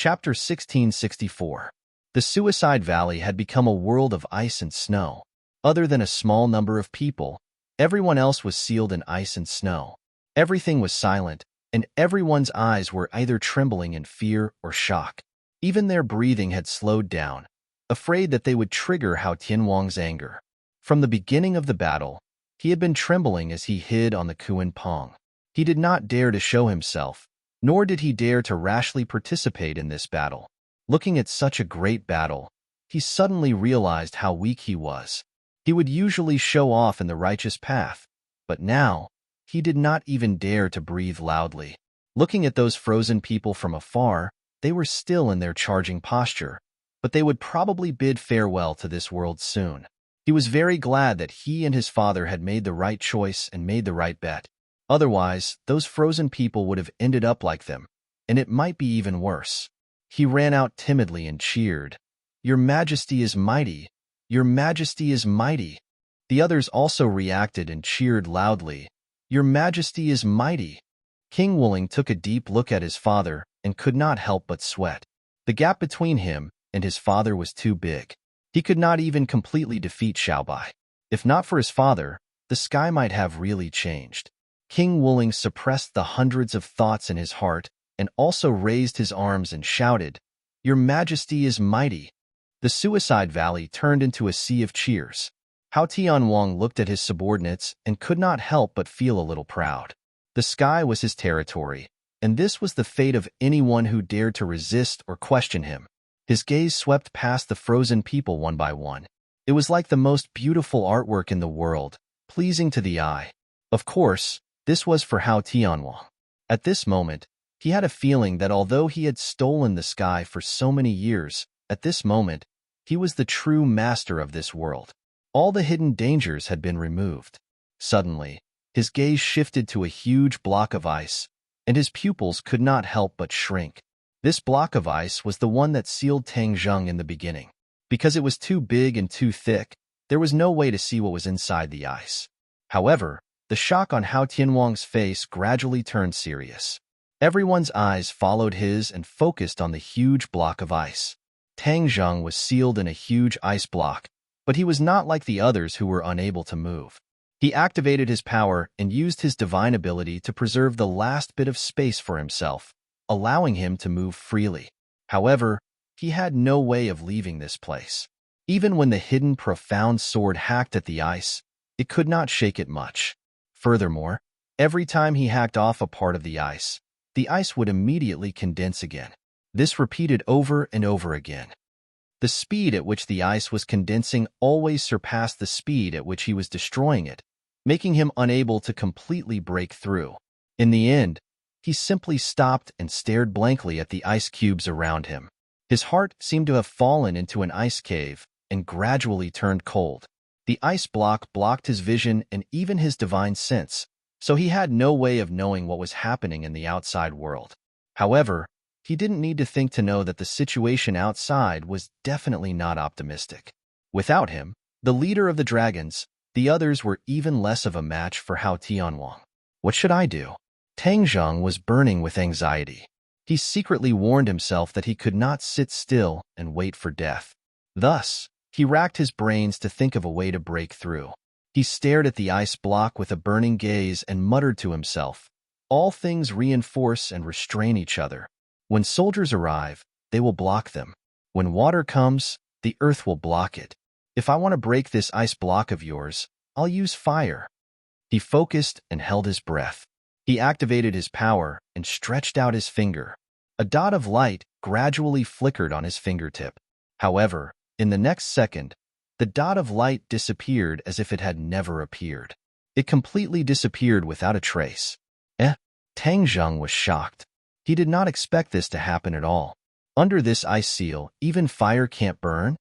Chapter 1664. The Suicide Valley had become a world of ice and snow. Other than a small number of people, everyone else was sealed in ice and snow. Everything was silent, and everyone's eyes were either trembling in fear or shock. Even their breathing had slowed down, afraid that they would trigger Hao Tianwang's anger. From the beginning of the battle, he had been trembling as he hid on the Kuan Pong. He did not dare to show himself, nor did he dare to rashly participate in this battle. Looking at such a great battle, he suddenly realized how weak he was. He would usually show off in the righteous path, but now, he did not even dare to breathe loudly. Looking at those frozen people from afar, they were still in their charging posture, but they would probably bid farewell to this world soon. He was very glad that he and his father had made the right choice and made the right bet. Otherwise, those frozen people would have ended up like them, and it might be even worse. He ran out timidly and cheered, "Your Majesty is mighty! Your Majesty is mighty!" The others also reacted and cheered loudly, "Your Majesty is mighty!" King Wuling took a deep look at his father and could not help but sweat. The gap between him and his father was too big. He could not even completely defeat Xiaobai. If not for his father, the sky might have really changed. King Wuling suppressed the hundreds of thoughts in his heart and also raised his arms and shouted, "Your Majesty is mighty!" The Suicide Valley turned into a sea of cheers. Hao Tianwang looked at his subordinates and could not help but feel a little proud. The sky was his territory, and this was the fate of anyone who dared to resist or question him. His gaze swept past the frozen people one by one. It was like the most beautiful artwork in the world, pleasing to the eye. Of course, this was for Hao Tianwang. At this moment, he had a feeling that although he had stolen the sky for so many years, at this moment, he was the true master of this world. All the hidden dangers had been removed. Suddenly, his gaze shifted to a huge block of ice, and his pupils could not help but shrink. This block of ice was the one that sealed Tang Zheng in the beginning. Because it was too big and too thick, there was no way to see what was inside the ice. However, the shock on Hao Tianwang's face gradually turned serious. Everyone's eyes followed his and focused on the huge block of ice. Tang Zheng was sealed in a huge ice block, but he was not like the others who were unable to move. He activated his power and used his divine ability to preserve the last bit of space for himself, allowing him to move freely. However, he had no way of leaving this place. Even when the hidden profound sword hacked at the ice, it could not shake it much. Furthermore, every time he hacked off a part of the ice would immediately condense again. This repeated over and over again. The speed at which the ice was condensing always surpassed the speed at which he was destroying it, making him unable to completely break through. In the end, he simply stopped and stared blankly at the ice cubes around him. His heart seemed to have fallen into an ice cave and gradually turned cold. The ice block blocked his vision and even his divine sense, so he had no way of knowing what was happening in the outside world. However, he didn't need to think to know that the situation outside was definitely not optimistic. Without him, the leader of the dragons, the others were even less of a match for Hao Tianwang. What should I do? Tang Zheng was burning with anxiety. He secretly warned himself that he could not sit still and wait for death. Thus, he racked his brains to think of a way to break through. He stared at the ice block with a burning gaze and muttered to himself, "All things reinforce and restrain each other. When soldiers arrive, they will block them. When water comes, the earth will block it. If I want to break this ice block of yours, I'll use fire." He focused and held his breath. He activated his power and stretched out his finger. A dot of light gradually flickered on his fingertip. However, in the next second, the dot of light disappeared as if it had never appeared. It completely disappeared without a trace. Tang Zheng was shocked. He did not expect this to happen at all. Under this ice seal, even fire can't burn?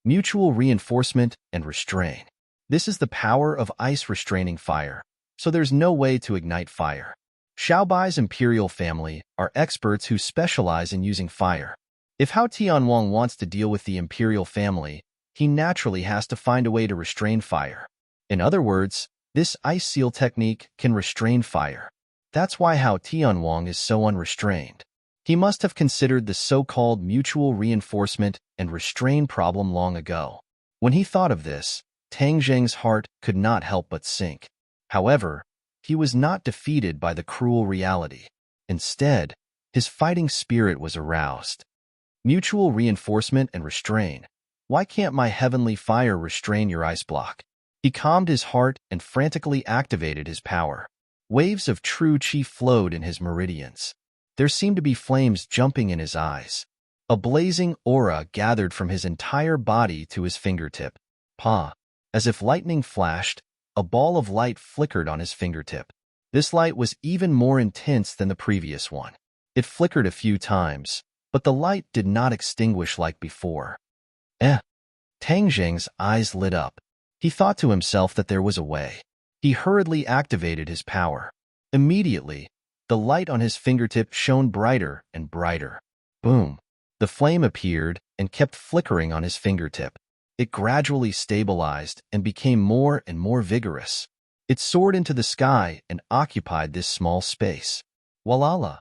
Mutual reinforcement and restrain. This is the power of ice restraining fire, so there's no way to ignite fire. Xiaobai's imperial family are experts who specialize in using fire. If Hao Tianwang wants to deal with the imperial family, he naturally has to find a way to restrain fire. In other words, this ice seal technique can restrain fire. That's why Hao Tianwang is so unrestrained. He must have considered the so-called mutual reinforcement and restrain problem long ago. When he thought of this, Tang Zheng's heart could not help but sink. However, he was not defeated by the cruel reality. Instead, his fighting spirit was aroused. Mutual reinforcement and restrain. Why can't my heavenly fire restrain your ice block? He calmed his heart and frantically activated his power. Waves of true chi flowed in his meridians. There seemed to be flames jumping in his eyes. A blazing aura gathered from his entire body to his fingertip. Pa! As if lightning flashed, a ball of light flickered on his fingertip. This light was even more intense than the previous one. It flickered a few times, but the light did not extinguish like before. Tang Zheng's eyes lit up. He thought to himself that there was a way. He hurriedly activated his power. Immediately, the light on his fingertip shone brighter and brighter. Boom! The flame appeared and kept flickering on his fingertip. It gradually stabilized and became more and more vigorous. It soared into the sky and occupied this small space. Voila!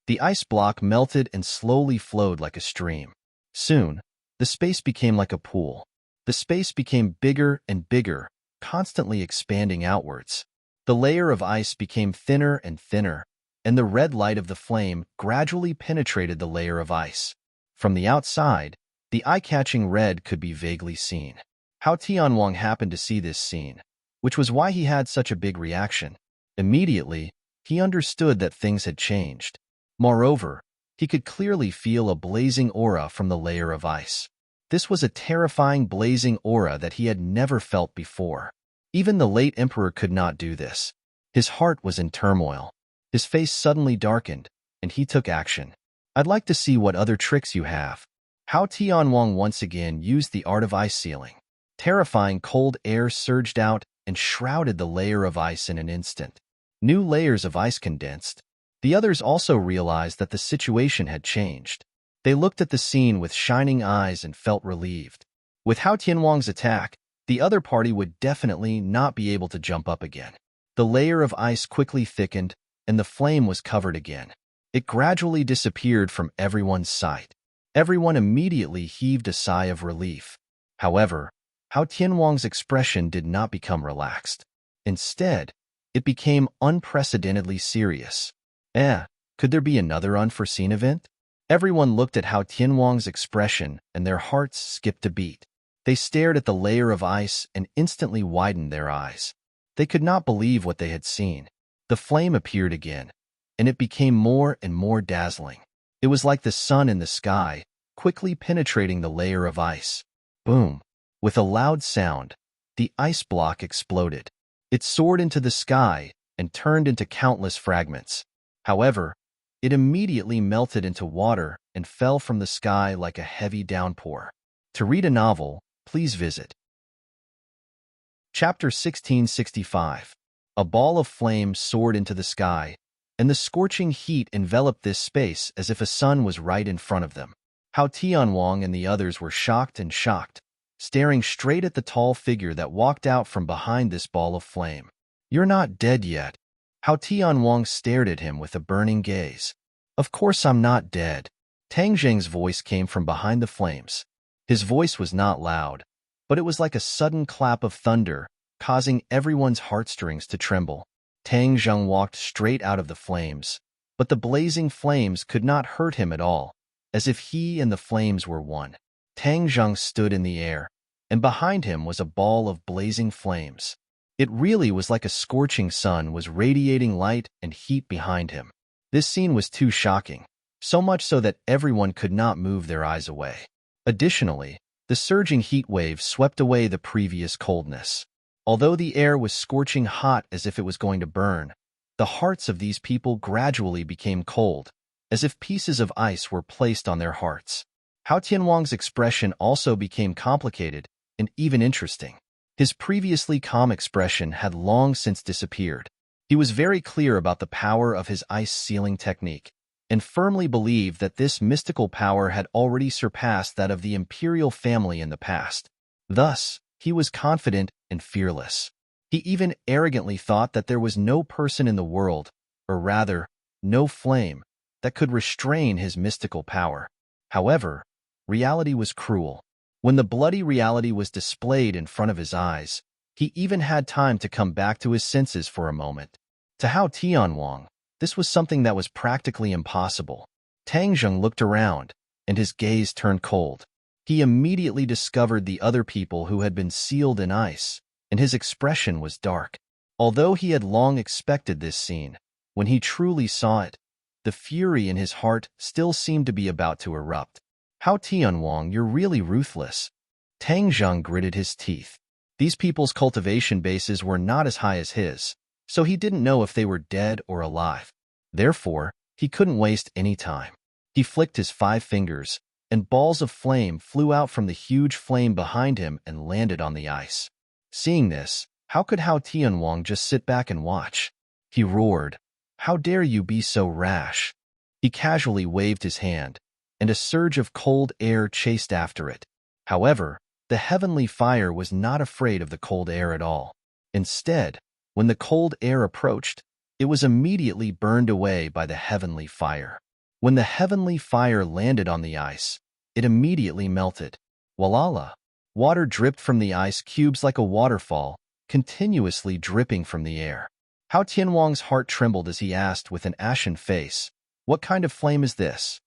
The ice block melted and slowly flowed like a stream. Soon, the space became like a pool. The space became bigger and bigger, constantly expanding outwards. The layer of ice became thinner and thinner, and the red light of the flame gradually penetrated the layer of ice. From the outside, the eye-catching red could be vaguely seen. Hao Tianwang happened to see this scene, which was why he had such a big reaction. Immediately, he understood that things had changed. Moreover, he could clearly feel a blazing aura from the layer of ice. This was a terrifying blazing aura that he had never felt before. Even the late emperor could not do this. His heart was in turmoil. His face suddenly darkened, and he took action. I'd like to see what other tricks you have. Hao Tianwang once again used the art of ice sealing. Terrifying cold air surged out and shrouded the layer of ice in an instant. New layers of ice condensed. The others also realized that the situation had changed. They looked at the scene with shining eyes and felt relieved. With Hao Tianwang's attack, the other party would definitely not be able to jump up again. The layer of ice quickly thickened, and the flame was covered again. It gradually disappeared from everyone's sight. Everyone immediately heaved a sigh of relief. However, Hao Tianwang's expression did not become relaxed. Instead, it became unprecedentedly serious. Could there be another unforeseen event? Everyone looked at Hao Tianwang's expression, and their hearts skipped a beat. They stared at the layer of ice and instantly widened their eyes. They could not believe what they had seen. The flame appeared again, and it became more and more dazzling. It was like the sun in the sky, quickly penetrating the layer of ice. Boom! With a loud sound, the ice block exploded. It soared into the sky and turned into countless fragments. However, it immediately melted into water and fell from the sky like a heavy downpour. To read a novel, please visit Chapter 1665. A ball of flame soared into the sky, and the scorching heat enveloped this space as if a sun was right in front of them. Hao Tianwang and the others were shocked, staring straight at the tall figure that walked out from behind this ball of flame. You're not dead yet. Hao Tianwang stared at him with a burning gaze. Of course I'm not dead. Tang Zheng's voice came from behind the flames. His voice was not loud, but it was like a sudden clap of thunder, causing everyone's heartstrings to tremble. Tang Zheng walked straight out of the flames, but the blazing flames could not hurt him at all, as if he and the flames were one. Tang Zheng stood in the air, and behind him was a ball of blazing flames. It really was like a scorching sun was radiating light and heat behind him. This scene was too shocking, so much so that everyone could not move their eyes away. Additionally, the surging heat wave swept away the previous coldness. Although the air was scorching hot as if it was going to burn, the hearts of these people gradually became cold, as if pieces of ice were placed on their hearts. Hao Tianwang's expression also became complicated and even interesting. His previously calm expression had long since disappeared. He was very clear about the power of his ice sealing technique, and firmly believed that this mystical power had already surpassed that of the imperial family in the past. Thus, he was confident and fearless. He even arrogantly thought that there was no person in the world, or rather, no flame, that could restrain his mystical power. However, reality was cruel. When the bloody reality was displayed in front of his eyes, he even had time to come back to his senses for a moment. To Hao Tianwang, this was something that was practically impossible. Tang Zheng looked around, and his gaze turned cold. He immediately discovered the other people who had been sealed in ice, and his expression was dark. Although he had long expected this scene, when he truly saw it, the fury in his heart still seemed to be about to erupt. Hao Tianwang, you're really ruthless. Tang Zheng gritted his teeth. These people's cultivation bases were not as high as his, so he didn't know if they were dead or alive. Therefore, he couldn't waste any time. He flicked his 5 fingers, and balls of flame flew out from the huge flame behind him and landed on the ice. Seeing this, how could Hao Tianwang just sit back and watch? He roared, "How dare you be so rash?" He casually waved his hand, and a surge of cold air chased after it. However, the heavenly fire was not afraid of the cold air at all. Instead, when the cold air approached, it was immediately burned away by the heavenly fire. When the heavenly fire landed on the ice, it immediately melted. Walala! Water dripped from the ice cubes like a waterfall, continuously dripping from the air. Hao Tianwang's heart trembled as he asked with an ashen face, "What kind of flame is this?"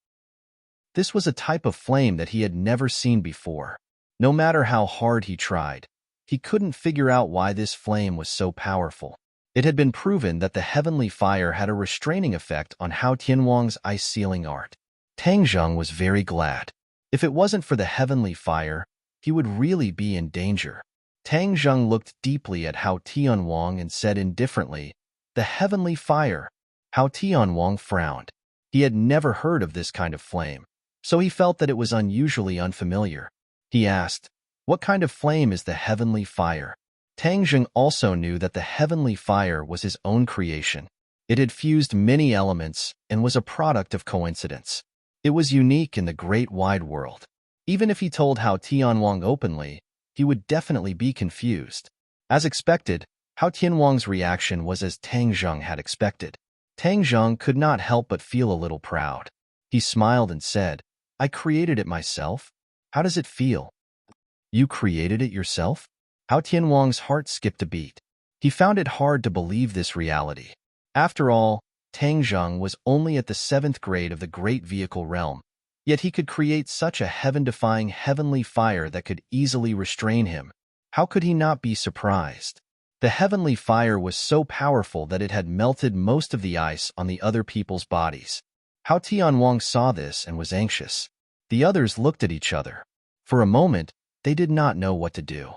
This was a type of flame that he had never seen before. No matter how hard he tried, he couldn't figure out why this flame was so powerful. It had been proven that the heavenly fire had a restraining effect on Hao Tianwang's ice-sealing art. Tang Zheng was very glad. If it wasn't for the heavenly fire, he would really be in danger. Tang Zheng looked deeply at Hao Tianwang and said indifferently, "The heavenly fire." Hao Tianwang frowned. He had never heard of this kind of flame, so he felt that it was unusually unfamiliar. He asked, "What kind of flame is the heavenly fire?" Tang Zheng also knew that the heavenly fire was his own creation. It had fused many elements and was a product of coincidence. It was unique in the great wide world. Even if he told Hao Tianwang openly, he would definitely be confused. As expected, Hao Tianwang's reaction was as Tang Zheng had expected. Tang Zheng could not help but feel a little proud. He smiled and said, "I created it myself. How does it feel?" "You created it yourself?" Hao Tianwang's heart skipped a beat. He found it hard to believe this reality. After all, Tang Zheng was only at the 7th grade of the Great Vehicle Realm, yet he could create such a heaven-defying heavenly fire that could easily restrain him. How could he not be surprised? The heavenly fire was so powerful that it had melted most of the ice on the other people's bodies. Hao Tianwang saw this and was anxious. The others looked at each other. For a moment, they did not know what to do.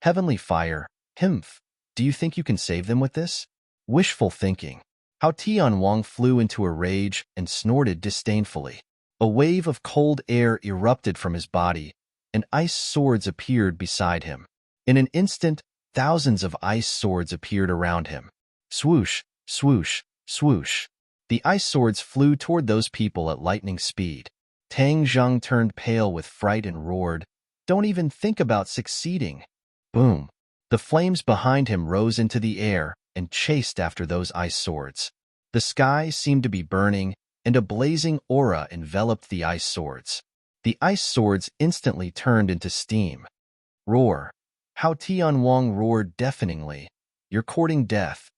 "Heavenly fire, Himph, do you think you can save them with this?" Wishful thinking. Hao Tianwang flew into a rage and snorted disdainfully. A wave of cold air erupted from his body, and ice swords appeared beside him. In an instant, thousands of ice swords appeared around him. Swoosh, swoosh, swoosh. The ice swords flew toward those people at lightning speed. Tang Zheng turned pale with fright and roared, "Don't even think about succeeding." Boom! The flames behind him rose into the air and chased after those ice swords. The sky seemed to be burning, and a blazing aura enveloped the ice swords. The ice swords instantly turned into steam. Roar! Hao Tianwang roared deafeningly, "You're courting death."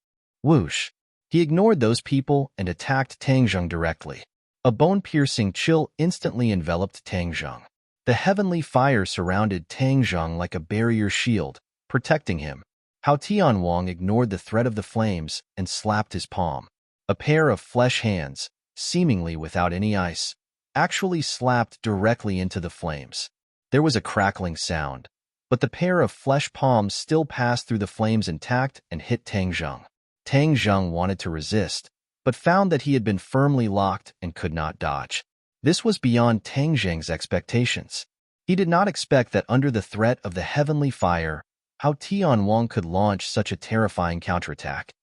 Whoosh! He ignored those people and attacked Tang Zheng directly. A bone-piercing chill instantly enveloped Tang Zheng. The heavenly fire surrounded Tang Zheng like a barrier shield, protecting him. Hao Tianwang ignored the threat of the flames and slapped his palm. A pair of flesh hands, seemingly without any ice, actually slapped directly into the flames. There was a crackling sound, but the pair of flesh palms still passed through the flames intact and hit Tang Zheng. Tang Zheng wanted to resist, but found that he had been firmly locked and could not dodge. This was beyond Tang Zheng's expectations. He did not expect that under the threat of the heavenly fire, Hao Tianwang could launch such a terrifying counterattack.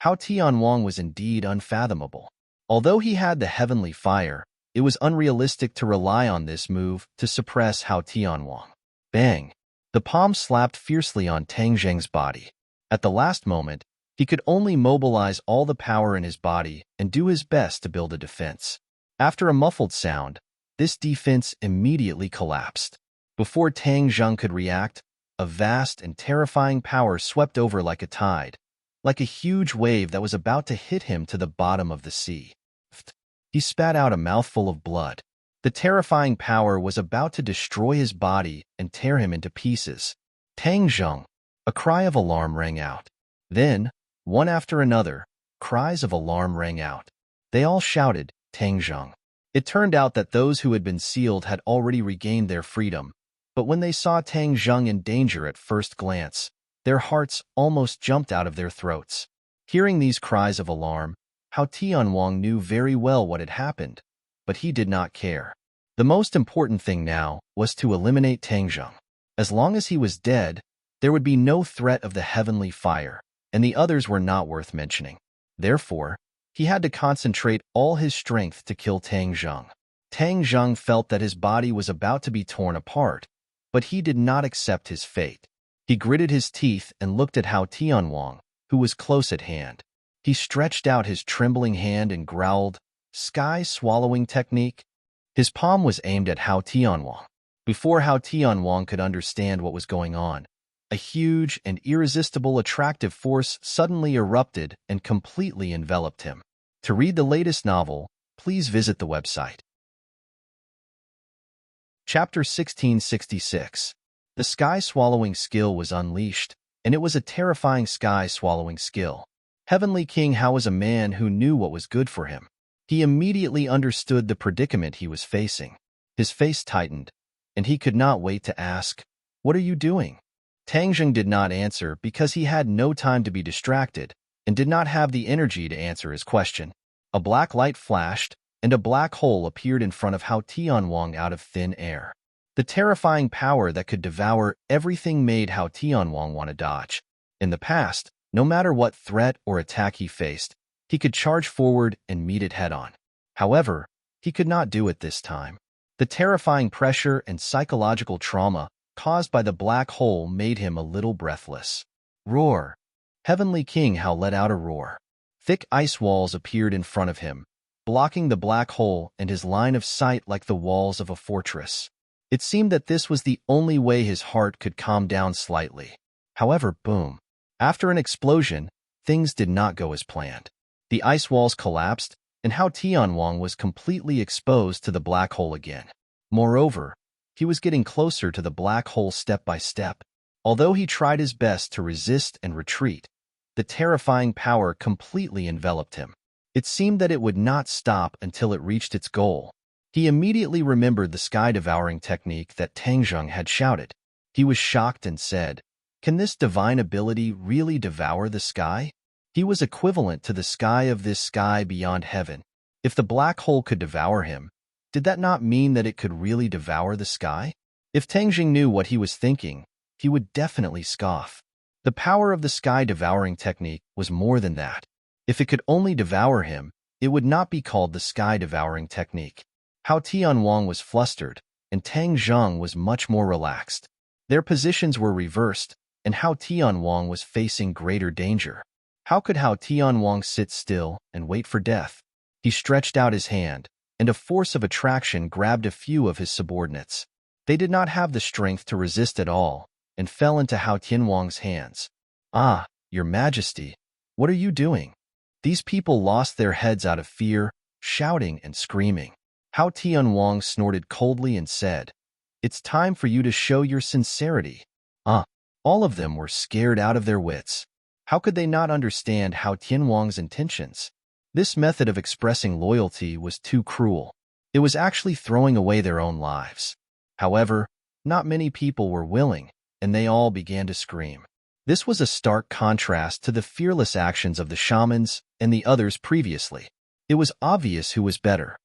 Hao Tianwang was indeed unfathomable. Although he had the heavenly fire, it was unrealistic to rely on this move to suppress Hao Tianwang. Bang! The palm slapped fiercely on Tang Zheng's body. At the last moment, He could only mobilize all the power in his body and do his best to build a defense. After a muffled sound, this defense immediately collapsed. Before Tang Zheng could react, a vast and terrifying power swept over like a tide, like a huge wave that was about to hit him to the bottom of the sea. He spat out a mouthful of blood. The terrifying power was about to destroy his body and tear him into pieces. Tang Zheng! A cry of alarm rang out. Then, one after another, cries of alarm rang out. They all shouted, Tang Zheng. It turned out that those who had been sealed had already regained their freedom, but when they saw Tang Zheng in danger at first glance, their hearts almost jumped out of their throats. Hearing these cries of alarm, Hao Tianwang knew very well what had happened, but he did not care. The most important thing now was to eliminate Tang Zheng. As long as he was dead, there would be no threat of the heavenly fire, and the others were not worth mentioning. Therefore, he had to concentrate all his strength to kill Tang Zheng. Tang Zheng felt that his body was about to be torn apart, but he did not accept his fate. He gritted his teeth and looked at Hao Tianwang, who was close at hand. He stretched out his trembling hand and growled, "Sky-swallowing technique?" His palm was aimed at Hao Tianwang. Before Hao Tianwang could understand what was going on, a huge and irresistible attractive force suddenly erupted and completely enveloped him. To read the latest novel, please visit the website. Chapter 1666. The sky-swallowing skill was unleashed, and it was a terrifying sky-swallowing skill. Heavenly King Hao was a man who knew what was good for him. He immediately understood the predicament he was facing. His face tightened, and he could not wait to ask, "What are you doing?" Tang Zheng did not answer because he had no time to be distracted and did not have the energy to answer his question. A black light flashed, and a black hole appeared in front of Hao Tianwang out of thin air. The terrifying power that could devour everything made Hao Tianwang want to dodge. In the past, no matter what threat or attack he faced, he could charge forward and meet it head-on. However, he could not do it this time. The terrifying pressure and psychological trauma caused by the black hole made him a little breathless. Roar! Heavenly King Hao let out a roar. Thick ice walls appeared in front of him, blocking the black hole and his line of sight like the walls of a fortress. It seemed that this was the only way his heart could calm down slightly. However, boom. After an explosion, things did not go as planned. The ice walls collapsed, and Hao Tianwang was completely exposed to the black hole again. Moreover, he was getting closer to the black hole step by step. Although he tried his best to resist and retreat, the terrifying power completely enveloped him. It seemed that it would not stop until it reached its goal. He immediately remembered the sky-devouring technique that Tang Zheng had shouted. He was shocked and said, "Can this divine ability really devour the sky?" He was equivalent to the sky of this sky beyond heaven. If the black hole could devour him, did that not mean that it could really devour the sky? If Tang Zheng knew what he was thinking, he would definitely scoff. The power of the sky-devouring technique was more than that. If it could only devour him, it would not be called the sky-devouring technique. Hao Tianwang was flustered, and Tang Zheng was much more relaxed. Their positions were reversed, and Hao Tianwang was facing greater danger. How could Hao Tianwang sit still and wait for death? He stretched out his hand, and a force of attraction grabbed a few of his subordinates. They did not have the strength to resist at all, and fell into Hao Tianwang's hands. "Ah, Your Majesty, what are you doing?" These people lost their heads out of fear, shouting and screaming. Hao Tianwang snorted coldly and said, "It's time for you to show your sincerity." All of them were scared out of their wits. How could they not understand Hao Tianwang's intentions? This method of expressing loyalty was too cruel. It was actually throwing away their own lives. However, not many people were willing, and they all began to scream. This was a stark contrast to the fearless actions of the shamans and the others previously. It was obvious who was better.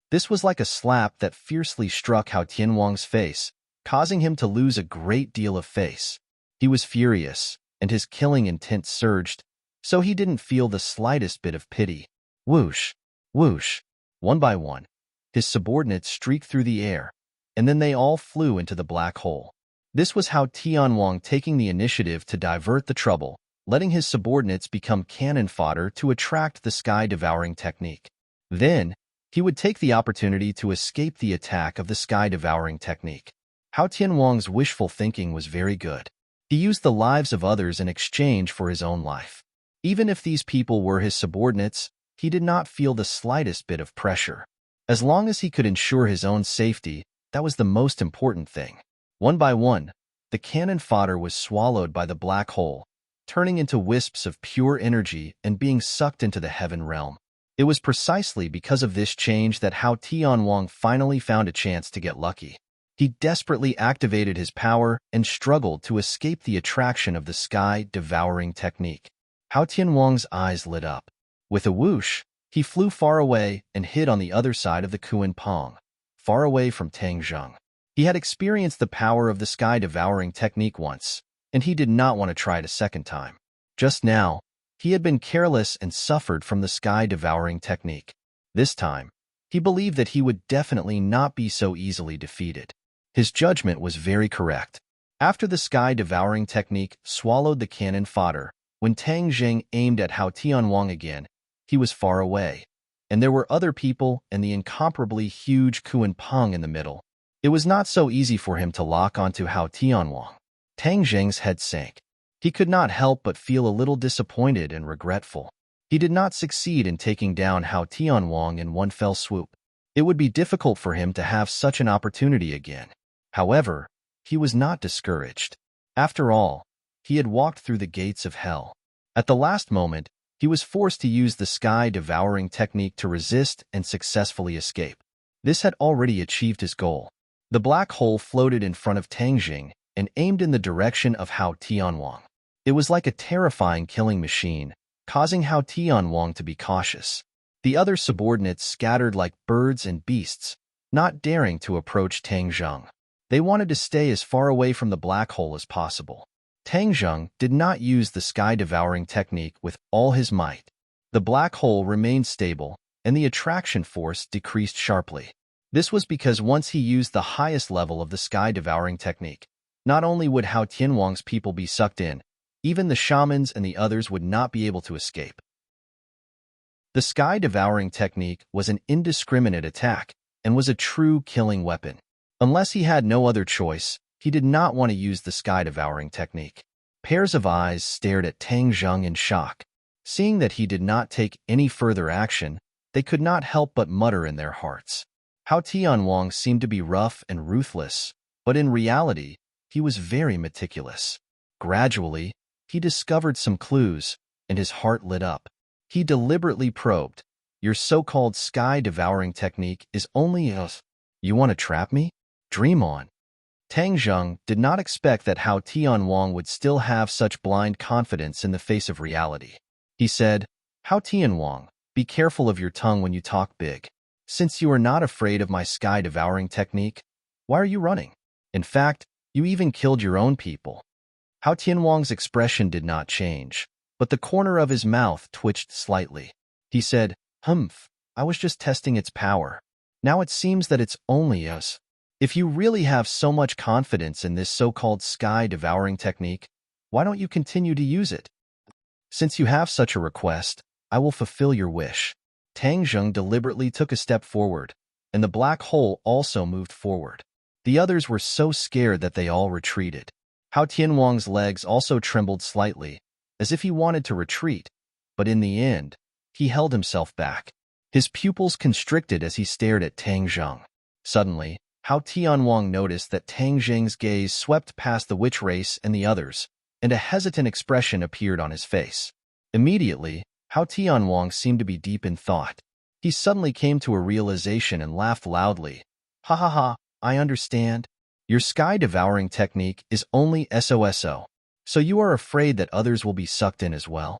This was like a slap that fiercely struck Hao Tianwang's face, causing him to lose a great deal of face. He was furious, and his killing intent surged, so he didn't feel the slightest bit of pity. Whoosh, whoosh. One by one, his subordinates streaked through the air, and then they all flew into the black hole. This was Hao Tianwang taking the initiative to divert the trouble, letting his subordinates become cannon fodder to attract the sky-devouring technique. Then, he would take the opportunity to escape the attack of the sky-devouring technique. Hao Tianwang's wishful thinking was very good. He used the lives of others in exchange for his own life. Even if these people were his subordinates, he did not feel the slightest bit of pressure. As long as he could ensure his own safety, that was the most important thing. One by one, the cannon fodder was swallowed by the black hole, turning into wisps of pure energy and being sucked into the heaven realm. It was precisely because of this change that Hao Tianwang finally found a chance to get lucky. He desperately activated his power and struggled to escape the attraction of the sky-devouring technique. Hao Tianwang's eyes lit up. With a whoosh, he flew far away and hid on the other side of the Kuan Pong, far away from Tang Zheng. He had experienced the power of the sky-devouring technique once, and he did not want to try it a second time. Just now, he had been careless and suffered from the sky-devouring technique. This time, he believed that he would definitely not be so easily defeated. His judgment was very correct. After the sky-devouring technique swallowed the cannon fodder, when Tang Zheng aimed at Hao Tianwang again, he was far away, and there were other people and the incomparably huge Kuan Pong in the middle. It was not so easy for him to lock onto Hao Tianwang. Tang Zheng's head sank. He could not help but feel a little disappointed and regretful. He did not succeed in taking down Hao Tianwang in one fell swoop. It would be difficult for him to have such an opportunity again. However, he was not discouraged. After all, he had walked through the gates of hell. At the last moment, he was forced to use the sky-devouring technique to resist and successfully escape. This had already achieved his goal. The black hole floated in front of Tang Zheng and aimed in the direction of Hao Tianwang. It was like a terrifying killing machine, causing Hao Tianwang to be cautious. The other subordinates scattered like birds and beasts, not daring to approach Tang Zheng. They wanted to stay as far away from the black hole as possible. Tang Zheng did not use the sky-devouring technique with all his might. The black hole remained stable, and the attraction force decreased sharply. This was because once he used the highest level of the sky-devouring technique, not only would Hao Tianwang's people be sucked in, even the shamans and the others would not be able to escape. The sky-devouring technique was an indiscriminate attack and was a true killing weapon. Unless he had no other choice, he did not want to use the sky-devouring technique. Pairs of eyes stared at Tang Zheng in shock. Seeing that he did not take any further action, they could not help but mutter in their hearts. Hao Tianwang seemed to be rough and ruthless, but in reality, he was very meticulous. Gradually, he discovered some clues, and his heart lit up. He deliberately probed. Your so-called sky-devouring technique is only us. You want to trap me? Dream on. Tang Zheng did not expect that Hao Tianwang would still have such blind confidence in the face of reality. He said, Hao Tianwang, be careful of your tongue when you talk big. Since you are not afraid of my sky-devouring technique, why are you running? In fact, you even killed your own people. Hao Tianwang's expression did not change, but the corner of his mouth twitched slightly. He said, I was just testing its power. Now it seems that it's only us. If you really have so much confidence in this so-called sky-devouring technique, why don't you continue to use it? Since you have such a request, I will fulfill your wish. Tang Zheng deliberately took a step forward, and the black hole also moved forward. The others were so scared that they all retreated. Hao Tianwang's legs also trembled slightly, as if he wanted to retreat, but in the end, he held himself back. His pupils constricted as he stared at Tang Zheng. Suddenly, Hao Tianwang noticed that Tang Zheng's gaze swept past the witch race and the others, and a hesitant expression appeared on his face. Immediately, Hao Tianwang seemed to be deep in thought. He suddenly came to a realization and laughed loudly. Ha ha ha, I understand. Your sky-devouring technique is only SOSO, so you are afraid that others will be sucked in as well.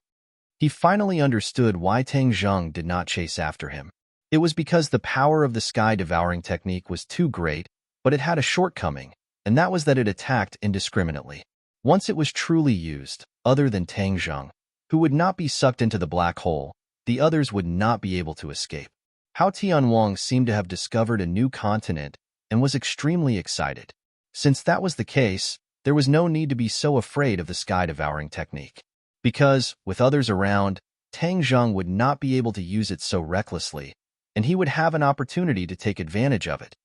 He finally understood why Tang Zheng did not chase after him. It was because the power of the sky-devouring technique was too great, but it had a shortcoming, and that was that it attacked indiscriminately. Once it was truly used, other than Tang Zheng, who would not be sucked into the black hole, the others would not be able to escape. Hao Tianwang seemed to have discovered a new continent and was extremely excited. Since that was the case, there was no need to be so afraid of the sky-devouring technique. Because, with others around, Tang Zheng would not be able to use it so recklessly, and he would have an opportunity to take advantage of it.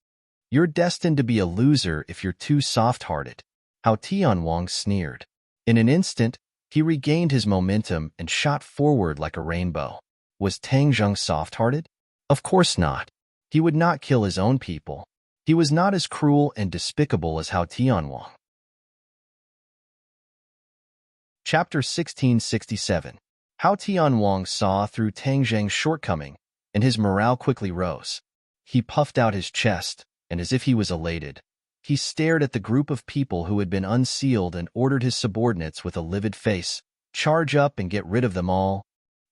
You're destined to be a loser if you're too soft-hearted, Hao Tianwang sneered. In an instant, he regained his momentum and shot forward like a rainbow. Was Tang Zheng soft-hearted? Of course not. He would not kill his own people. He was not as cruel and despicable as Hao Tianwang. Chapter 1667. Hao Tianwang saw through Tang Zheng's shortcoming, and his morale quickly rose. He puffed out his chest, and as if he was elated, he stared at the group of people who had been unsealed and ordered his subordinates with a livid face, "Charge up and get rid of them all."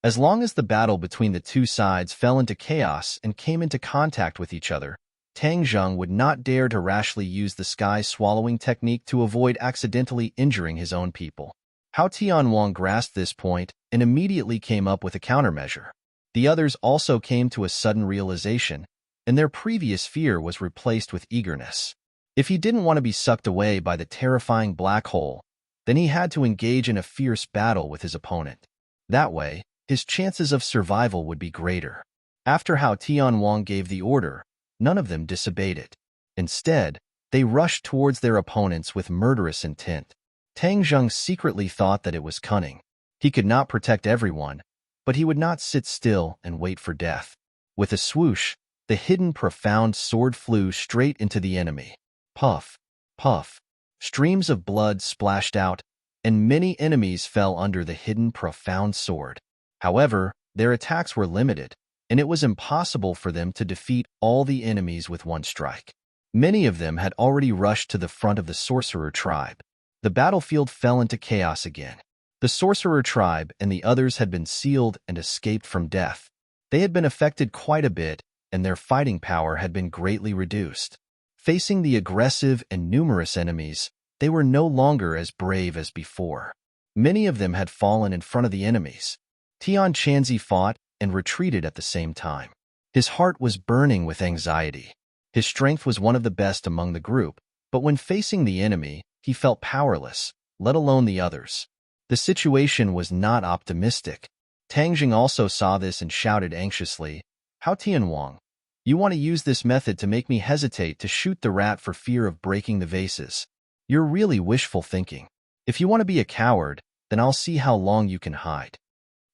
As long as the battle between the two sides fell into chaos and came into contact with each other, Tang Zheng would not dare to rashly use the sky-swallowing technique to avoid accidentally injuring his own people. Hao Tianwang grasped this point and immediately came up with a countermeasure. The others also came to a sudden realization, and their previous fear was replaced with eagerness. If he didn't want to be sucked away by the terrifying black hole, then he had to engage in a fierce battle with his opponent. That way, his chances of survival would be greater. After Hao Tianwang gave the order, none of them disobeyed it. Instead, they rushed towards their opponents with murderous intent. Tang Zheng secretly thought that it was cunning. He could not protect everyone, but he would not sit still and wait for death. With a swoosh, the hidden profound sword flew straight into the enemy. Puff, puff. Streams of blood splashed out, and many enemies fell under the hidden profound sword. However, their attacks were limited, and it was impossible for them to defeat all the enemies with one strike. Many of them had already rushed to the front of the sorcerer tribe. The battlefield fell into chaos again. The sorcerer tribe and the others had been sealed and escaped from death. They had been affected quite a bit, and their fighting power had been greatly reduced. Facing the aggressive and numerous enemies, they were no longer as brave as before. Many of them had fallen in front of the enemies. Tian Chanzi fought and retreated at the same time. His heart was burning with anxiety. His strength was one of the best among the group, but when facing the enemy, he felt powerless, let alone the others. The situation was not optimistic. Tang Zheng also saw this and shouted anxiously, "Hao Tianwang, you want to use this method to make me hesitate to shoot the rat for fear of breaking the vases. You're really wishful thinking. If you want to be a coward, then I'll see how long you can hide."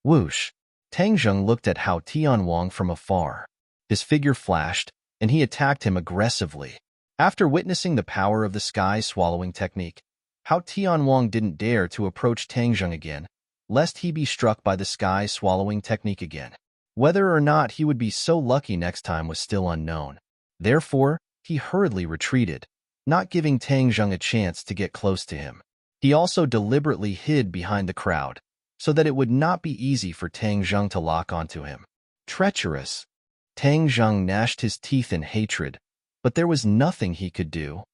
Whoosh! Tang Zheng looked at Hao Tianwang from afar. His figure flashed, and he attacked him aggressively. After witnessing the power of the sky-swallowing technique, Hao Tianwang didn't dare to approach Tang Zheng again, lest he be struck by the sky-swallowing technique again. Whether or not he would be so lucky next time was still unknown. Therefore, he hurriedly retreated, not giving Tang Zheng a chance to get close to him. He also deliberately hid behind the crowd, so that it would not be easy for Tang Zheng to lock onto him. Treacherous! Tang Zheng gnashed his teeth in hatred, but there was nothing he could do.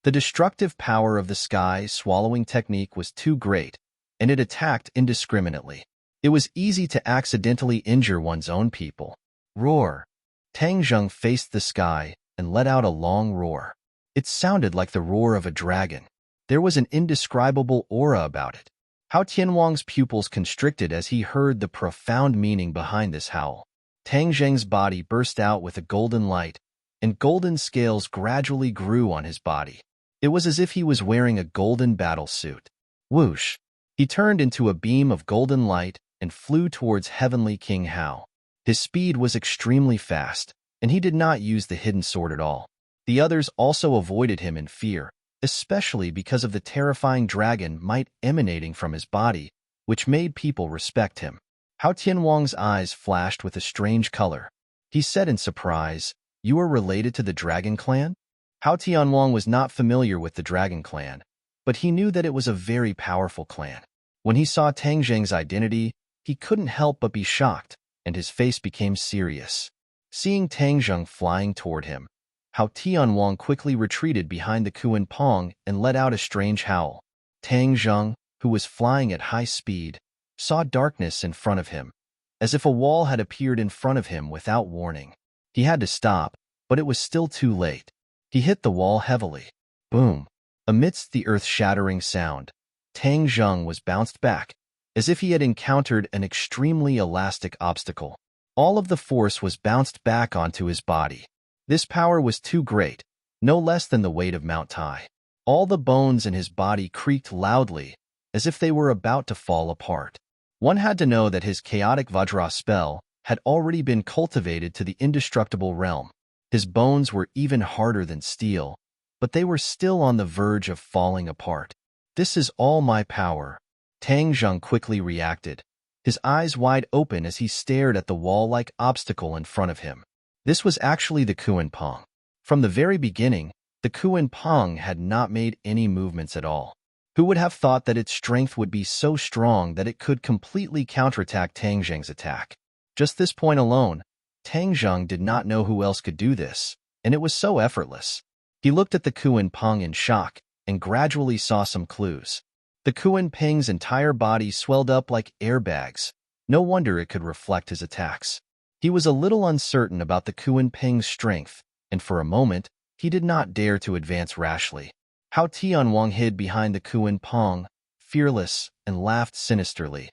The destructive power of the sky-swallowing technique was too great, and it attacked indiscriminately. It was easy to accidentally injure one's own people. Roar! Tang Zheng faced the sky and let out a long roar. It sounded like the roar of a dragon. There was an indescribable aura about it. Hao Tianwang's pupils constricted as he heard the profound meaning behind this howl. Tang Zheng's body burst out with a golden light, and golden scales gradually grew on his body. It was as if he was wearing a golden battle suit. Whoosh! He turned into a beam of golden light and flew towards Heavenly King Hao. His speed was extremely fast, and he did not use the hidden sword at all. The others also avoided him in fear, especially because of the terrifying dragon might emanating from his body, which made people respect him. Hao Tianwang's eyes flashed with a strange color. He said in surprise, "You are related to the Dragon Clan?" Hao Tianwang was not familiar with the Dragon Clan, but he knew that it was a very powerful clan. When he saw Tang Zheng's identity, he couldn't help but be shocked, and his face became serious. Seeing Tang Zheng flying toward him, Hao Tianwang quickly retreated behind the Kuan Pong and let out a strange howl. Tang Zheng, who was flying at high speed, saw darkness in front of him, as if a wall had appeared in front of him without warning. He had to stop, but it was still too late. He hit the wall heavily. Boom! Amidst the earth-shattering sound, Tang Zheng was bounced back, as if he had encountered an extremely elastic obstacle. All of the force was bounced back onto his body. This power was too great, no less than the weight of Mount Tai. All the bones in his body creaked loudly, as if they were about to fall apart. One had to know that his chaotic Vajra spell had already been cultivated to the indestructible realm. His bones were even harder than steel, but they were still on the verge of falling apart. This is all my power. Tang Zheng quickly reacted, his eyes wide open as he stared at the wall-like obstacle in front of him. This was actually the Kuan Pong. From the very beginning, the Kuan Pong had not made any movements at all. Who would have thought that its strength would be so strong that it could completely counterattack Tang Zheng's attack? Just this point alone, Tang Zheng did not know who else could do this, and it was so effortless. He looked at the Kuan Pong in shock and gradually saw some clues. The Kuan Ping's entire body swelled up like airbags. No wonder it could reflect his attacks. He was a little uncertain about the Kuan Ping's strength, and for a moment, he did not dare to advance rashly. Hao Tianwang hid behind the Kuan Pong, fearless, and laughed sinisterly.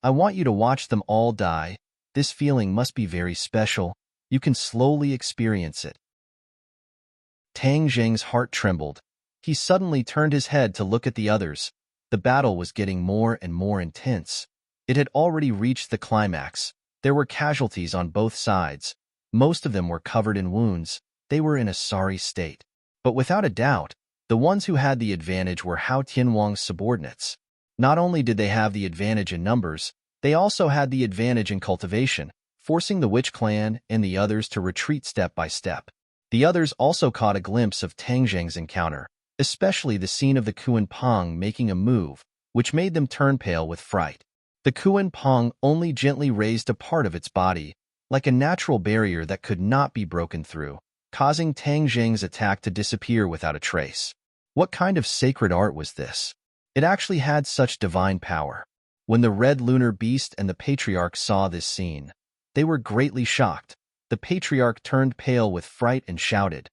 I want you to watch them all die. This feeling must be very special. You can slowly experience it. Tang Zheng's heart trembled. He suddenly turned his head to look at the others. The battle was getting more and more intense. It had already reached the climax. There were casualties on both sides. Most of them were covered in wounds. They were in a sorry state. But without a doubt, the ones who had the advantage were Hao Tianwang's subordinates. Not only did they have the advantage in numbers, they also had the advantage in cultivation, forcing the Witch Clan and the others to retreat step by step. The others also caught a glimpse of Tang Zheng's encounter, especially the scene of the Kuan Pong making a move, which made them turn pale with fright. The Kuan Pong only gently raised a part of its body, like a natural barrier that could not be broken through, causing Tang Zheng's attack to disappear without a trace. What kind of sacred art was this? It actually had such divine power. When the red lunar beast and the patriarch saw this scene, they were greatly shocked. The patriarch turned pale with fright and shouted,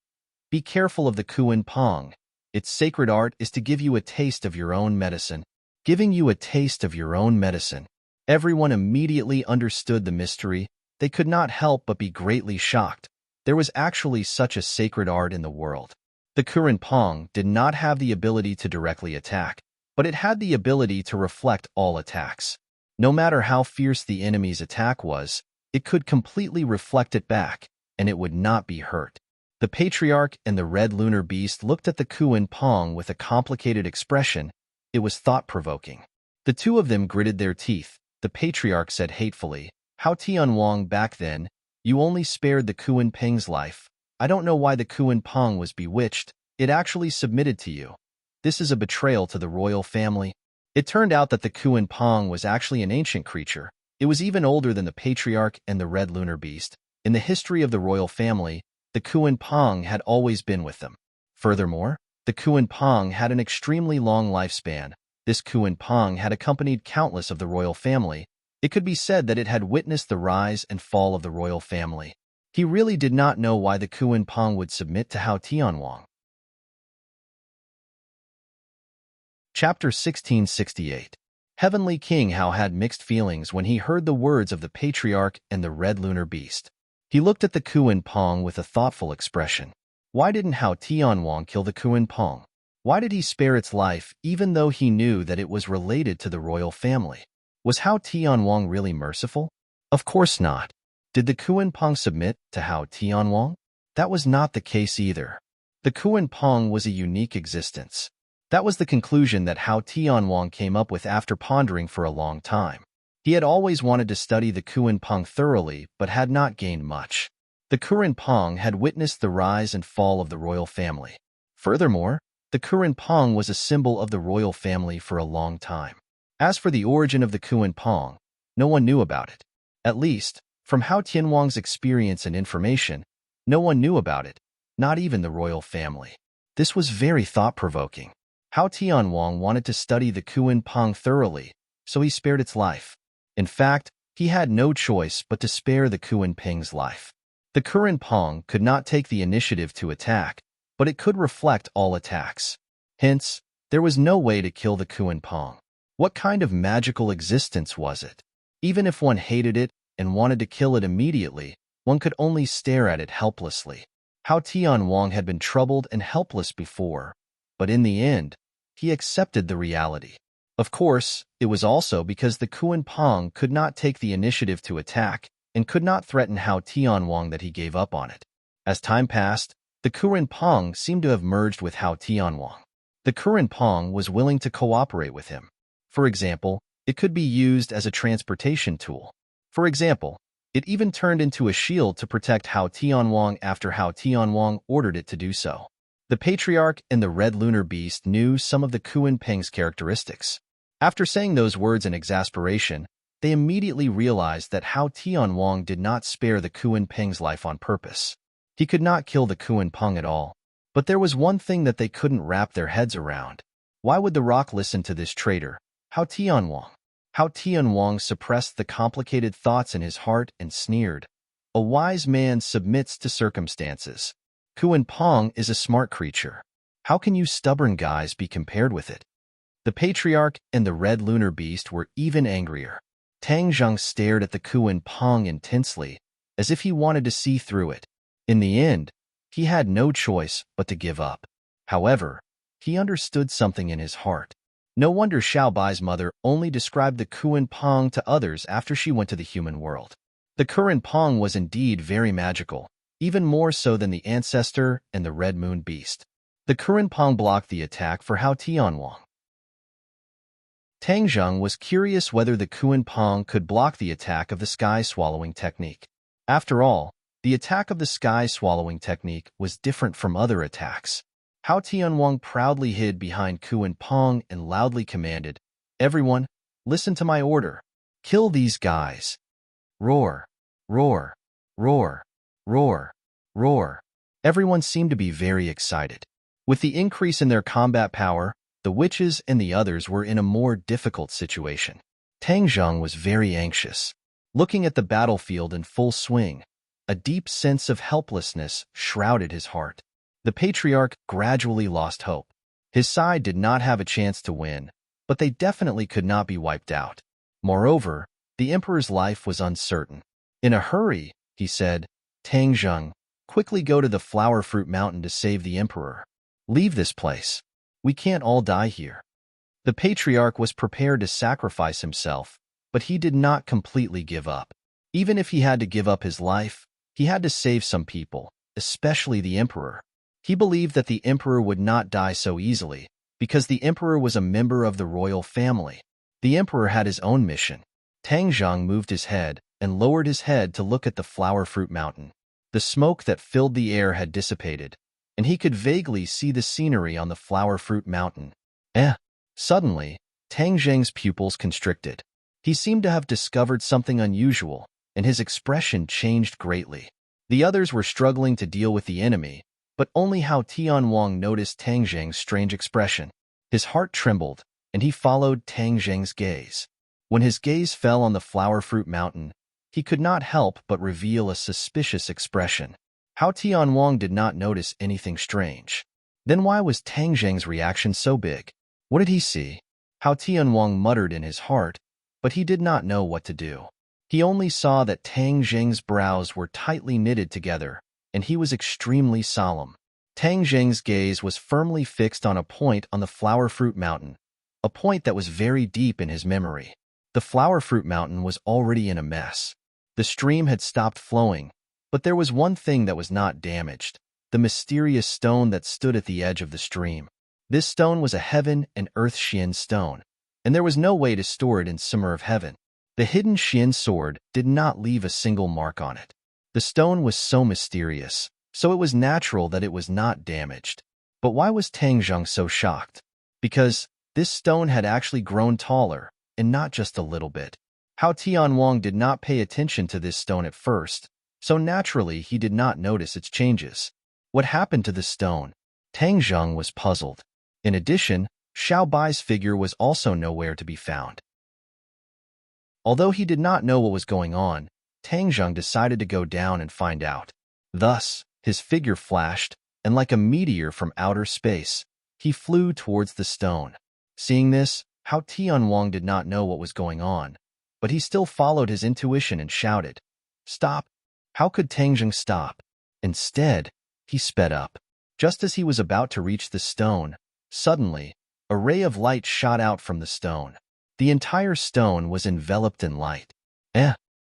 "Be careful of the Kuan Pong. Its sacred art is to give you a taste of your own medicine." Giving you a taste of your own medicine. Everyone immediately understood the mystery. They could not help but be greatly shocked. There was actually such a sacred art in the world. The Kuan Pong did not have the ability to directly attack, but it had the ability to reflect all attacks. No matter how fierce the enemy's attack was, it could completely reflect it back, and it would not be hurt. The patriarch and the red lunar beast looked at the Kuan Pong with a complicated expression. It was thought-provoking. The two of them gritted their teeth. The patriarch said hatefully, "Hao Tianwang, back then, you only spared the Kuan Ping's life. I don't know why the Kuan Pong was bewitched. It actually submitted to you. This is a betrayal to the royal family." It turned out that the Kuan Pong was actually an ancient creature. It was even older than the patriarch and the red lunar beast. In the history of the royal family, the Kuan Pong had always been with them. Furthermore, the Kuan Pong had an extremely long lifespan. This Kuan Pong had accompanied countless of the royal family. It could be said that it had witnessed the rise and fall of the royal family. He really did not know why the Kuan Pong would submit to Hao Tianwang. Chapter 1668. Heavenly King Hao had mixed feelings when he heard the words of the patriarch and the red lunar beast. He looked at the Kuan Pong with a thoughtful expression. Why didn't Hao Tianwang kill the Kuan Pong? Why did he spare its life even though he knew that it was related to the royal family? Was Hao Tianwang really merciful? Of course not. Did the Kuan Pong submit to Hao Tianwang? That was not the case either. The Kuan Pong was a unique existence. That was the conclusion that Hao Tianwang came up with after pondering for a long time. He had always wanted to study the Kuan Pong thoroughly but had not gained much. The Kuan Pong had witnessed the rise and fall of the royal family. Furthermore, the Kuan Pong was a symbol of the royal family for a long time. As for the origin of the Kuan Pong, no one knew about it. At least, from Hao Tianwang's experience and information, no one knew about it, not even the royal family. This was very thought-provoking. Hao Tianwang wanted to study the Kuan Pong thoroughly, so he spared its life. In fact, he had no choice but to spare the Kuan Ping's life. The Kuan Pong could not take the initiative to attack, but it could reflect all attacks. Hence, There was no way to kill the Kuan Pong. What kind of magical existence was it? Even if one hated it and wanted to kill it immediately, one could only stare at it helplessly. Hao Tianwang had been troubled and helpless before, but in the end, he accepted the reality. Of course, it was also because the Kuan Pong could not take the initiative to attack and could not threaten Hao Tianwang that he gave up on it. As time passed, the Kuan Pong seemed to have merged with Hao Tianwang. The Kuan Pong was willing to cooperate with him. For example, it could be used as a transportation tool. For example, it even turned into a shield to protect Hao Tianwang after Hao Tianwang ordered it to do so. The Patriarch and the Red Lunar Beast knew some of the Kuan Peng's characteristics. After saying those words in exasperation, they immediately realized that Hao Tianwang did not spare the Kuan Peng's life on purpose. He could not kill the Kuan Peng at all. But there was one thing that they couldn't wrap their heads around. Why would the rock listen to this traitor, Hao Tianwang? Hao Tianwang suppressed the complicated thoughts in his heart and sneered. A wise man submits to circumstances. Kuan Peng is a smart creature. How can you stubborn guys be compared with it? The Patriarch and the Red Lunar Beast were even angrier. Tang Zheng stared at the Kuan Peng intensely, as if he wanted to see through it. In the end, he had no choice but to give up. However, he understood something in his heart. No wonder Xiao Bai's mother only described the Kuan Peng to others after she went to the human world. The Kuan Peng was indeed very magical, even more so than the Ancestor and the Red Moon Beast. The Kuan Peng blocked the attack for Hao Tianwang. Tang Zheng was curious whether the Kuan Peng could block the attack of the sky-swallowing technique. After all, the attack of the sky-swallowing technique was different from other attacks. Hao Tianwang proudly hid behind Kuan Peng and loudly commanded, "Everyone, listen to my order. Kill these guys." Roar, roar, roar, roar, roar. Everyone seemed to be very excited. With the increase in their combat power, the witches and the others were in a more difficult situation. Tang Zheng was very anxious. Looking at the battlefield in full swing, a deep sense of helplessness shrouded his heart. The Patriarch gradually lost hope. His side did not have a chance to win, but they definitely could not be wiped out. Moreover, the Emperor's life was uncertain. In a hurry, he said, "Tang Zheng, quickly go to the Flower Fruit Mountain to save the Emperor. Leave this place. We can't all die here." The Patriarch was prepared to sacrifice himself, but he did not completely give up. Even if he had to give up his life, he had to save some people, especially the Emperor. He believed that the Emperor would not die so easily, because the Emperor was a member of the royal family. The Emperor had his own mission. Tang Zheng moved his head and lowered his head to look at the Flower Fruit Mountain. The smoke that filled the air had dissipated, and he could vaguely see the scenery on the Flower Fruit Mountain. Suddenly, Tang Zheng's pupils constricted. He seemed to have discovered something unusual, and his expression changed greatly. The others were struggling to deal with the enemy, but only Hao Tianwang noticed Tang Zheng's strange expression. His heart trembled, and he followed Tang Zheng's gaze. When his gaze fell on the Flower Fruit Mountain, he could not help but reveal a suspicious expression. Hao Tianwang did not notice anything strange. Then why was Tang Zheng's reaction so big? What did he see? Hao Tianwang muttered in his heart, but he did not know what to do. He only saw that Tang Zheng's brows were tightly knitted together, and he was extremely solemn. Tang Zheng's gaze was firmly fixed on a point on the Flower Fruit Mountain, a point that was very deep in his memory. The Flower Fruit Mountain was already in a mess. The stream had stopped flowing, but there was one thing that was not damaged: the mysterious stone that stood at the edge of the stream. This stone was a heaven and earth Xian stone, and there was no way to store it in Summer of Heaven. The hidden Xian sword did not leave a single mark on it. The stone was so mysterious, so it was natural that it was not damaged. But why was Tang Zheng so shocked? Because this stone had actually grown taller, and not just a little bit. Hao Tianwang did not pay attention to this stone at first, so naturally he did not notice its changes. What happened to the stone? Tang Zheng was puzzled. In addition, Xiao Bai's figure was also nowhere to be found. Although he did not know what was going on, Tang Zheng decided to go down and find out. Thus, his figure flashed, and like a meteor from outer space, He flew towards the stone. Seeing this, Hao Tianwang did not know what was going on, but he still followed his intuition and shouted, "Stop!" How could Tangjung stop? Instead, he sped up. Just as he was about to reach the stone, suddenly, a ray of light shot out from the stone. The entire stone was enveloped in light.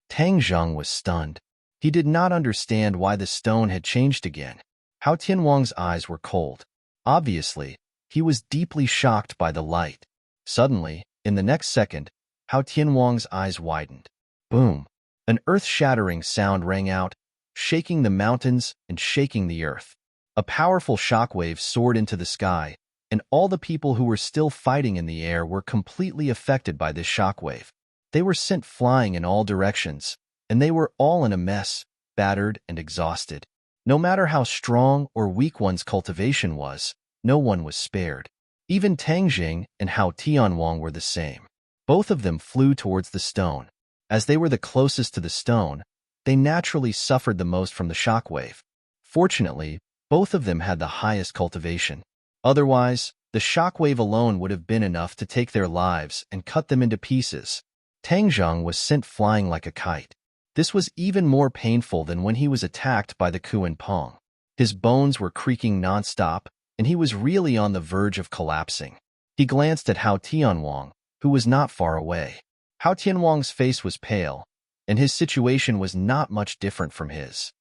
Tangjung was stunned. He did not understand why the stone had changed again. Hao Tianwang's eyes were cold. Obviously, he was deeply shocked by the light. Suddenly, in the next second, Hao Tianwang's eyes widened. Boom! An earth-shattering sound rang out, shaking the mountains and shaking the earth. A powerful shockwave soared into the sky, and all the people who were still fighting in the air were completely affected by this shockwave. They were sent flying in all directions, and they were all in a mess, battered and exhausted. No matter how strong or weak one's cultivation was, no one was spared. Even Tangjing and Hao Tianwang were the same. Both of them flew towards the stone. As they were the closest to the stone, they naturally suffered the most from the shockwave. Fortunately, both of them had the highest cultivation. Otherwise, the shockwave alone would have been enough to take their lives and cut them into pieces. Tangjung was sent flying like a kite. This was even more painful than when he was attacked by the Kuan Pong. His bones were creaking nonstop, and he was really on the verge of collapsing. He glanced at Hao Tianwang, who was not far away. Hao Tianwang's face was pale, and his situation was not much different from his.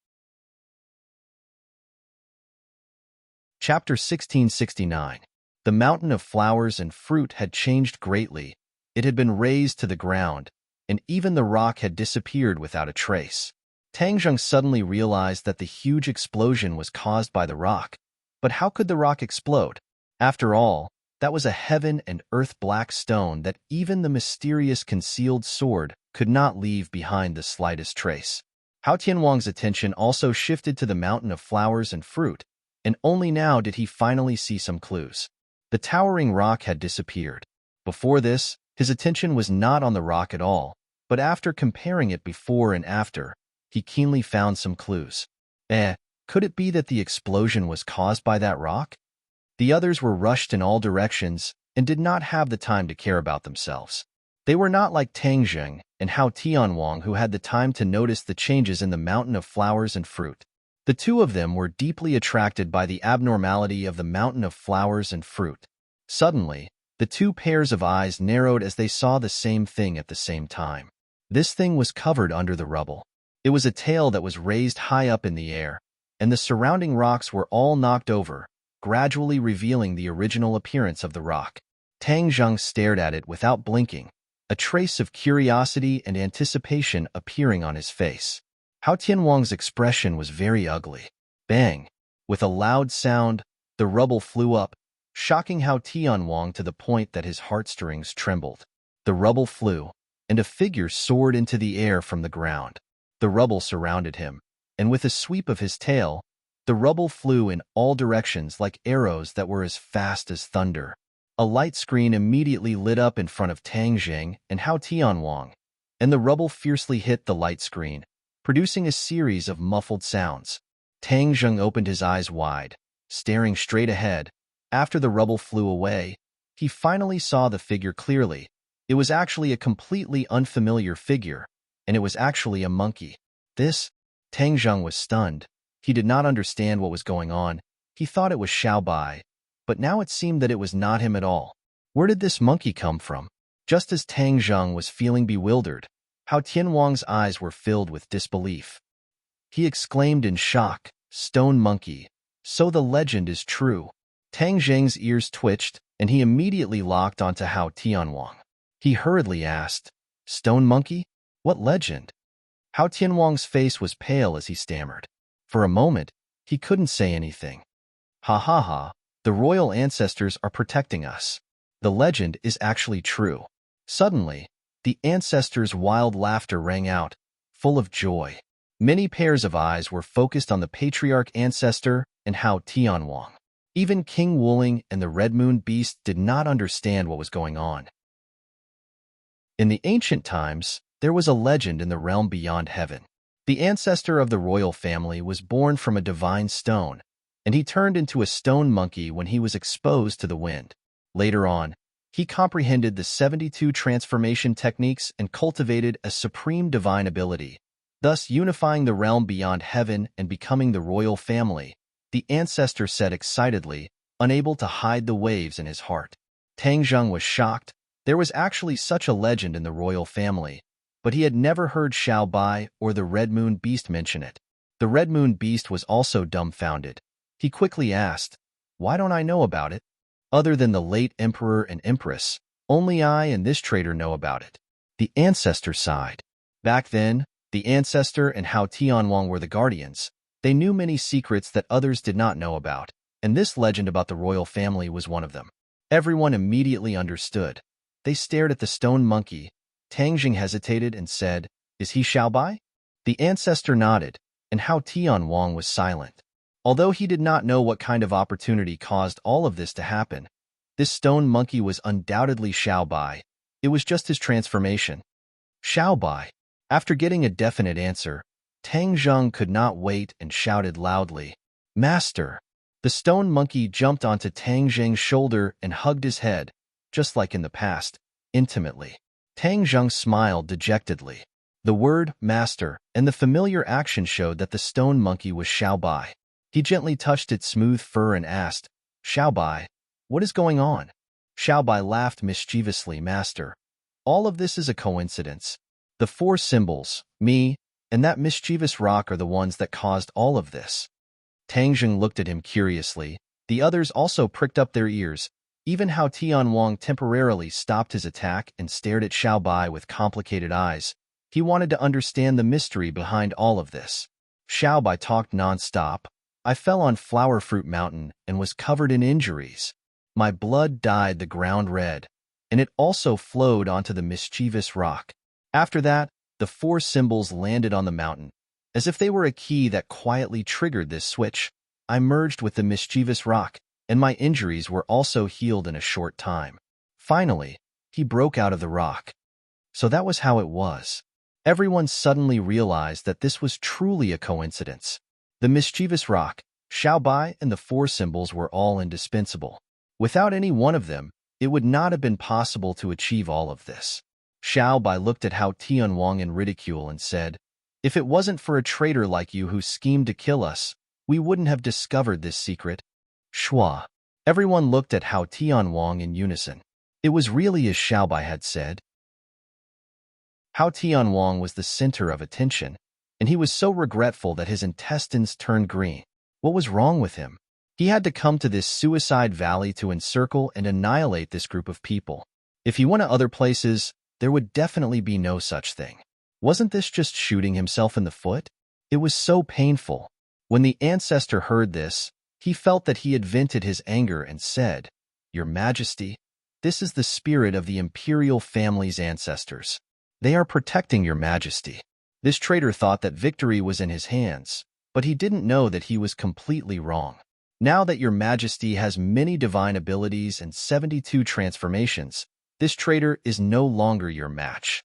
Chapter 1669. The mountain of flowers and fruit had changed greatly. It had been razed to the ground, and even the rock had disappeared without a trace. Tangjung suddenly realized that the huge explosion was caused by the rock. But how could the rock explode? After all, that was a heaven and earth black stone that even the mysterious concealed sword could not leave behind the slightest trace. Hao Tianwang's attention also shifted to the mountain of flowers and fruit, and only now did he finally see some clues. The towering rock had disappeared. Before this, his attention was not on the rock at all, but after comparing it before and after, he keenly found some clues. Could it be that the explosion was caused by that rock? The others were rushed in all directions and did not have the time to care about themselves. They were not like Tangjung and Hao Tianwang, who had the time to notice the changes in the mountain of flowers and fruit. The two of them were deeply attracted by the abnormality of the mountain of flowers and fruit. Suddenly, the two pairs of eyes narrowed as they saw the same thing at the same time. This thing was covered under the rubble. It was a tail that was raised high up in the air, and the surrounding rocks were all knocked over, gradually revealing the original appearance of the rock. Tangjung stared at it without blinking, a trace of curiosity and anticipation appearing on his face. Hao Tianwang's expression was very ugly. Bang! With a loud sound, the rubble flew up, shocking Hao Tianwang to the point that his heartstrings trembled. The rubble flew, and a figure soared into the air from the ground. The rubble surrounded him, and with a sweep of his tail, the rubble flew in all directions like arrows that were as fast as thunder. A light screen immediately lit up in front of Tangjing and Hao Tianwang, and the rubble fiercely hit the light screen, producing a series of muffled sounds. Tangjing opened his eyes wide, staring straight ahead. After the rubble flew away, he finally saw the figure clearly. It was actually a completely unfamiliar figure, and it was actually a monkey. Tangjing was stunned. He did not understand what was going on. He thought it was Xiaobai, but now it seemed that it was not him at all. Where did this monkey come from? Just as Tangjing was feeling bewildered, Hao Tianwang's eyes were filled with disbelief. He exclaimed in shock, "Stone monkey! So the legend is true." Tangjing's ears twitched, and he immediately locked onto Hao Tianwang. He hurriedly asked, "Stone monkey? What legend?" Hao Tianwang's face was pale as he stammered. For a moment, he couldn't say anything. "Ha ha ha, the royal ancestors are protecting us. The legend is actually true." Suddenly, the ancestors' wild laughter rang out, full of joy. Many pairs of eyes were focused on the patriarch ancestor and Hao Tianwang. Even King Wuling and the Red Moon Beast did not understand what was going on. In the ancient times, there was a legend in the realm beyond heaven. The ancestor of the royal family was born from a divine stone, and he turned into a stone monkey when he was exposed to the wind. Later on, he comprehended the 72 transformation techniques and cultivated a supreme divine ability, thus unifying the realm beyond heaven and becoming the royal family, the ancestor said excitedly, unable to hide the waves in his heart. Tang Zheng was shocked. There was actually such a legend in the royal family, but he had never heard Xiao Bai or the Red Moon Beast mention it. The Red Moon Beast was also dumbfounded. He quickly asked, "Why don't I know about it? Other than the late emperor and empress, only I and this traitor know about it." The ancestor sighed. Back then, the ancestor and Hao Tianwang were the guardians. They knew many secrets that others did not know about, and this legend about the royal family was one of them. Everyone immediately understood. They stared at the stone monkey. Tang Jing hesitated and said, "Is he Xiao Bai?" The ancestor nodded, and Hao Tianwang was silent. Although he did not know what kind of opportunity caused all of this to happen, this stone monkey was undoubtedly Xiao Bai. It was just his transformation. Xiao Bai. After getting a definite answer, Tang Zheng could not wait and shouted loudly, "Master!" The stone monkey jumped onto Tang Zheng's shoulder and hugged his head, just like in the past, intimately. Tang Zheng smiled dejectedly. The word "master" and the familiar action showed that the stone monkey was Xiao Bai. He gently touched its smooth fur and asked, "Xiao Bai, what is going on?" Xiao Bai laughed mischievously, "Master, all of this is a coincidence. The four symbols, me, and that mischievous rock are the ones that caused all of this." Tang Zheng looked at him curiously. The others also pricked up their ears. Even Hao Tianwang temporarily stopped his attack and stared at Xiao Bai with complicated eyes. He wanted to understand the mystery behind all of this. Xiao Bai talked non-stop. "I fell on Flower Fruit Mountain and was covered in injuries. My blood dyed the ground red, and it also flowed onto the mischievous rock. After that, the four symbols landed on the mountain. As if they were a key that quietly triggered this switch, I merged with the mischievous rock, and my injuries were also healed in a short time. Finally, he broke out of the rock." So that was how it was. Everyone suddenly realized that this was truly a coincidence. The mischievous rock, Xiao Bai, and the four symbols were all indispensable. Without any one of them, it would not have been possible to achieve all of this. Xiao Bai looked at Hao Tianwang in ridicule and said, "If it wasn't for a traitor like you who schemed to kill us, we wouldn't have discovered this secret." Shua. Everyone looked at Hao Tianwang in unison. It was really as Xiao Bai had said. Hao Tianwang was the center of attention, and he was so regretful that his intestines turned green. What was wrong with him? He had to come to this suicide valley to encircle and annihilate this group of people. If he went to other places, there would definitely be no such thing. Wasn't this just shooting himself in the foot? It was so painful. When the ancestor heard this, he felt that he had vented his anger and said, "Your Majesty, this is the spirit of the imperial family's ancestors. They are protecting your Majesty." This traitor thought that victory was in his hands, but he didn't know that he was completely wrong. Now that your Majesty has many divine abilities and 72 transformations, this traitor is no longer your match.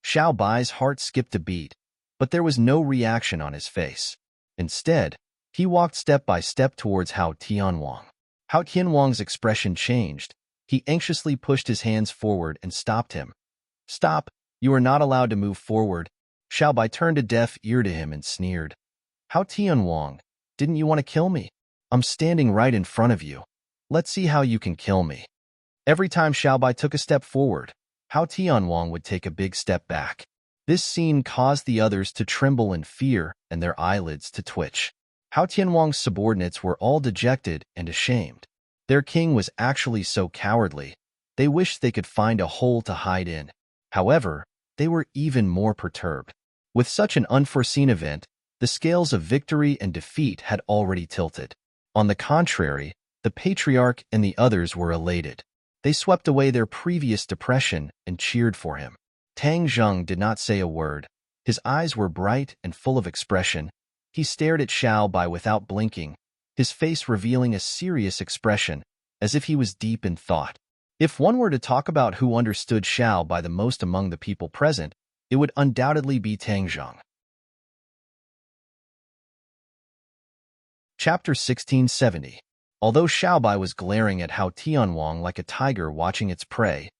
Xiao Bai's heart skipped a beat, but there was no reaction on his face. Instead, he walked step by step towards Hao Tianwang. Hao Tianwang's expression changed. He anxiously pushed his hands forward and stopped him. "Stop, you are not allowed to move forward." Xiao Bai turned a deaf ear to him and sneered. "Hao Tianwang, didn't you want to kill me? I'm standing right in front of you. Let's see how you can kill me." Every time Xiao Bai took a step forward, Hao Tianwang would take a big step back. This scene caused the others to tremble in fear and their eyelids to twitch. Hao Tianwang's subordinates were all dejected and ashamed. Their king was actually so cowardly. They wished they could find a hole to hide in. However, they were even more perturbed. With such an unforeseen event, the scales of victory and defeat had already tilted. On the contrary, the patriarch and the others were elated. They swept away their previous depression and cheered for him. Tang Zheng did not say a word. His eyes were bright and full of expression. He stared at Xiao Bai without blinking, his face revealing a serious expression, as if he was deep in thought. If one were to talk about who understood Xiao Bai the most among the people present, it would undoubtedly be Tang Zheng. Chapter 1670. Although Xiaobai was glaring at Hao Tianwang like a tiger watching its prey,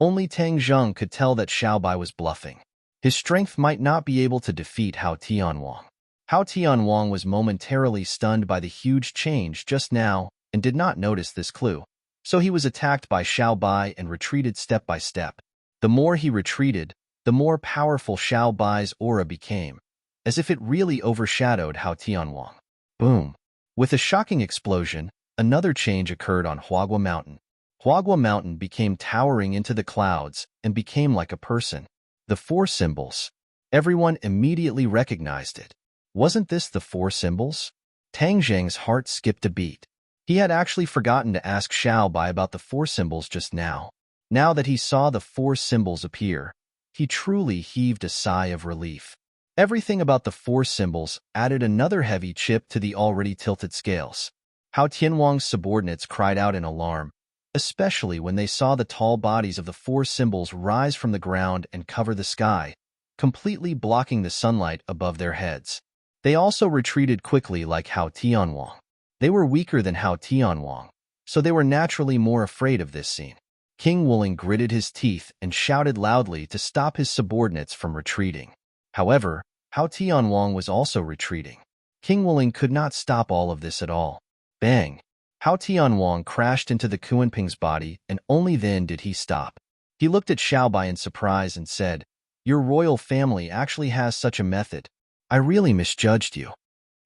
only Tang Zheng could tell that Xiaobai was bluffing. His strength might not be able to defeat Hao Tianwang. Hao Tianwang was momentarily stunned by the huge change just now and did not notice this clue, so he was attacked by Xiaobai and retreated step by step. The more he retreated, the more powerful Xiaobai's aura became, as if it really overshadowed Hao Tianwang. Boom! With a shocking explosion, another change occurred on Huagua Mountain. Huagua Mountain became towering into the clouds and became like a person. The four symbols. Everyone immediately recognized it. Wasn't this the four symbols? Tang Zheng's heart skipped a beat. He had actually forgotten to ask Xiaobai about the four symbols just now. Now that he saw the four symbols appear, he truly heaved a sigh of relief. Everything about the four symbols added another heavy chip to the already tilted scales. Hao Tianwang's subordinates cried out in alarm, especially when they saw the tall bodies of the four symbols rise from the ground and cover the sky, completely blocking the sunlight above their heads. They also retreated quickly like Hao Tianwang. They were weaker than Hao Tianwang, so they were naturally more afraid of this scene. King Wuling gritted his teeth and shouted loudly to stop his subordinates from retreating. However, Hao Tianwang was also retreating. King Wuling could not stop all of this at all. Bang! Hao Tianwang crashed into the Kunping's body, and only then did he stop. He looked at Xiaobai in surprise and said, "Your royal family actually has such a method. I really misjudged you."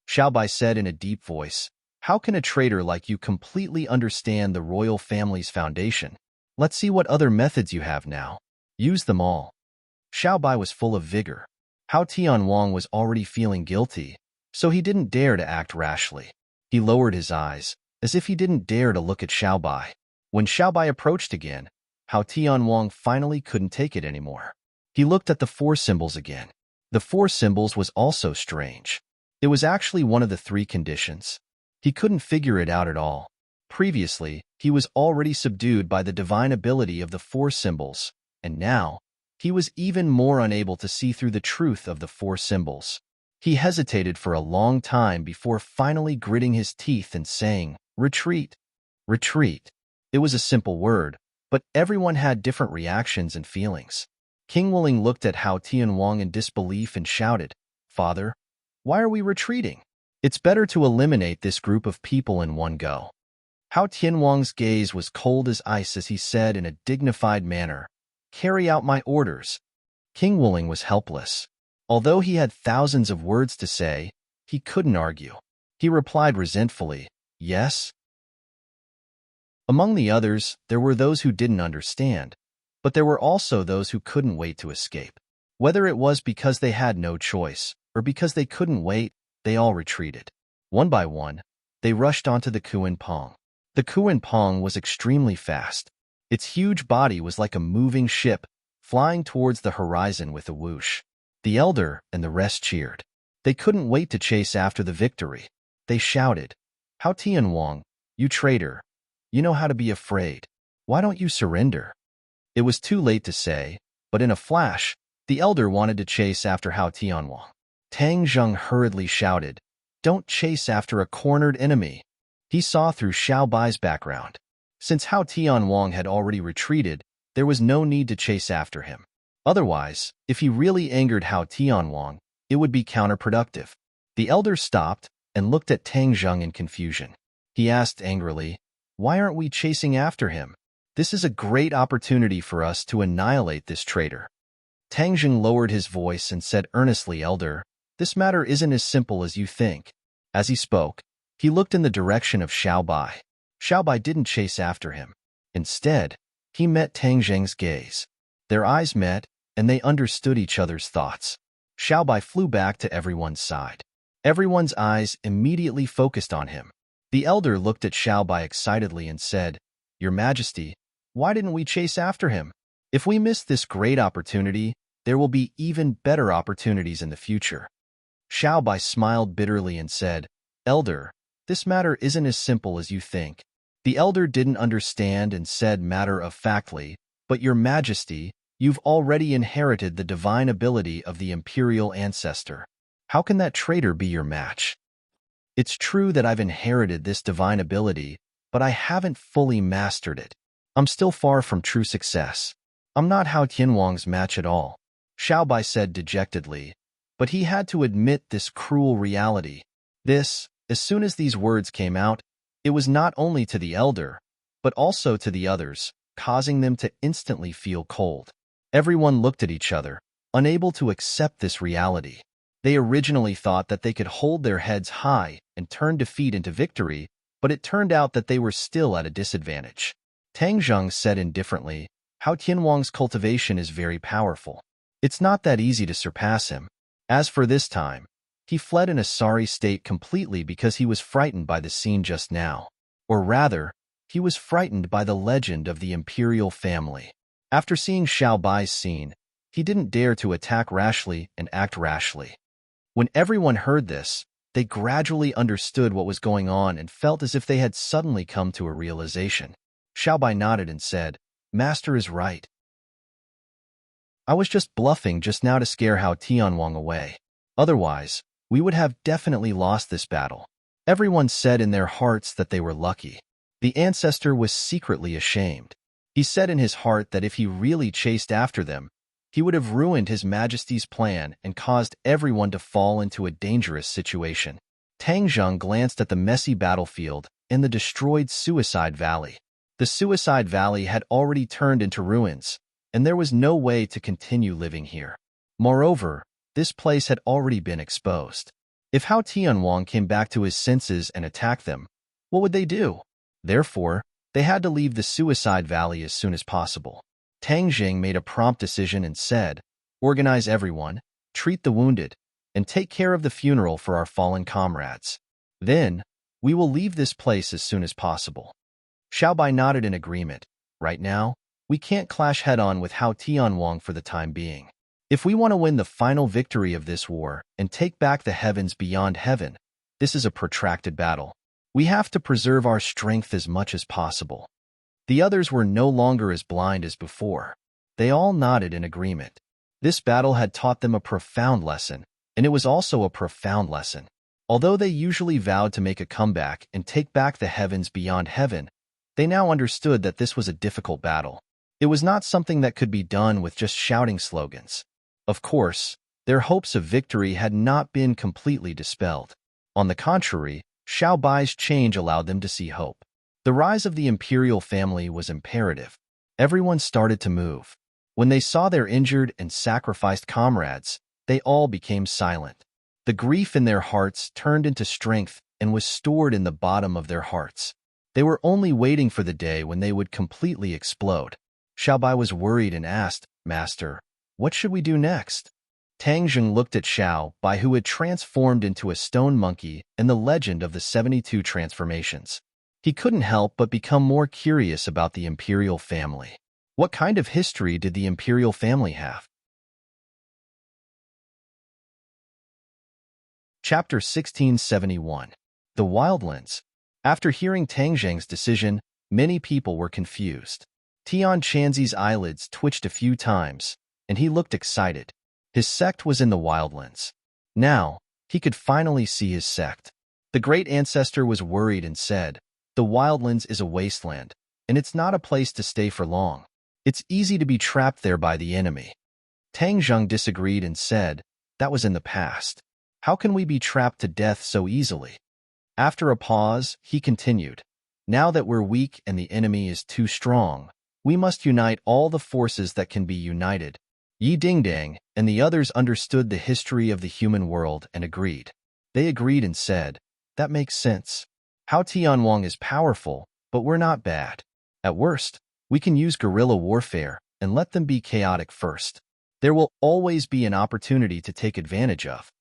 Xiaobai said in a deep voice, "How can a traitor like you completely understand the royal family's foundation? Let's see what other methods you have now. Use them all." Xiaobai was full of vigor. Hao Tianwang was already feeling guilty, so he didn't dare to act rashly. He lowered his eyes, as if he didn't dare to look at Xiaobai. When Xiaobai approached again, Hao Tianwang finally couldn't take it anymore. He looked at the four symbols again. The four symbols was also strange. It was actually one of the three conditions. He couldn't figure it out at all. Previously, he was already subdued by the divine ability of the four symbols, and now, he was even more unable to see through the truth of the four symbols. He hesitated for a long time before finally gritting his teeth and saying, "Retreat! Retreat!" It was a simple word, but everyone had different reactions and feelings. King Wuling looked at Hao Tianwang in disbelief and shouted, "Father, why are we retreating? It's better to eliminate this group of people in one go." Hao Tianwang's gaze was cold as ice as he said in a dignified manner, "Carry out my orders." King Wuling was helpless. Although he had thousands of words to say, he couldn't argue. He replied resentfully, "Yes." Among the others, there were those who didn't understand, but there were also those who couldn't wait to escape. Whether it was because they had no choice, or because they couldn't wait, they all retreated. One by one, they rushed onto the Kunping. The Kunping was extremely fast. Its huge body was like a moving ship, flying towards the horizon with a whoosh. The elder and the rest cheered. They couldn't wait to chase after the victory. They shouted, "Hao Tianwang, you traitor! You know how to be afraid. Why don't you surrender?" It was too late to say, but in a flash, the elder wanted to chase after Hao Tianwang. Tang Zheng hurriedly shouted, "Don't chase after a cornered enemy." He saw through Xiaobai's background. Since Hao Tianwang had already retreated, there was no need to chase after him. Otherwise, if he really angered Hao Tianwang, it would be counterproductive. The elder stopped and looked at Tang Zheng in confusion. He asked angrily, "Why aren't we chasing after him? This is a great opportunity for us to annihilate this traitor." Tang Zheng lowered his voice and said earnestly, "Elder, this matter isn't as simple as you think." As he spoke, he looked in the direction of Xiaobai. Xiaobai didn't chase after him. Instead, he met Tang Zheng's gaze. Their eyes met, and they understood each other's thoughts. Xiaobai flew back to everyone's side. Everyone's eyes immediately focused on him. The elder looked at Xiaobai excitedly and said, "Your Majesty, why didn't we chase after him? If we miss this great opportunity, there will be even better opportunities in the future." Xiaobai smiled bitterly and said, "Elder, this matter isn't as simple as you think." The elder didn't understand and said matter-of-factly, "But Your Majesty, you've already inherited the divine ability of the imperial ancestor. How can that traitor be your match?" It's true that I've inherited this divine ability, but I haven't fully mastered it. I'm still far from true success. I'm not Hao Tianwang's match at all, Xiaobai said dejectedly, but he had to admit this cruel reality. As soon as these words came out, it was not only to the elder, but also to the others, causing them to instantly feel cold. Everyone looked at each other, unable to accept this reality. They originally thought that they could hold their heads high and turn defeat into victory, but it turned out that they were still at a disadvantage. Tang Zheng said indifferently, Hao Tianwang's cultivation is very powerful. It's not that easy to surpass him. As for this time, he fled in a sorry state completely because he was frightened by the scene just now. Or rather, he was frightened by the legend of the imperial family. After seeing Xiao Bai's scene, he didn't dare to attack rashly and act rashly. When everyone heard this, they gradually understood what was going on and felt as if they had suddenly come to a realization. Xiao Bai nodded and said, Master is right. I was just bluffing just now to scare Hao Tianwang away. Otherwise, we would have definitely lost this battle. Everyone said in their hearts that they were lucky. The ancestor was secretly ashamed. He said in his heart that if he really chased after them, he would have ruined His Majesty's plan and caused everyone to fall into a dangerous situation. Tang Zheng glanced at the messy battlefield and the destroyed Suicide Valley. The Suicide Valley had already turned into ruins, and there was no way to continue living here. Moreover, this place had already been exposed. If Hao Tianwang came back to his senses and attacked them, what would they do? Therefore, they had to leave the Suicide Valley as soon as possible. Tang Jing made a prompt decision and said, Organize everyone, treat the wounded, and take care of the funeral for our fallen comrades. Then, we will leave this place as soon as possible. Xiaobai nodded in agreement. Right now, we can't clash head-on with Hao Tianwang for the time being. If we want to win the final victory of this war and take back the heavens beyond heaven, this is a protracted battle. We have to preserve our strength as much as possible. The others were no longer as blind as before. They all nodded in agreement. This battle had taught them a profound lesson, and it was also a profound lesson. Although they usually vowed to make a comeback and take back the heavens beyond heaven, they now understood that this was a difficult battle. It was not something that could be done with just shouting slogans. Of course, their hopes of victory had not been completely dispelled. On the contrary, Xiao Bai's change allowed them to see hope. The rise of the imperial family was imperative. Everyone started to move. When they saw their injured and sacrificed comrades, they all became silent. The grief in their hearts turned into strength and was stored in the bottom of their hearts. They were only waiting for the day when they would completely explode. Xiao Bai was worried and asked, Master, what should we do next? Tang Zheng looked at Xiao Bai, who had transformed into a stone monkey, and the legend of the 72 transformations. He couldn't help but become more curious about the imperial family. What kind of history did the imperial family have? Chapter 1671. The Wildlands. After hearing Tang Zheng's decision, many people were confused. Tian Chanzi's eyelids twitched a few times, and he looked excited. His sect was in the Wildlands. Now, he could finally see his sect. The great ancestor was worried and said, The Wildlands is a wasteland, and it's not a place to stay for long. It's easy to be trapped there by the enemy. Tang Zheng disagreed and said, That was in the past. How can we be trapped to death so easily? After a pause, he continued, Now that we're weak and the enemy is too strong, we must unite all the forces that can be united. Yi Dingdang and the others understood the history of the human world and agreed. They agreed and said, That makes sense. Hao Tianwang is powerful, but we're not bad. At worst, we can use guerrilla warfare and let them be chaotic first. There will always be an opportunity to take advantage of.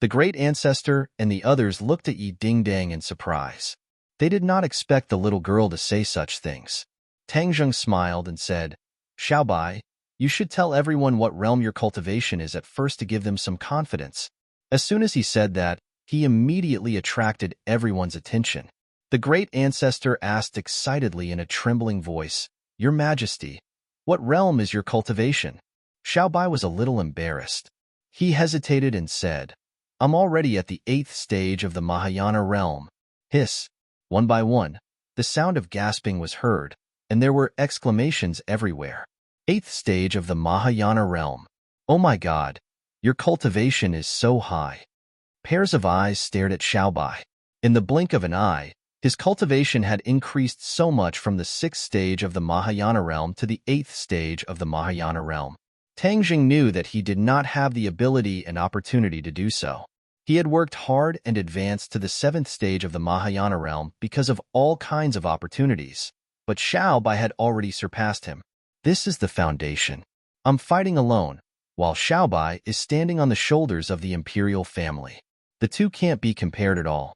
The great ancestor and the others looked at Yi Dingdang in surprise. They did not expect the little girl to say such things. Tang Zheng smiled and said, Xiao Bai, you should tell everyone what realm your cultivation is at first to give them some confidence. As soon as he said that, he immediately attracted everyone's attention. The great ancestor asked excitedly in a trembling voice, Your Majesty, what realm is your cultivation? Xiao Bai was a little embarrassed. He hesitated and said, I'm already at the 8th stage of the Mahayana realm. Hiss. One by one, the sound of gasping was heard, and there were exclamations everywhere. 8th stage of the Mahayana realm. Oh my God, your cultivation is so high. Pairs of eyes stared at Xiaobai. In the blink of an eye, his cultivation had increased so much from the 6th stage of the Mahayana realm to the 8th stage of the Mahayana realm. Tang Jing knew that he did not have the ability and opportunity to do so. He had worked hard and advanced to the 7th stage of the Mahayana realm because of all kinds of opportunities, but Xiaobai had already surpassed him. This is the foundation. I'm fighting alone, while Xiaobai is standing on the shoulders of the imperial family. The two can't be compared at all.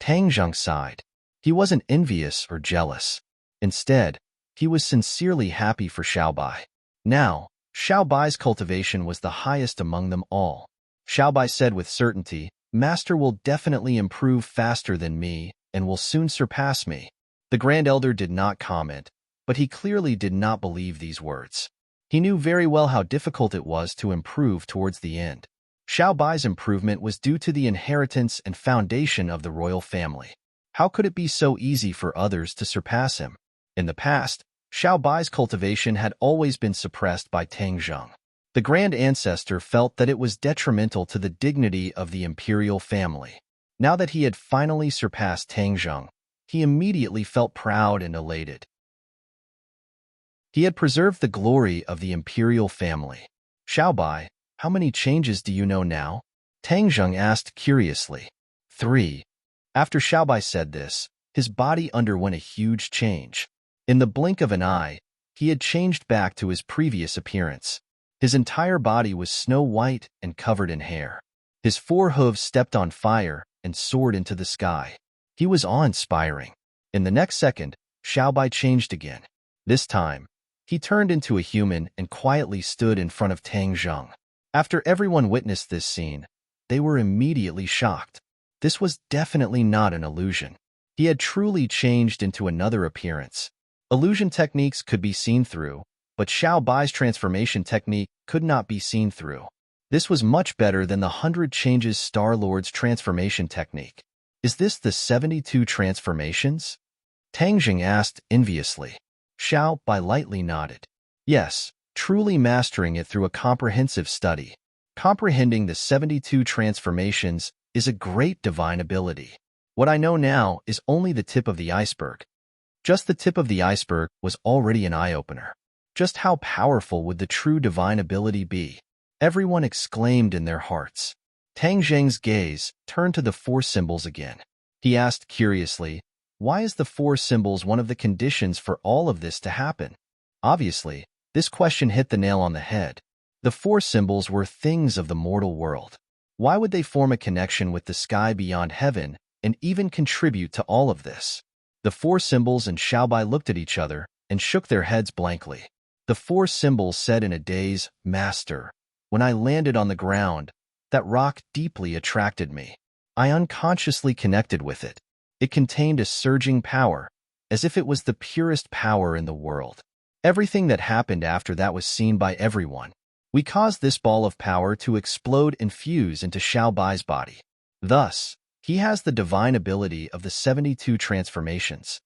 Tang Jing sighed. He wasn't envious or jealous. Instead, he was sincerely happy for Xiaobai. Now, Xiaobai's cultivation was the highest among them all. Xiaobai said with certainty, Master will definitely improve faster than me and will soon surpass me. The Grand Elder did not comment, but he clearly did not believe these words. He knew very well how difficult it was to improve towards the end. Xiaobai's improvement was due to the inheritance and foundation of the royal family. How could it be so easy for others to surpass him? In the past, Xiaobai's cultivation had always been suppressed by Tang Jing. The Grand Ancestor felt that it was detrimental to the dignity of the imperial family. Now that he had finally surpassed Tang Jing, he immediately felt proud and elated. He had preserved the glory of the imperial family. Xiaobai, how many changes do you know now? Tang Jing asked curiously. 3. After Xiaobai said this, his body underwent a huge change. In the blink of an eye, he had changed back to his previous appearance. His entire body was snow-white and covered in hair. His 4 hooves stepped on fire and soared into the sky. He was awe-inspiring. In the next second, Xiaobai changed again. This time, he turned into a human and quietly stood in front of Tang Jing. After everyone witnessed this scene, they were immediately shocked. This was definitely not an illusion. He had truly changed into another appearance. Illusion techniques could be seen through, but Xiaobai's transformation technique could not be seen through. This was much better than the 100 Changes Star-Lord's transformation technique. Is this the 72 transformations? Tang Jing asked enviously. Xiaobai lightly nodded. Yes, truly mastering it through a comprehensive study. Comprehending the 72 transformations is a great divine ability. What I know now is only the tip of the iceberg. Just the tip of the iceberg was already an eye-opener. Just how powerful would the true divine ability be? Everyone exclaimed in their hearts. Tang Jing's gaze turned to the 4 symbols again. He asked curiously, why is the 4 symbols one of the conditions for all of this to happen? Obviously, this question hit the nail on the head. The 4 symbols were things of the mortal world. Why would they form a connection with the sky beyond heaven and even contribute to all of this? The 4 symbols and Xiaobai looked at each other and shook their heads blankly. The 4 symbols said in a daze, Master, when I landed on the ground, that rock deeply attracted me. I unconsciously connected with it. It contained a surging power, as if it was the purest power in the world. Everything that happened after that was seen by everyone. We caused this ball of power to explode and fuse into Xiaobai's body. Thus, he has the divine ability of the 72 transformations.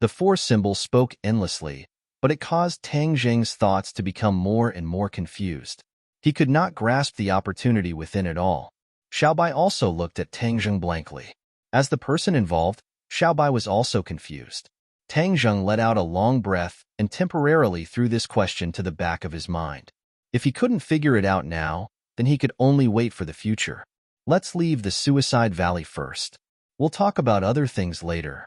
The 4 symbols spoke endlessly, but it caused Tang Jing's thoughts to become more and more confused. He could not grasp the opportunity within it all. Xiaobai also looked at Tang Jing blankly. As the person involved, Xiaobai was also confused. Tang Jing let out a long breath and temporarily threw this question to the back of his mind. If he couldn't figure it out now, then he could only wait for the future. Let's leave the Suicide Valley first. We'll talk about other things later.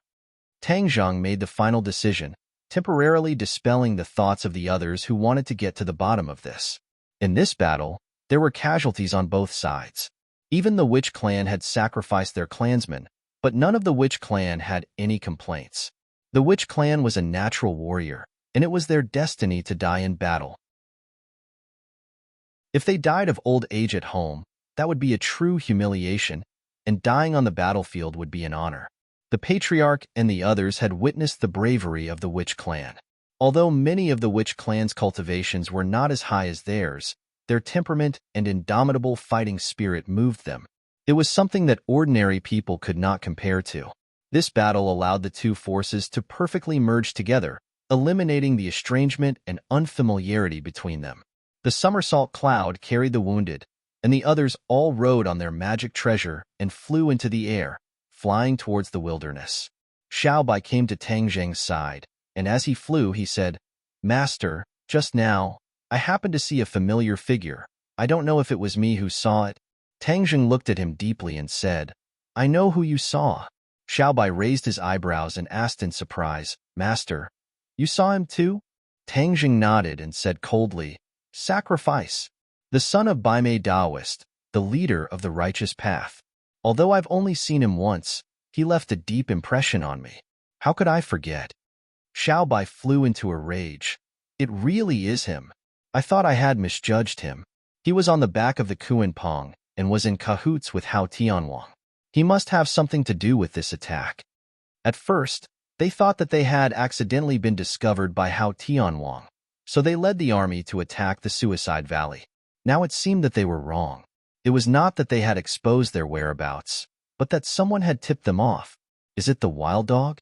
Tang Jing made the final decision, temporarily dispelling the thoughts of the others who wanted to get to the bottom of this. In this battle, there were casualties on both sides. Even the Witch Clan had sacrificed their clansmen, but none of the Witch Clan had any complaints. The Witch Clan was a natural warrior, and it was their destiny to die in battle. If they died of old age at home, that would be a true humiliation, and dying on the battlefield would be an honor. The Patriarch and the others had witnessed the bravery of the Witch Clan. Although many of the Witch Clan's cultivations were not as high as theirs, their temperament and indomitable fighting spirit moved them. It was something that ordinary people could not compare to. This battle allowed the two forces to perfectly merge together, eliminating the estrangement and unfamiliarity between them. The somersault cloud carried the wounded, and the others all rode on their magic treasure and flew into the air, flying towards the wilderness. Xiaobai came to Tang Zheng's side, and as he flew, he said, "Master, just now, I happened to see a familiar figure. I don't know if it was me who saw it." Tang Zheng looked at him deeply and said, "I know who you saw." Xiaobai raised his eyebrows and asked in surprise, "Master, you saw him too?" Tang Zheng nodded and said coldly, "Sacrifice. The son of Baimei Taoist, the leader of the righteous path. Although I've only seen him once, he left a deep impression on me. How could I forget?" Xiaobai flew into a rage. "It really is him. I thought I had misjudged him. He was on the back of the Kuan Pong and was in cahoots with Hao Tianwang. He must have something to do with this attack." At first, they thought that they had accidentally been discovered by Hao Tianwang, so they led the army to attack the Suicide Valley. Now it seemed that they were wrong. It was not that they had exposed their whereabouts, but that someone had tipped them off. Is it the wild dog?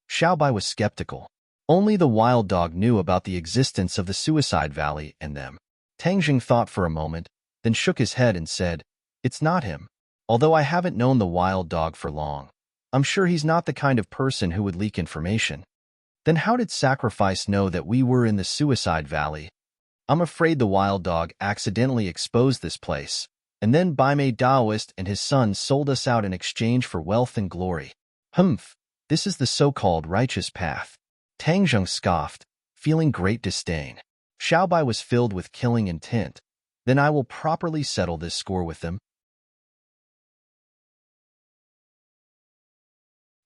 Xiaobai was skeptical. Only the wild dog knew about the existence of the Suicide Valley and them. Tang Jing thought for a moment, then shook his head and said, "It's not him. Although I haven't known the wild dog for long, I'm sure he's not the kind of person who would leak information." "Then how did Sacrifice know that we were in the Suicide Valley?" "I'm afraid the wild dog accidentally exposed this place, and then Baimei Taoist and his son sold us out in exchange for wealth and glory." "Humph, this is the so-called righteous path." Tang Zheng scoffed, feeling great disdain. Xiaobai was filled with killing intent. "Then I will properly settle this score with them."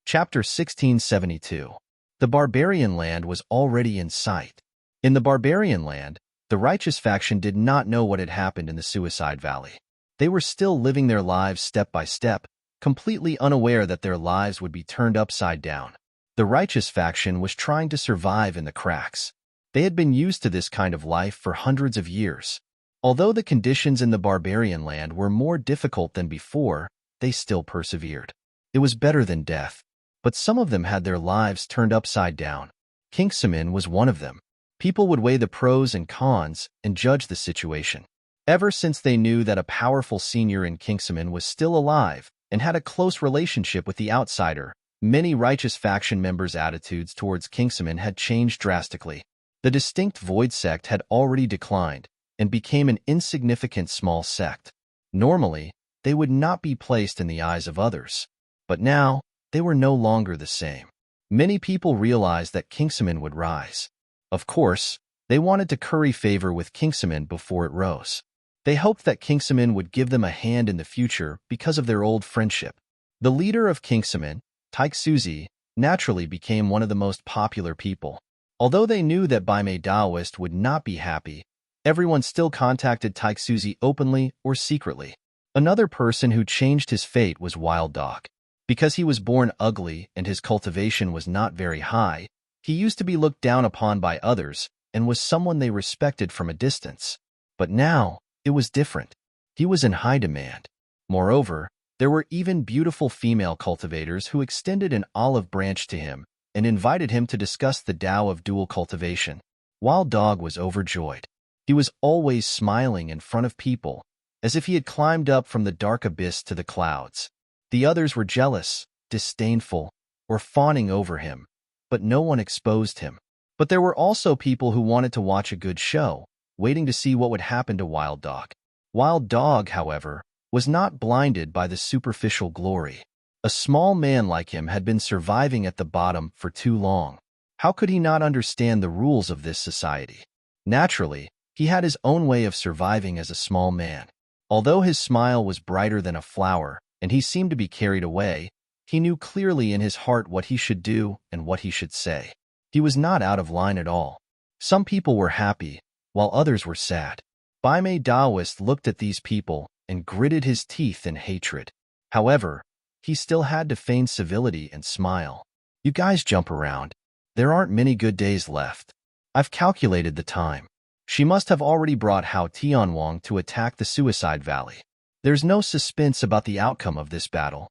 Chapter 1672. The Barbarian Land was already in sight. In the Barbarian Land, the righteous faction did not know what had happened in the Suicide Valley. They were still living their lives step by step, completely unaware that their lives would be turned upside down. The righteous faction was trying to survive in the cracks. They had been used to this kind of life for hundreds of years. Although the conditions in the Barbarian Land were more difficult than before, they still persevered. It was better than death, but some of them had their lives turned upside down. Kingsman was one of them. People would weigh the pros and cons and judge the situation. Ever since they knew that a powerful senior in Kingsman was still alive and had a close relationship with the outsider, many righteous faction members' attitudes towards Kingsman had changed drastically. The distinct Void sect had already declined and became an insignificant small sect. Normally, they would not be placed in the eyes of others, but now they were no longer the same. Many people realized that Kingsman would rise. Of course, they wanted to curry favor with Kingsman before it rose. They hoped that Kingsman would give them a hand in the future because of their old friendship. The leader of Kingsman, Taixuzi, naturally became one of the most popular people. Although they knew that Baimei Taoist would not be happy, everyone still contacted Taixuzi openly or secretly. Another person who changed his fate was Wild Dog. Because he was born ugly and his cultivation was not very high, he used to be looked down upon by others and was someone they respected from a distance. But now, it was different. He was in high demand. Moreover, there were even beautiful female cultivators who extended an olive branch to him and invited him to discuss the Tao of dual cultivation. Wild Dog was overjoyed. He was always smiling in front of people, as if he had climbed up from the dark abyss to the clouds. The others were jealous, disdainful, or fawning over him, but no one exposed him. But there were also people who wanted to watch a good show, waiting to see what would happen to Wild Dog. Wild Dog, however, was not blinded by the superficial glory. A small man like him had been surviving at the bottom for too long. How could he not understand the rules of this society? Naturally, he had his own way of surviving as a small man. Although his smile was brighter than a flower, and he seemed to be carried away, he knew clearly in his heart what he should do and what he should say. He was not out of line at all. Some people were happy, while others were sad. Baimei Taoist looked at these people and gritted his teeth in hatred. However, he still had to feign civility and smile. "You guys jump around. There aren't many good days left. I've calculated the time. She must have already brought Hao Tianwang to attack the Suicide Valley. There's no suspense about the outcome of this battle.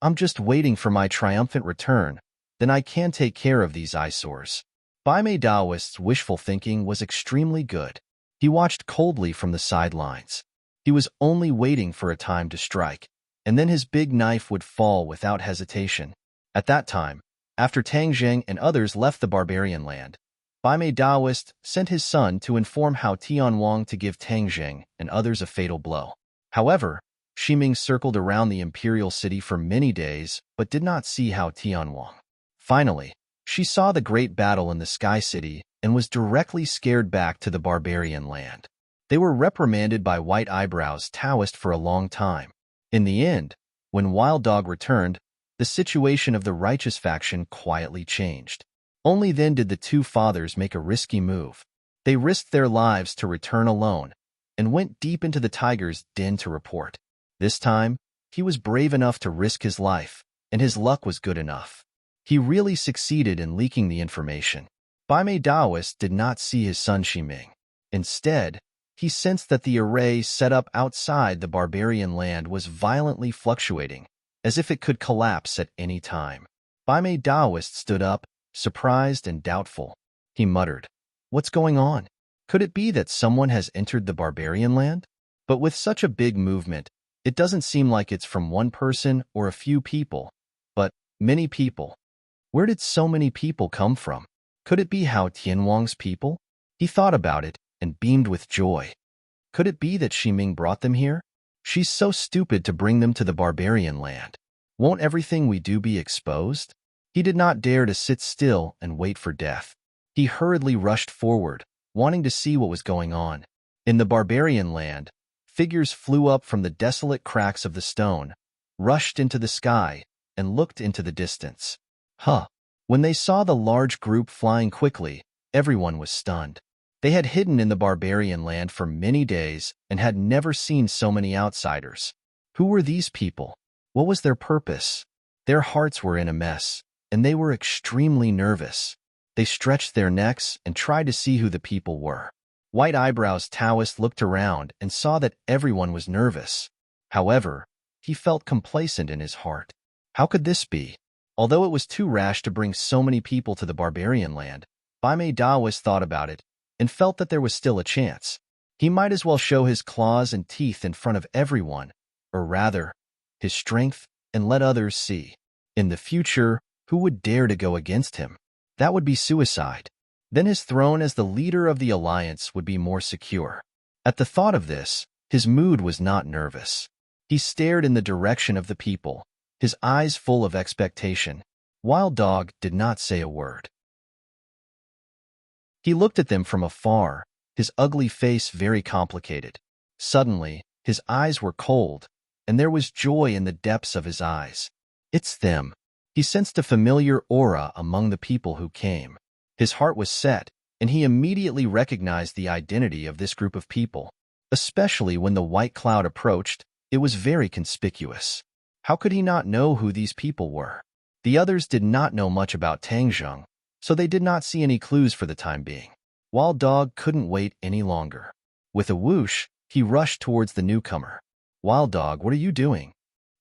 I'm just waiting for my triumphant return, then I can take care of these eyesores. Bai Mei Daoist's wishful thinking was extremely good. He watched coldly from the sidelines. He was only waiting for a time to strike, and then his big knife would fall without hesitation. At that time, after Tang Zheng and others left the barbarian land, Bai Mei Daoist sent his son to inform Hao Tianwang to give Tang Zheng and others a fatal blow. However, Ximing circled around the imperial city for many days but did not see Hao Tianwang. Finally, she saw the great battle in the Sky City and was directly scared back to the barbarian land. They were reprimanded by White Eyebrows Taoist for a long time. In the end, when Wild Dog returned, the situation of the righteous faction quietly changed. Only then did the two fathers make a risky move. They risked their lives to return alone and went deep into the tiger's den to report. This time, he was brave enough to risk his life, and his luck was good enough. He really succeeded in leaking the information. Bai Mei Daoist did not see his son Ximing. Instead, he sensed that the array set up outside the barbarian land was violently fluctuating, as if it could collapse at any time. Bai Mei Daoist stood up, surprised and doubtful. He muttered, "What's going on? Could it be that someone has entered the barbarian land? But with such a big movement, it doesn't seem like it's from one person or a few people, but many people. Where did so many people come from? Could it be Hao Tianwang's people?" He thought about it and beamed with joy. Could it be that Ximing brought them here? She's so stupid to bring them to the barbarian land. Won't everything we do be exposed? He did not dare to sit still and wait for death. He hurriedly rushed forward, wanting to see what was going on. In the barbarian land, figures flew up from the desolate cracks of the stone, rushed into the sky, and looked into the distance. When they saw the large group flying quickly, everyone was stunned. They had hidden in the barbarian land for many days and had never seen so many outsiders. Who were these people? What was their purpose? Their hearts were in a mess, and they were extremely nervous. They stretched their necks and tried to see who the people were. White Eyebrows Taoist looked around and saw that everyone was nervous. However, he felt complacent in his heart. How could this be? Although it was too rash to bring so many people to the barbarian land, Bai Mei Daoist thought about it and felt that there was still a chance. He might as well show his claws and teeth in front of everyone, or rather, his strength, and let others see. In the future, who would dare to go against him? That would be suicide. Then his throne as the leader of the alliance would be more secure. At the thought of this, his mood was not nervous. He stared in the direction of the people, his eyes full of expectation. Wild Dog did not say a word. He looked at them from afar, his ugly face very complicated. Suddenly, his eyes were cold, and there was joy in the depths of his eyes. It's them. He sensed a familiar aura among the people who came. His heart was set, and he immediately recognized the identity of this group of people. Especially when the white cloud approached, it was very conspicuous. How could he not know who these people were? The others did not know much about Tang Zheng, so they did not see any clues for the time being. Wild Dog couldn't wait any longer. With a whoosh, he rushed towards the newcomer. "Wild Dog, what are you doing?"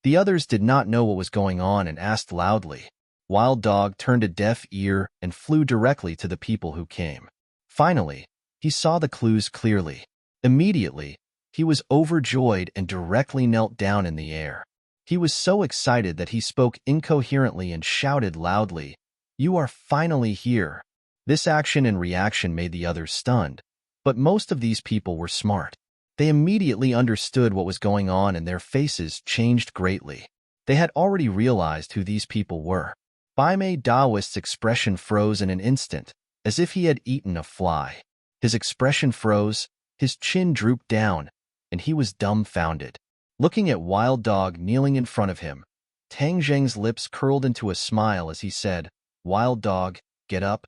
The others did not know what was going on and asked loudly. Wild Dog turned a deaf ear and flew directly to the people who came. Finally, he saw the clues clearly. Immediately, he was overjoyed and directly knelt down in the air. He was so excited that he spoke incoherently and shouted loudly, "You are finally here." This action and reaction made the others stunned, but most of these people were smart. They immediately understood what was going on and their faces changed greatly. They had already realized who these people were. Bai Mei Daoist's expression froze in an instant, as if he had eaten a fly. His expression froze, his chin drooped down, and he was dumbfounded. Looking at Wild Dog kneeling in front of him, Tang Zheng's lips curled into a smile as he said, "Wild Dog, get up."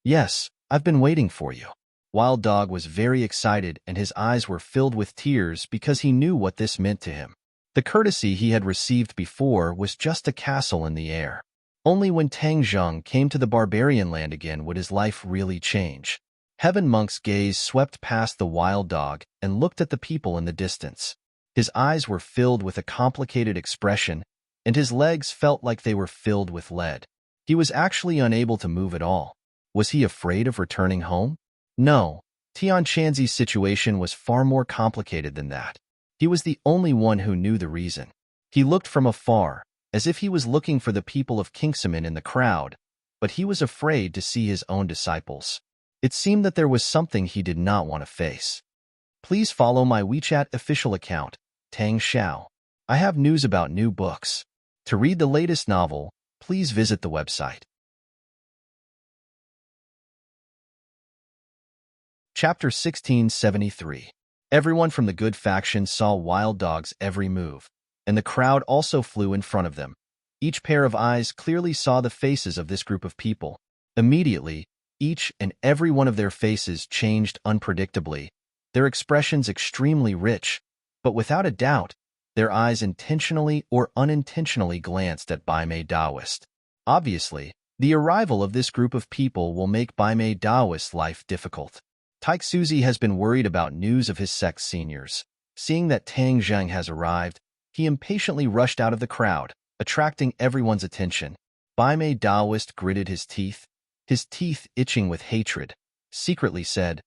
"Yes, I've been waiting for you." Wild Dog was very excited and his eyes were filled with tears because he knew what this meant to him. The courtesy he had received before was just a castle in the air. Only when Tang Zheng came to the barbarian land again would his life really change. Heaven Monk's gaze swept past the wild dog and looked at the people in the distance. His eyes were filled with a complicated expression, and his legs felt like they were filled with lead. He was actually unable to move at all. Was he afraid of returning home? No. Tianqianzi's situation was far more complicated than that. He was the only one who knew the reason. He looked from afar, as if he was looking for the people of Kingsaman in the crowd, but he was afraid to see his own disciples. It seemed that there was something he did not want to face. Please follow my WeChat official account, Tang Xiao. I have news about new books. To read the latest novel, please visit the website. Chapter 1673. Everyone from the good faction saw Wild Dog's every move, and the crowd also flew in front of them. Each pair of eyes clearly saw the faces of this group of people. Immediately, each and every one of their faces changed unpredictably, their expressions extremely rich, but without a doubt, their eyes intentionally or unintentionally glanced at Bai Mei Daoist. Obviously, the arrival of this group of people will make Bai Mei Daoist's life difficult. Taixuzi has been worried about news of his sect's seniors. Seeing that Tang Zheng has arrived, he impatiently rushed out of the crowd, attracting everyone's attention. Bai Mei Daoist gritted his teeth itching with hatred, secretly said,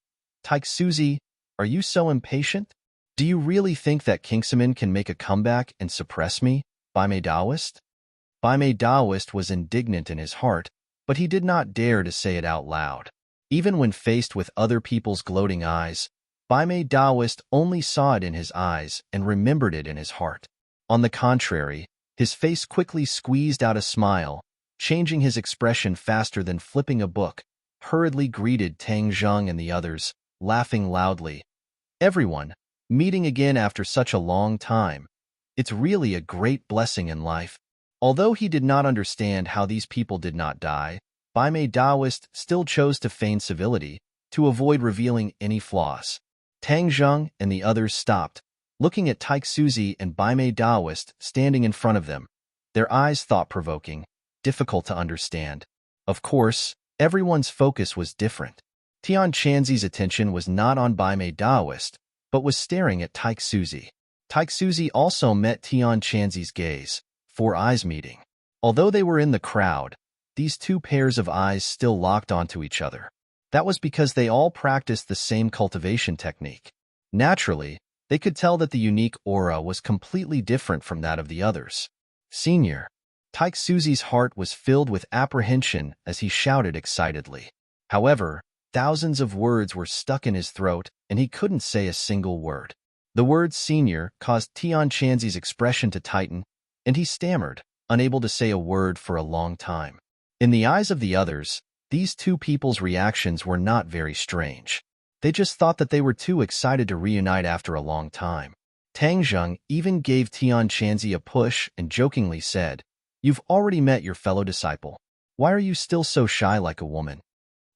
"Taixuzi, are you so impatient? Do you really think that Kingsaman can make a comeback and suppress me, Bai Mei Daoist?" Bai Mei Daoist was indignant in his heart, but he did not dare to say it out loud. Even when faced with other people's gloating eyes, Bai Mei Daoist only saw it in his eyes and remembered it in his heart. On the contrary, his face quickly squeezed out a smile, changing his expression faster than flipping a book, hurriedly greeted Tang Zheng and the others, laughing loudly. "Everyone, meeting again after such a long time. It's really a great blessing in life." Although he did not understand how these people did not die, Bai Mei Daoist still chose to feign civility, to avoid revealing any flaws. Tang Zheng and the others stopped, looking at Taixuzi and Bai Mei Daoist standing in front of them, their eyes thought-provoking, difficult to understand. Of course, everyone's focus was different. Tianqianzi's attention was not on Bai Mei Daoist, but was staring at Taixuzi. Taixuzi also met Tianqianzi's gaze, 4 eyes meeting. Although they were in the crowd, these 2 pairs of eyes still locked onto each other. That was because they all practiced the same cultivation technique. Naturally, they could tell that the unique aura was completely different from that of the others. "Senior." Taixuzi's heart was filled with apprehension as he shouted excitedly. However, thousands of words were stuck in his throat, and he couldn't say a single word. The word senior caused Tianqianzi's expression to tighten, and he stammered, unable to say a word for a long time. In the eyes of the others, these 2 people's reactions were not very strange. They just thought that they were too excited to reunite after a long time. Tang Zheng even gave Tianqianzi a push and jokingly said, "You've already met your fellow disciple. Why are you still so shy like a woman?"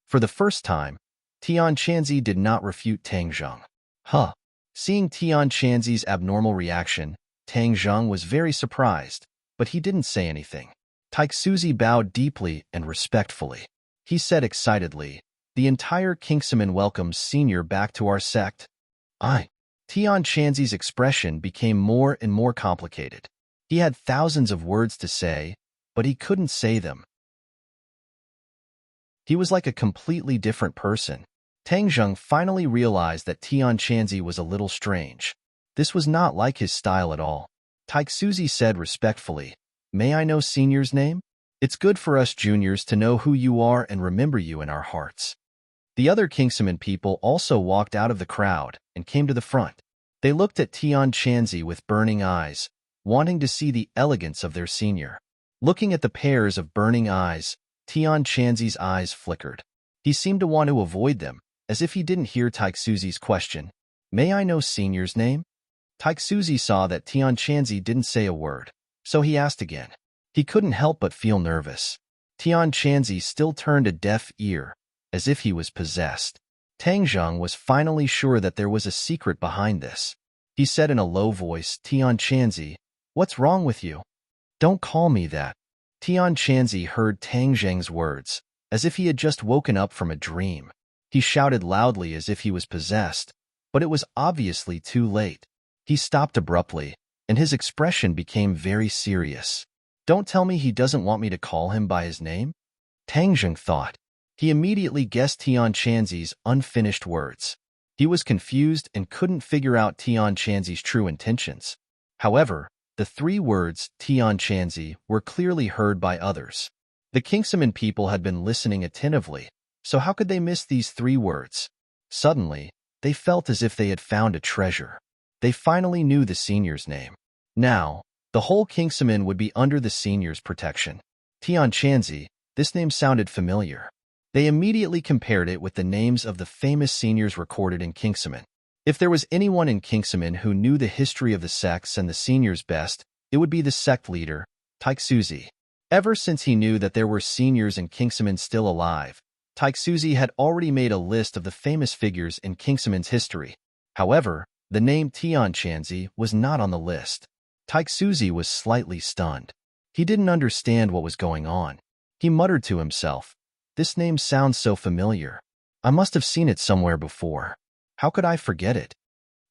For the first time, Tianqianzi did not refute Tang Zheng. Huh. Seeing Tianqianzi's abnormal reaction, Tang Zheng was very surprised, but he didn't say anything. Taixuzi bowed deeply and respectfully. He said excitedly, "The entire Kingsaman welcomes Senior back to our sect." Tianqianzi's expression became more and more complicated. He had thousands of words to say, but he couldn't say them. He was like a completely different person. Tang Zheng finally realized that Tianqianzi was a little strange. This was not like his style at all. Taixuzi said respectfully, "May I know Senior's name? It's good for us juniors to know who you are and remember you in our hearts." The other Kingsaman people also walked out of the crowd and came to the front. They looked at Tianqianzi with burning eyes, wanting to see the elegance of their senior. Looking at the pairs of burning eyes, Tianqianzi's eyes flickered. He seemed to want to avoid them, as if he didn't hear Taixuzi's question. "May I know Senior's name?" Taixuzi saw that Tianqianzi didn't say a word, so he asked again. He couldn't help but feel nervous. Tianqianzi still turned a deaf ear, as if he was possessed. Tang Zheng was finally sure that there was a secret behind this. He said in a low voice, "Tianqianzi, what's wrong with you? Don't call me that." Tianqianzi heard Tang Zheng's words, as if he had just woken up from a dream. He shouted loudly as if he was possessed, but it was obviously too late. He stopped abruptly, and his expression became very serious. Don't tell me he doesn't want me to call him by his name? Tang Zheng thought. He immediately guessed Tian Chanzi's unfinished words. He was confused and couldn't figure out Tian Chanzi's true intentions. However, the three words Tian Chanzi were clearly heard by others. The Kingsaman people had been listening attentively, so how could they miss these three words? Suddenly, they felt as if they had found a treasure. They finally knew the senior's name. Now, the whole Kingsaman would be under the senior's protection. Tian Chanzi, this name sounded familiar. They immediately compared it with the names of the famous seniors recorded in Kingsaman. If there was anyone in Kingsaman who knew the history of the sects and the seniors best, it would be the sect leader, Taixuzi. Ever since he knew that there were seniors in Kingsaman still alive, Taixuzi had already made a list of the famous figures in Kingsaman's history. However, the name Tian Chanzi was not on the list. Taixuzi was slightly stunned. He didn't understand what was going on. He muttered to himself, "This name sounds so familiar. I must have seen it somewhere before. How could I forget it?"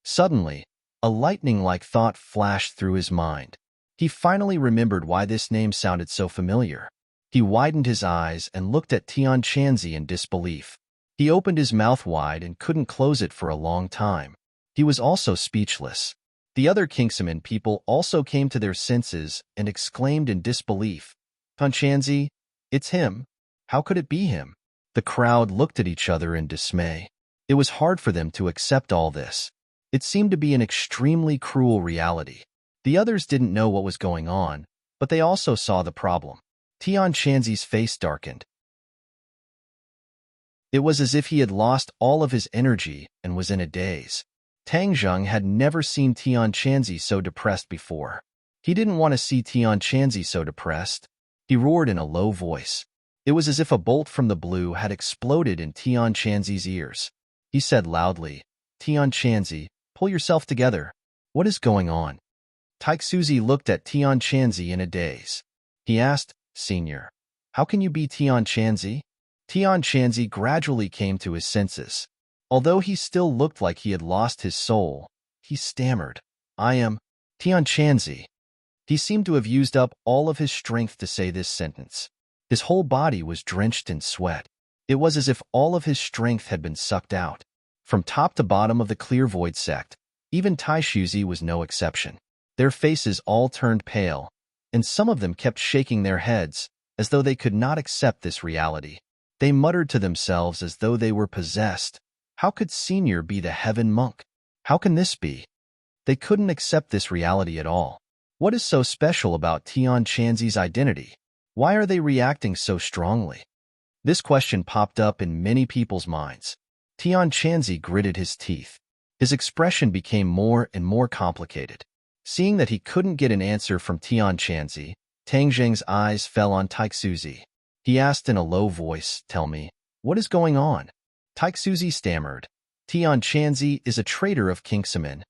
Suddenly, a lightning-like thought flashed through his mind. He finally remembered why this name sounded so familiar. He widened his eyes and looked at Tian Chanzi in disbelief. He opened his mouth wide and couldn't close it for a long time. He was also speechless. The other Kingsaman people also came to their senses and exclaimed in disbelief, "Tian Chanzi, it's him. How could it be him?" The crowd looked at each other in dismay. It was hard for them to accept all this. It seemed to be an extremely cruel reality. The others didn't know what was going on, but they also saw the problem. Tian Chanzi's face darkened. It was as if he had lost all of his energy and was in a daze. Tang Zheng had never seen Tian Chanzi so depressed before. He didn't want to see Tian Chanzi so depressed. He roared in a low voice. It was as if a bolt from the blue had exploded in Tian Chanzi's ears. He said loudly, "Tian Chanzi, pull yourself together. What is going on?" Taixuzi looked at Tian Chanzi in a daze. He asked, "Senior, how can you be Tian Chanzi?" Tian Chanzi gradually came to his senses. Although he still looked like he had lost his soul, he stammered, "I am Tian Chanzi." He seemed to have used up all of his strength to say this sentence. His whole body was drenched in sweat. It was as if all of his strength had been sucked out. From top to bottom of the Clear Void sect, even Taixuzi was no exception. Their faces all turned pale, and some of them kept shaking their heads, as though they could not accept this reality. They muttered to themselves as though they were possessed. How could Senior be the heaven monk? How can this be? They couldn't accept this reality at all. What is so special about Tian Chanzi's identity? Why are they reacting so strongly? This question popped up in many people's minds. Tian Chanzi gritted his teeth. His expression became more and more complicated. Seeing that he couldn't get an answer from Tian Chanzi, Tang Zheng's eyes fell on Taixuzi. He asked in a low voice, "Tell me, what is going on?" Taixuzi stammered, "Tian Chanzi is a traitor of Kingsaman."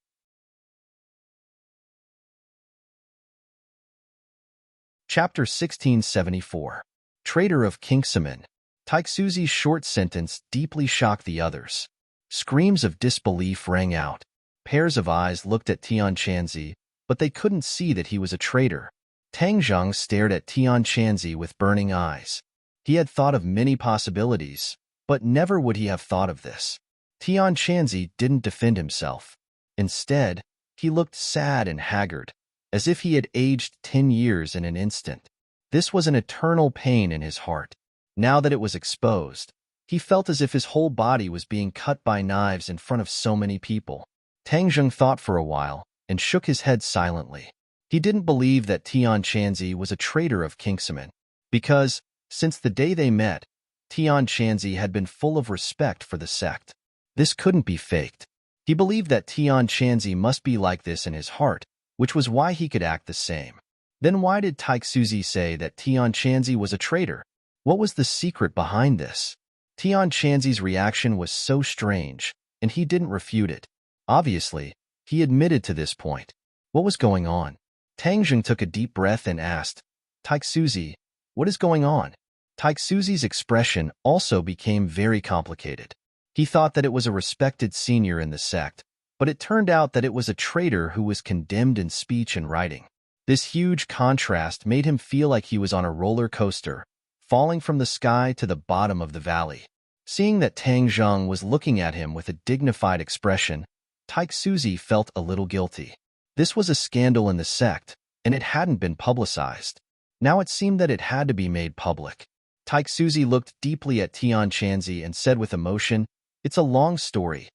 Chapter 1674. Traitor of Kingsaman. Taixuzi's short sentence deeply shocked the others. Screams of disbelief rang out. Pairs of eyes looked at Tian Chanzi, but they couldn't see that he was a traitor. Tang Zheng stared at Tian Chanzi with burning eyes. He had thought of many possibilities, but never would he have thought of this. Tian Chanzi didn't defend himself. Instead, he looked sad and haggard, as if he had aged 10 years in an instant. This was an eternal pain in his heart. Now that it was exposed, he felt as if his whole body was being cut by knives in front of so many people. Tang Zheng thought for a while and shook his head silently. He didn't believe that Tian Chanzi was a traitor of Kingsaman, because, since the day they met, Tian Chanzi had been full of respect for the sect. This couldn't be faked. He believed that Tian Chanzi must be like this in his heart, which was why he could act the same. Then why did Taixuzi say that Tian Chanzi was a traitor? What was the secret behind this? Tian Chanzi's reaction was so strange, and he didn't refute it. Obviously, he admitted to this point. What was going on? Tang Zheng took a deep breath and asked, "Taixuzi, what is going on?" Taixuzi's expression also became very complicated. He thought that it was a respected senior in the sect, but it turned out that it was a traitor who was condemned in speech and writing. This huge contrast made him feel like he was on a roller coaster, falling from the sky to the bottom of the valley. Seeing that Tang Zheng was looking at him with a dignified expression, Taixuzi felt a little guilty. This was a scandal in the sect, and it hadn't been publicized. Now it seemed that it had to be made public. Taixuzi looked deeply at Tian Chanzi and said with emotion, "It's a long story.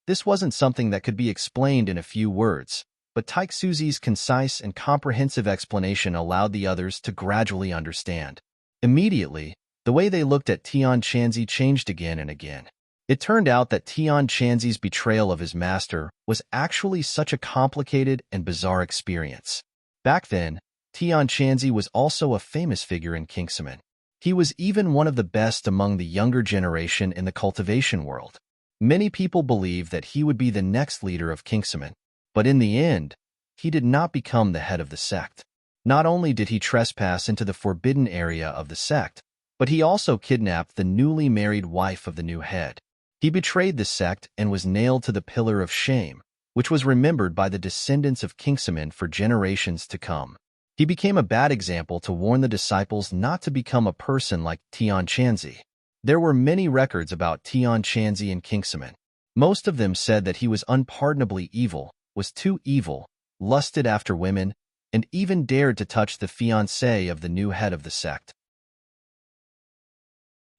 This wasn't something that could be explained in a few words." But Taixuzi's concise and comprehensive explanation allowed the others to gradually understand. Immediately, the way they looked at Tian Chanzi changed again and again. It turned out that Tian Chanzi's betrayal of his master was actually such a complicated and bizarre experience. Back then, Tian Chanzi was also a famous figure in Kingsman. He was even one of the best among the younger generation in the cultivation world. Many people believed that he would be the next leader of Kingsman. But in the end, he did not become the head of the sect. Not only did he trespass into the forbidden area of the sect, but he also kidnapped the newly married wife of the new head. He betrayed the sect and was nailed to the pillar of shame, which was remembered by the descendants of Kingsman for generations to come. He became a bad example to warn the disciples not to become a person like Tian Chanzi. There were many records about Tian Chanzi and Kingsman. Most of them said that he was unpardonably evil, was too evil, lusted after women, and even dared to touch the fiancée of the new head of the sect.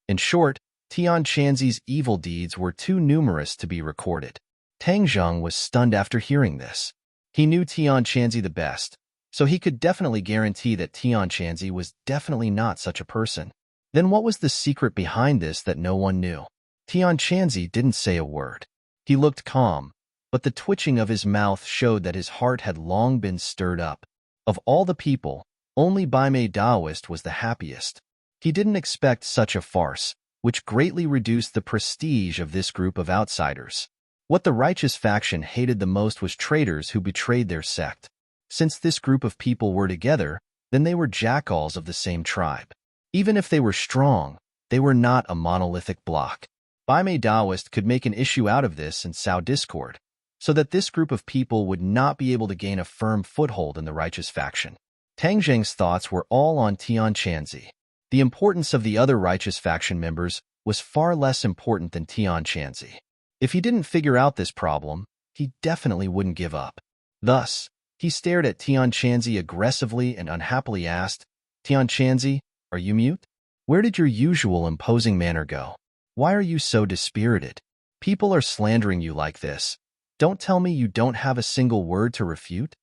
In short, Tian Chanzi's evil deeds were too numerous to be recorded. Tang Zheng was stunned after hearing this. He knew Tian Chanzi the best, so he could definitely guarantee that Tian Chanzi was definitely not such a person. Then what was the secret behind this that no one knew? Tian Chanzi didn't say a word. He looked calm, but the twitching of his mouth showed that his heart had long been stirred up. Of all the people, only Baimei Daoist was the happiest. He didn't expect such a farce, which greatly reduced the prestige of this group of outsiders. What the righteous faction hated the most was traitors who betrayed their sect. Since this group of people were together, then they were jackals of the same tribe. Even if they were strong, they were not a monolithic block. Baimei Daoist could make an issue out of this and sow discord, so that this group of people would not be able to gain a firm foothold in the righteous faction. Tang Zheng's thoughts were all on Tian Chanzi. The importance of the other righteous faction members was far less important than Tian Chanzi. If he didn't figure out this problem, he definitely wouldn't give up. Thus, he stared at Tian Chanzi aggressively and unhappily asked, "Tian Chanzi, are you mute? Where did your usual imposing manner go? Why are you so dispirited? People are slandering you like this. Don't tell me you don't have a single word to refute?"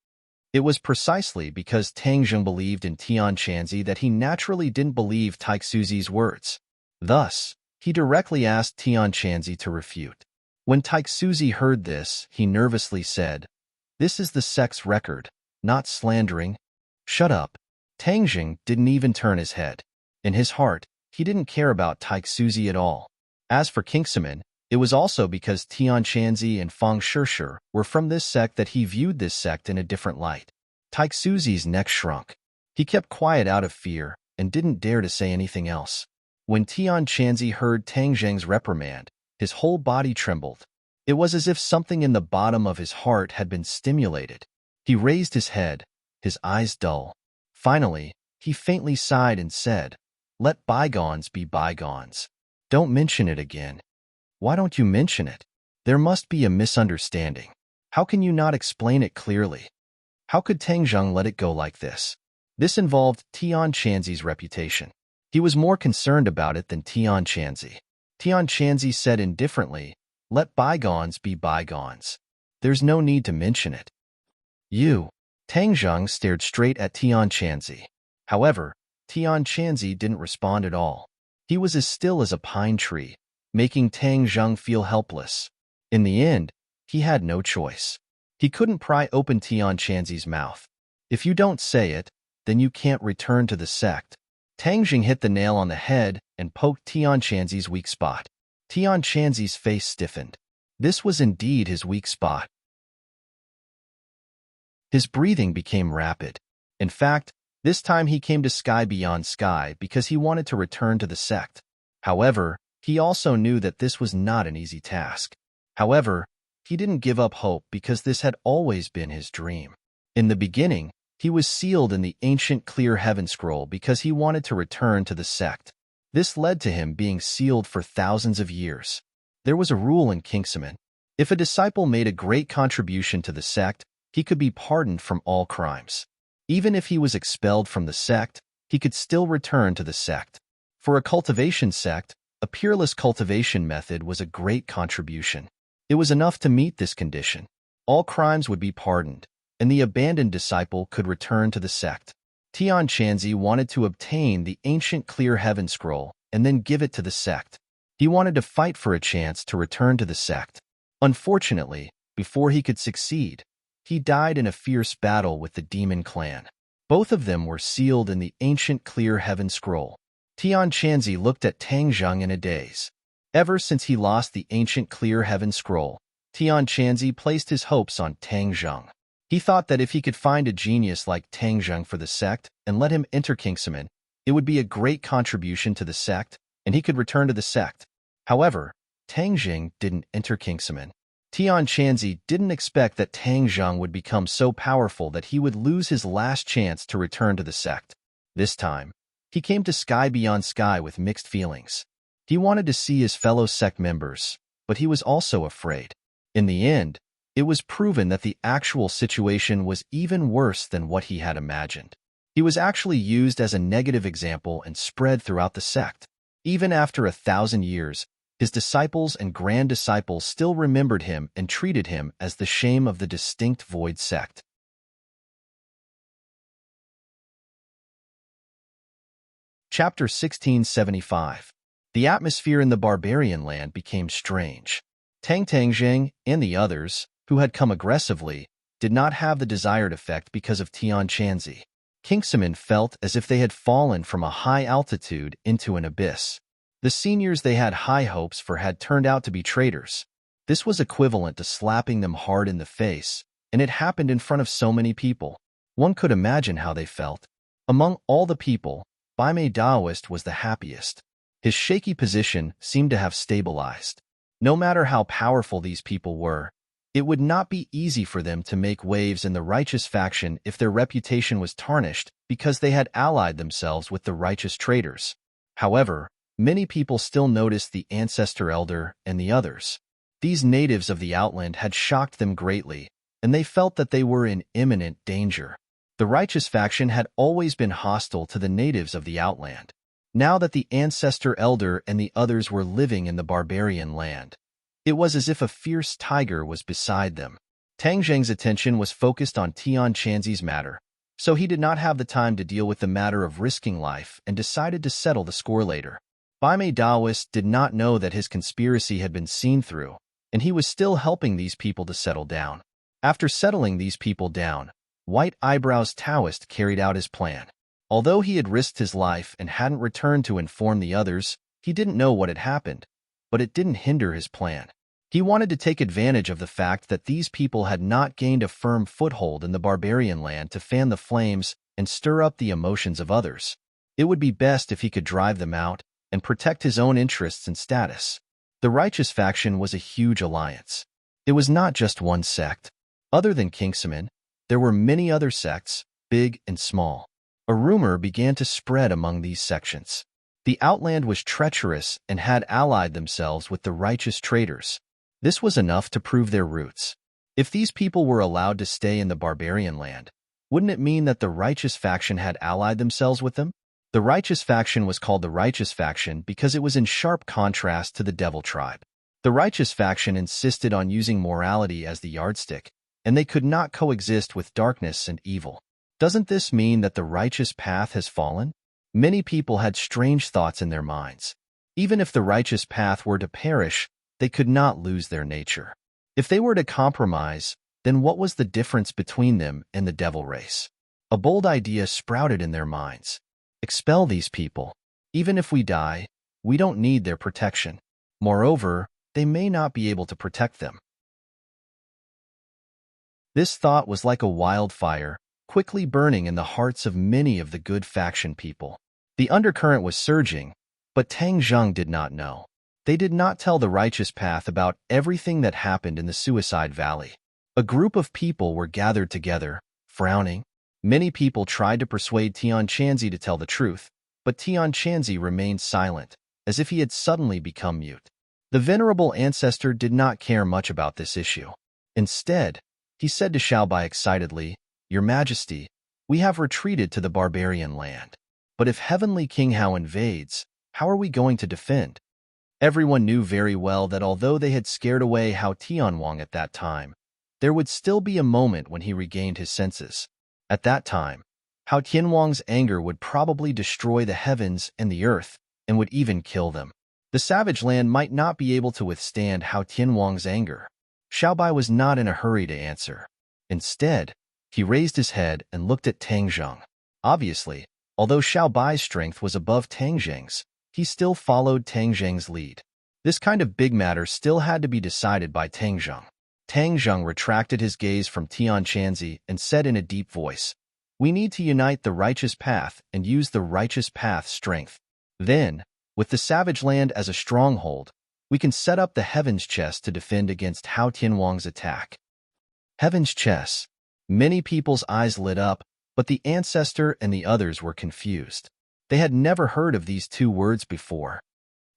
It was precisely because Tang Zheng believed in Tian Chanzi that he naturally didn't believe Taixuzi's words. Thus, he directly asked Tian Chanzi to refute. When Taixuzi heard this, he nervously said, "This is the sect's record, not slandering." "Shut up." Tang Zheng didn't even turn his head. In his heart, he didn't care about Taixuzi at all. As for Kingsman, it was also because Tian Chanzi and Fang Shishir were from this sect that he viewed this sect in a different light. Taixuzi's neck shrunk. He kept quiet out of fear and didn't dare to say anything else. When Tian Chanzi heard Tang Zheng's reprimand, his whole body trembled. It was as if something in the bottom of his heart had been stimulated. He raised his head, his eyes dull. Finally, he faintly sighed and said, "Let bygones be bygones. Don't mention it again." "Why don't you mention it? There must be a misunderstanding. How can you not explain it clearly? How could Tang Zheng let it go like this?" This involved Tian Chanzi's reputation. He was more concerned about it than Tian Chanzi. Tian Chanzi said indifferently, "Let bygones be bygones. There's no need to mention it." "You." Tang Zheng stared straight at Tian Chanzi. However, Tian Chanzi didn't respond at all. He was as still as a pine tree, making Tang Zheng feel helpless. In the end, he had no choice. He couldn't pry open Tian Chanzi's mouth. "If you don't say it, then you can't return to the sect." Tang Zheng hit the nail on the head and poked Tian Chanzi's weak spot. Tian Chanzi's face stiffened. This was indeed his weak spot. His breathing became rapid. In fact, this time he came to sky beyond sky because he wanted to return to the sect. However, He also knew that this was not an easy task. However, he didn't give up hope because this had always been his dream. In the beginning, he was sealed in the ancient clear heaven scroll because he wanted to return to the sect. This led to him being sealed for thousands of years. There was a rule in Kingsman. If a disciple made a great contribution to the sect, he could be pardoned from all crimes. Even if he was expelled from the sect, he could still return to the sect. For a cultivation sect, a peerless cultivation method was a great contribution. It was enough to meet this condition. All crimes would be pardoned, and the abandoned disciple could return to the sect. Tian Chanzi wanted to obtain the ancient clear heaven scroll and then give it to the sect. He wanted to fight for a chance to return to the sect. Unfortunately, before he could succeed, he died in a fierce battle with the demon clan. Both of them were sealed in the ancient clear heaven scroll. Tian Chanzi looked at Tang Zheng in a daze. Ever since he lost the ancient clear heaven scroll, Tian Chanzi placed his hopes on Tang Zheng. He thought that if he could find a genius like Tang Zheng for the sect and let him enter Kingsman, it would be a great contribution to the sect, and he could return to the sect. However, Tang Zheng didn't enter Kingsman. Tian Chanzi didn't expect that Tang Zheng would become so powerful that he would lose his last chance to return to the sect. This time, he came to Sky Beyond Sky with mixed feelings. He wanted to see his fellow sect members, but he was also afraid. In the end, it was proven that the actual situation was even worse than what he had imagined. He was actually used as a negative example and spread throughout the sect. Even after 1,000 years, his disciples and grand disciples still remembered him and treated him as the shame of the distinct void sect. Chapter 1675. The atmosphere in the barbarian land became strange. Tang Zheng and the others, who had come aggressively, did not have the desired effect because of Tian Chanzi. Kingsman felt as if they had fallen from a high altitude into an abyss. The seniors they had high hopes for had turned out to be traitors. This was equivalent to slapping them hard in the face, and it happened in front of so many people. One could imagine how they felt. Among all the people, Baimei Daoist was the happiest. His shaky position seemed to have stabilized. No matter how powerful these people were, it would not be easy for them to make waves in the righteous faction if their reputation was tarnished because they had allied themselves with the righteous traitors. However, many people still noticed the ancestor elder and the others. These natives of the outland had shocked them greatly, and they felt that they were in imminent danger. The righteous faction had always been hostile to the natives of the outland. Now that the ancestor elder and the others were living in the barbarian land, it was as if a fierce tiger was beside them. Tang Zheng's attention was focused on Tian Chanzi's matter, so he did not have the time to deal with the matter of risking life and decided to settle the score later. Baimei Daoist did not know that his conspiracy had been seen through, and he was still helping these people to settle down. After settling these people down, White Eyebrows Taoist carried out his plan. Although he had risked his life and hadn't returned to inform the others, he didn't know what had happened, but it didn't hinder his plan. He wanted to take advantage of the fact that these people had not gained a firm foothold in the barbarian land to fan the flames and stir up the emotions of others. It would be best if he could drive them out and protect his own interests and status. The righteous faction was a huge alliance. It was not just one sect. Other than Kingsman, there were many other sects, big and small. A rumor began to spread among these sections. The outland was treacherous and had allied themselves with the righteous traitors. This was enough to prove their roots. If these people were allowed to stay in the barbarian land, wouldn't it mean that the righteous faction had allied themselves with them? The righteous faction was called the righteous faction because it was in sharp contrast to the devil tribe. The righteous faction insisted on using morality as the yardstick, and they could not coexist with darkness and evil. Doesn't this mean that the righteous path has fallen? Many people had strange thoughts in their minds. Even if the righteous path were to perish, they could not lose their nature. If they were to compromise, then what was the difference between them and the devil race? A bold idea sprouted in their minds. Expel these people. Even if we die, we don't need their protection. Moreover, they may not be able to protect them. This thought was like a wildfire, quickly burning in the hearts of many of the good faction people. The undercurrent was surging, but Tang Zheng did not know. They did not tell the righteous path about everything that happened in the Suicide Valley. A group of people were gathered together, frowning. Many people tried to persuade Tianqianzi to tell the truth, but Tianqianzi remained silent, as if he had suddenly become mute. The venerable ancestor did not care much about this issue. Instead, he said to Xiaobai excitedly, "Your Majesty, we have retreated to the barbarian land. But if Heavenly King Hao invades, how are we going to defend?" Everyone knew very well that although they had scared away Hao Tianwang at that time, there would still be a moment when he regained his senses. At that time, Hao Tianwang's anger would probably destroy the heavens and the earth, and would even kill them. The savage land might not be able to withstand Hao Tianwang's anger. Xiaobai was not in a hurry to answer. Instead, he raised his head and looked at Tang Zheng. Obviously, although Xiaobai's strength was above Tang Zheng's, he still followed Tang Zheng's lead. This kind of big matter still had to be decided by Tang Zheng. Tang Zheng retracted his gaze from Tianqianzi and said in a deep voice, "We need to unite the righteous path and use the righteous path's strength. Then, with the savage land as a stronghold, we can set up the Heaven's Chess to defend against Hao Tianwang's attack." Heaven's Chess. Many people's eyes lit up, but the ancestor and the others were confused. They had never heard of these two words before.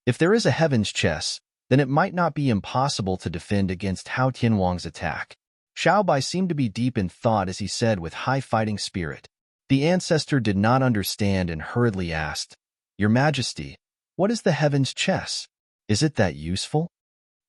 If there is a Heaven's Chess, then it might not be impossible to defend against Hao Tianwang's attack. Xiaobai seemed to be deep in thought as he said with high fighting spirit. The ancestor did not understand and hurriedly asked, "Your Majesty, what is the Heaven's Chess? Is it that useful?"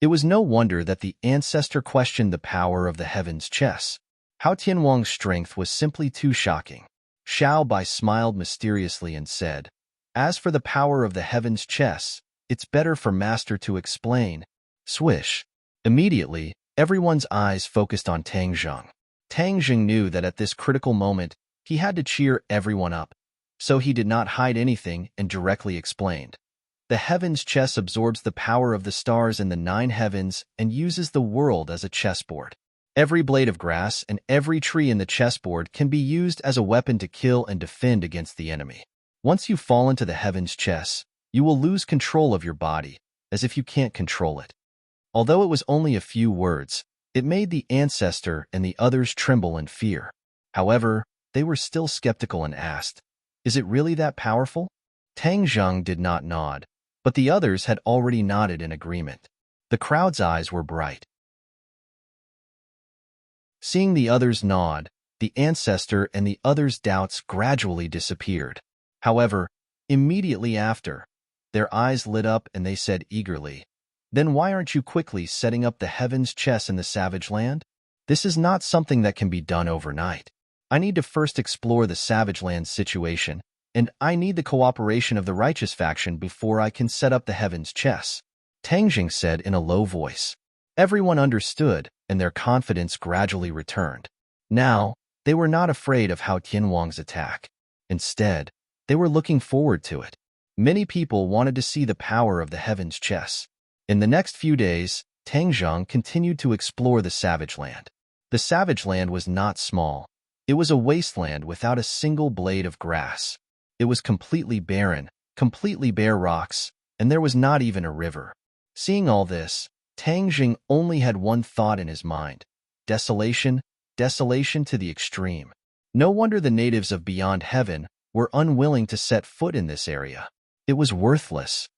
It was no wonder that the ancestor questioned the power of the Heaven's Chess. Hao Tianwang's strength was simply too shocking. Xiaobai smiled mysteriously and said, "As for the power of the Heaven's Chess, it's better for Master to explain." Swish. Immediately, everyone's eyes focused on Tang Zheng. Tang Zheng knew that at this critical moment, he had to cheer everyone up, so he did not hide anything and directly explained. The Heaven's Chess absorbs the power of the stars in the 9 heavens and uses the world as a chessboard. Every blade of grass and every tree in the chessboard can be used as a weapon to kill and defend against the enemy. Once you fall into the Heaven's Chess, you will lose control of your body, as if you can't control it. Although it was only a few words, it made the ancestor and the others tremble in fear. However, they were still skeptical and asked, "Is it really that powerful?" Tang Zheng did not nod, but the others had already nodded in agreement. The crowd's eyes were bright. Seeing the others nod, the ancestor and the others' doubts gradually disappeared. However, immediately after, their eyes lit up and they said eagerly, "Then why aren't you quickly setting up the Heaven's Chess in the savage land? This is not something that can be done overnight. I need to first explore the savage land situation, and I need the cooperation of the righteous faction before I can set up the Heaven's Chess," Tang Zheng said in a low voice. Everyone understood, and their confidence gradually returned. Now, they were not afraid of Hao Tianwang's attack. Instead, they were looking forward to it. Many people wanted to see the power of the Heaven's Chess. In the next few days, Tang Zheng continued to explore the savage land. The savage land was not small. It was a wasteland without a single blade of grass. It was completely barren, completely bare rocks, and there was not even a river. Seeing all this, Tang Zheng only had one thought in his mind: desolation, desolation to the extreme. No wonder the natives of Beyond Heaven were unwilling to set foot in this area. It was worthless.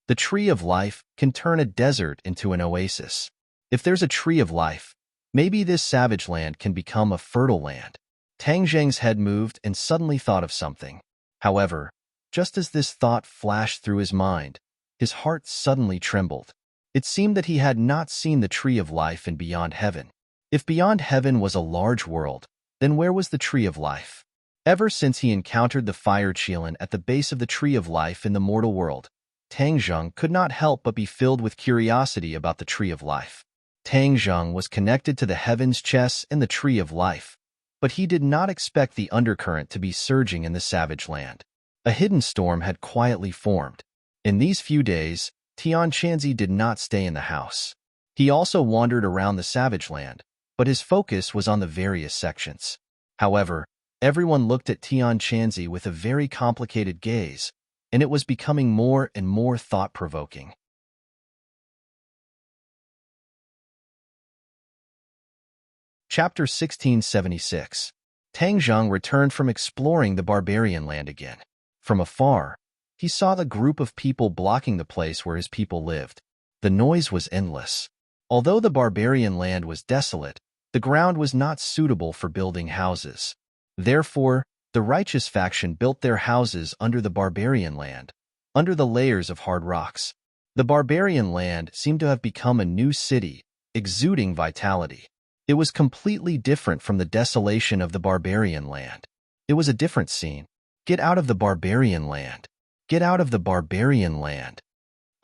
The tree of life can turn a desert into an oasis. If there's a tree of life, maybe this savage land can become a fertile land. Tang Zheng's head moved and suddenly thought of something. However, just as this thought flashed through his mind, his heart suddenly trembled. It seemed that he had not seen the tree of life in Beyond Heaven. If Beyond Heaven was a large world, then where was the tree of life? Ever since he encountered the fire Qilin at the base of the tree of life in the mortal world, Tang Zheng could not help but be filled with curiosity about the tree of life. Tang Zheng was connected to the Heaven's Chess and the tree of life, but he did not expect the undercurrent to be surging in the savage land. A hidden storm had quietly formed. In these few days, Tianqianzi did not stay in the house. He also wandered around the savage land, but his focus was on the various sections. However, everyone looked at Tianqianzi with a very complicated gaze, and it was becoming more and more thought-provoking. Chapter 1676. Tang Zheng returned from exploring the barbarian land again. From afar, he saw the group of people blocking the place where his people lived. The noise was endless. Although the barbarian land was desolate, the ground was not suitable for building houses. Therefore, the righteous faction built their houses under the barbarian land, under the layers of hard rocks. The barbarian land seemed to have become a new city, exuding vitality. It was completely different from the desolation of the barbarian land. It was a different scene. Get out of the barbarian land. Get out of the barbarian land.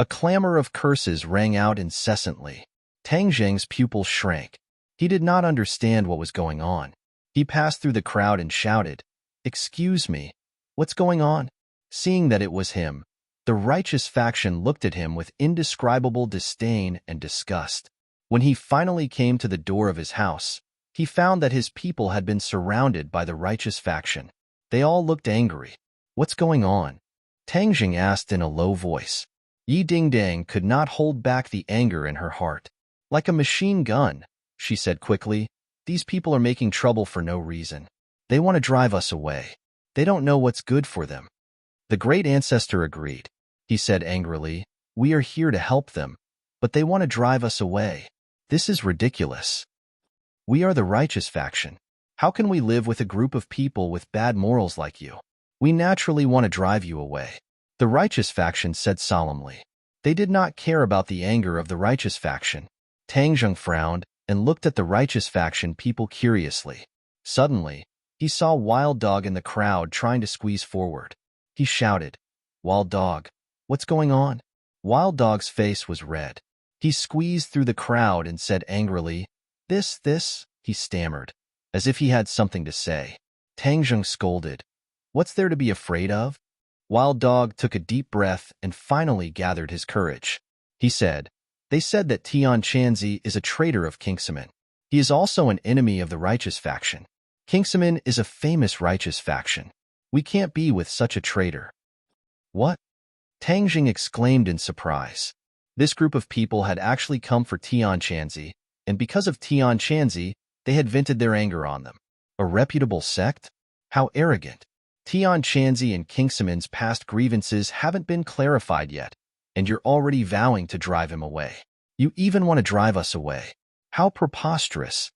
A clamor of curses rang out incessantly. Tang Zheng's pupils shrank. He did not understand what was going on. He passed through the crowd and shouted, "Excuse me, what's going on?" Seeing that it was him, the righteous faction looked at him with indescribable disdain and disgust. When he finally came to the door of his house, he found that his people had been surrounded by the righteous faction. They all looked angry. "What's going on?" Tang Zheng asked in a low voice. Yi Dingdang could not hold back the anger in her heart. "Like a machine gun," she said quickly, "these people are making trouble for no reason. They want to drive us away. They don't know what's good for them." The great ancestor agreed. He said angrily, "We are here to help them, but they want to drive us away. This is ridiculous. We are the righteous faction. How can we live with a group of people with bad morals like you? We naturally want to drive you away." The righteous faction said solemnly. They did not care about the anger of the righteous faction. Tang Zheng frowned and looked at the righteous faction people curiously. Suddenly, he saw Wild Dog in the crowd trying to squeeze forward. He shouted, "Wild Dog, what's going on?" Wild Dog's face was red. He squeezed through the crowd and said angrily, This, he stammered, as if he had something to say. Tang Zheng scolded, "What's there to be afraid of?" Wild Dog took a deep breath and finally gathered his courage. He said, "They said that Tian Chanzi is a traitor of Kingsaman. He is also an enemy of the righteous faction. Kingsaman is a famous righteous faction. We can't be with such a traitor." "What?" Tang Zheng exclaimed in surprise. This group of people had actually come for Tian Chanzi, and because of Tian Chanzi, they had vented their anger on them. A reputable sect? How arrogant. Tian Chanzi and Kingsaman's past grievances haven't been clarified yet, and you're already vowing to drive him away. You even want to drive us away. How preposterous.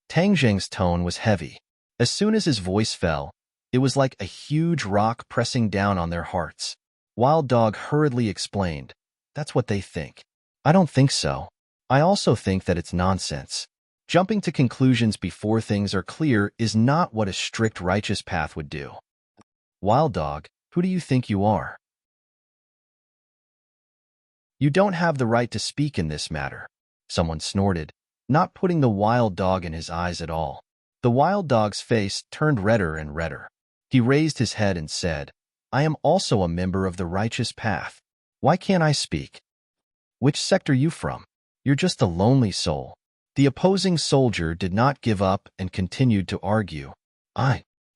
Tang Zheng's tone was heavy. As soon as his voice fell, it was like a huge rock pressing down on their hearts. Wild Dog hurriedly explained, "That's what they think. I don't think so. I also think that it's nonsense. Jumping to conclusions before things are clear is not what a strict righteous path would do." "Wild Dog, who do you think you are? You don't have the right to speak in this matter," someone snorted, not putting the Wild Dog in his eyes at all. The Wild Dog's face turned redder and redder. He raised his head and said, "I am also a member of the righteous path. Why can't I speak?" "Which sect are you from? You're just a lonely soul." The opposing soldier did not give up and continued to argue.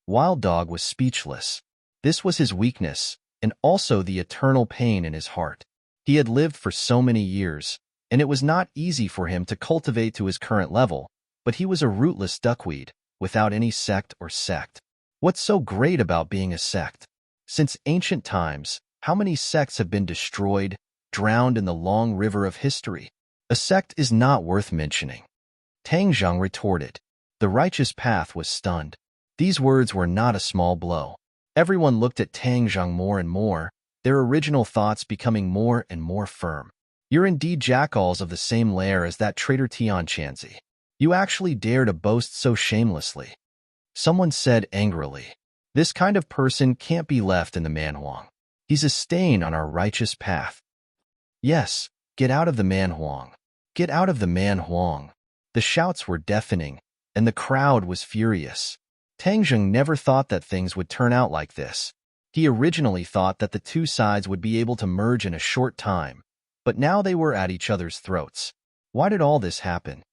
Wild Dog was speechless. This was his weakness, and also the eternal pain in his heart. He had lived for so many years, and it was not easy for him to cultivate to his current level, but he was a rootless duckweed, without any sect or sect. What's so great about being a sect? Since ancient times, how many sects have been destroyed, drowned in the long river of history? A sect is not worth mentioning. Tang Zheng retorted. The righteous path was stunned. These words were not a small blow. Everyone looked at Tang Zheng more and more, their original thoughts becoming more and more firm. "You're indeed jackals of the same lair as that traitor Tian Chanzi. You actually dare to boast so shamelessly." Someone said angrily, "This kind of person can't be left in the Manhuang. He's a stain on our righteous path." "Yes, get out of the Manhuang. Get out of the Manhuang." The shouts were deafening, and the crowd was furious. Tang Zheng never thought that things would turn out like this. He originally thought that the two sides would be able to merge in a short time, but now they were at each other's throats. Why did all this happen?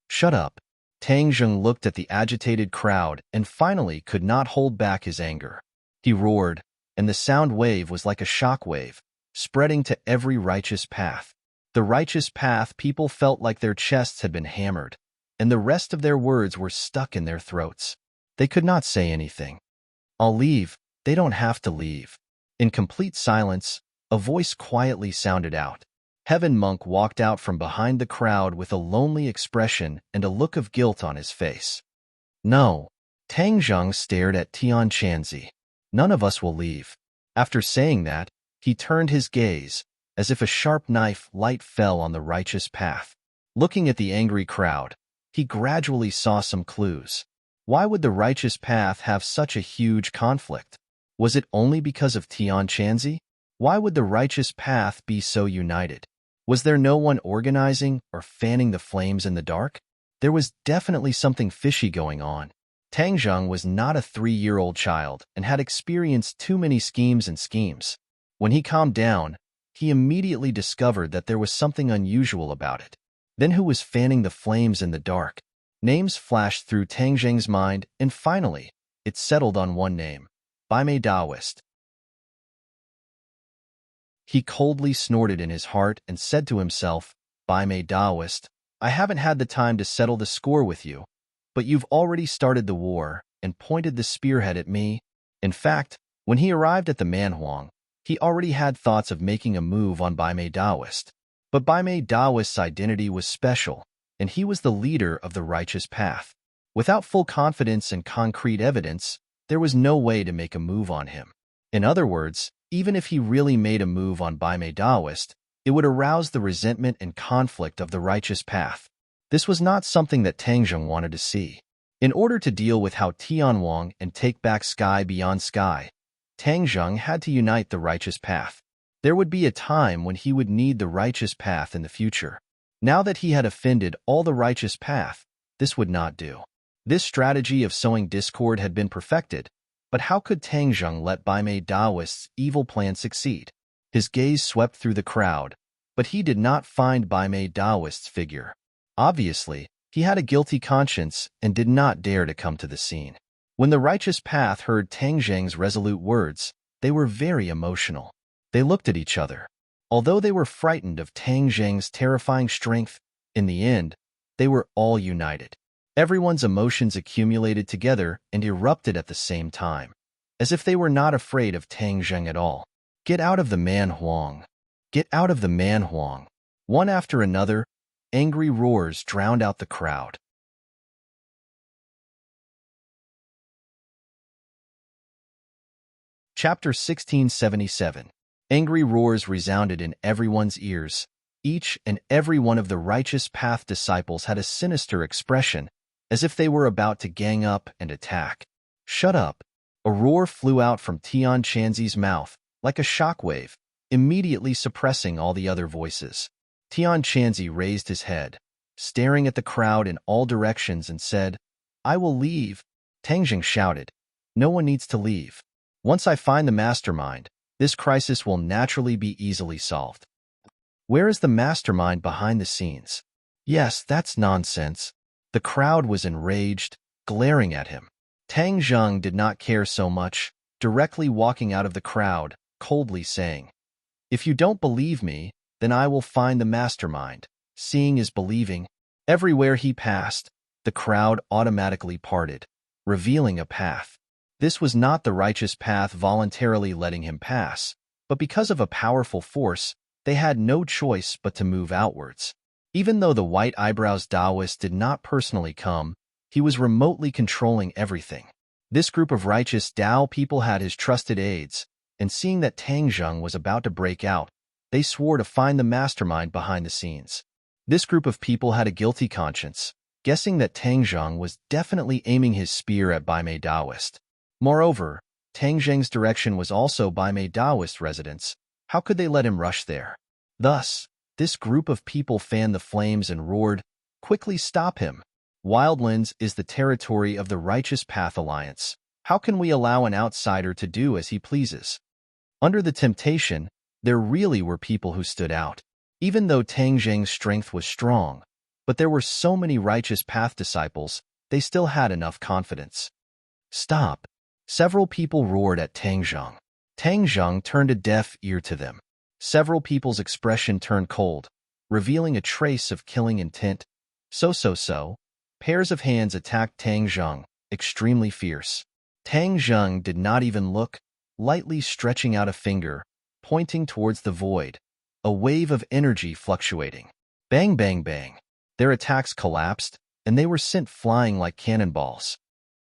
"Shut up." Tang Zheng looked at the agitated crowd and finally could not hold back his anger. He roared, and the sound wave was like a shock wave, spreading to every righteous path. The righteous path people felt like their chests had been hammered, and the rest of their words were stuck in their throats. They could not say anything. "I'll leave. They don't have to leave." In complete silence, a voice quietly sounded out. Heaven Monk walked out from behind the crowd with a lonely expression and a look of guilt on his face. "No." Tang Zheng stared at Tian Chanzi. "None of us will leave." After saying that, he turned his gaze, as if a sharp knife light fell on the righteous path. Looking at the angry crowd, he gradually saw some clues. Why would the righteous path have such a huge conflict? Was it only because of Tian Chanzi? Why would the righteous path be so united? Was there no one organizing or fanning the flames in the dark? There was definitely something fishy going on. Tang Zheng was not a 3-year-old child and had experienced too many schemes and schemes. When he calmed down, he immediately discovered that there was something unusual about it. Then who was fanning the flames in the dark? Names flashed through Tang Zheng's mind, and finally, it settled on one name: Baimei Daoist. He coldly snorted in his heart and said to himself, "Baimei Daoist, I haven't had the time to settle the score with you, but you've already started the war and pointed the spearhead at me." In fact, when he arrived at the Manhuang, he already had thoughts of making a move on Baimei Daoist. But Baimei Daoist's identity was special, and he was the leader of the righteous path. Without full confidence and concrete evidence, there was no way to make a move on him. In other words, even if he really made a move on Baimei Daoist, it would arouse the resentment and conflict of the righteous path. This was not something that Tang Zheng wanted to see. In order to deal with Hao Tianwang and take back Sky Beyond Sky, Tang Zheng had to unite the righteous path. There would be a time when he would need the righteous path in the future. Now that he had offended all the righteous path, this would not do. This strategy of sowing discord had been perfected, but how could Tang Zheng let Baimei Daoist's evil plan succeed? His gaze swept through the crowd, but he did not find Baimei Daoist's figure. Obviously, he had a guilty conscience and did not dare to come to the scene. When the righteous path heard Tang Zheng's resolute words, they were very emotional. They looked at each other. Although they were frightened of Tang Zheng's terrifying strength, in the end, they were all united. Everyone's emotions accumulated together and erupted at the same time, as if they were not afraid of Tang Zheng at all. "Get out of the Manhuang! Get out of the Manhuang!" One after another, angry roars drowned out the crowd. Chapter 1677. Angry roars resounded in everyone's ears. Each and every one of the righteous path disciples had a sinister expression, as if they were about to gang up and attack. "Shut up!" A roar flew out from Tian Chanzi's mouth, like a shockwave, immediately suppressing all the other voices. Tian Chanzi raised his head, staring at the crowd in all directions, and said, "I will leave." Tang Zheng shouted, "No one needs to leave. Once I find the mastermind, this crisis will naturally be easily solved." "Where is the mastermind behind the scenes?" "Yes, that's nonsense." The crowd was enraged, glaring at him. Tang Zheng did not care so much, directly walking out of the crowd, coldly saying, "If you don't believe me, then I will find the mastermind." Seeing is believing. Everywhere he passed, the crowd automatically parted, revealing a path. This was not the righteous path voluntarily letting him pass, but because of a powerful force, they had no choice but to move outwards. Even though the white eyebrows Taoist did not personally come, he was remotely controlling everything. This group of righteous Tao people had his trusted aides, and seeing that Tang Zheng was about to break out, they swore to find the mastermind behind the scenes. This group of people had a guilty conscience, guessing that Tang Zheng was definitely aiming his spear at Baimei Daoist. Moreover, Tang Zheng's direction was also Baimei Daoist residence. How could they let him rush there? Thus, this group of people fanned the flames and roared, "Quickly stop him! Wildlands is the territory of the Righteous Path Alliance. How can we allow an outsider to do as he pleases?" Under the temptation, there really were people who stood out. Even though Tang Zheng's strength was strong, but there were so many Righteous Path disciples, they still had enough confidence. "Stop!" Several people roared at Tang Zheng. Tang Zheng turned a deaf ear to them. Several people's expression turned cold, revealing a trace of killing intent. So, Pairs of hands attacked Tang Zheng, extremely fierce. Tang Zheng did not even look, lightly stretching out a finger, pointing towards the void, a wave of energy fluctuating. Bang, bang, bang. Their attacks collapsed, and they were sent flying like cannonballs.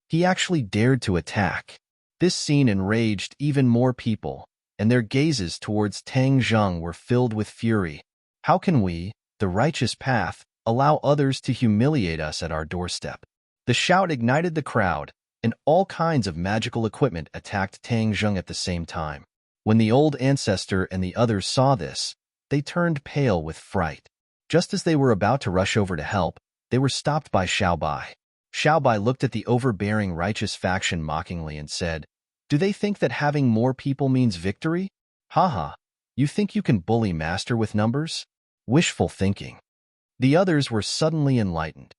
He actually dared to attack. This scene enraged even more people, and their gazes towards Tang Zheng were filled with fury. How can we, the righteous path, allow others to humiliate us at our doorstep? The shout ignited the crowd, and all kinds of magical equipment attacked Tang Zheng at the same time. When the old ancestor and the others saw this, they turned pale with fright. Just as they were about to rush over to help, they were stopped by Xiao Bai. Xiao Bai looked at the overbearing righteous faction mockingly and said, "Do they think that having more people means victory? Haha, you think you can bully Master with numbers? Wishful thinking." The others were suddenly enlightened.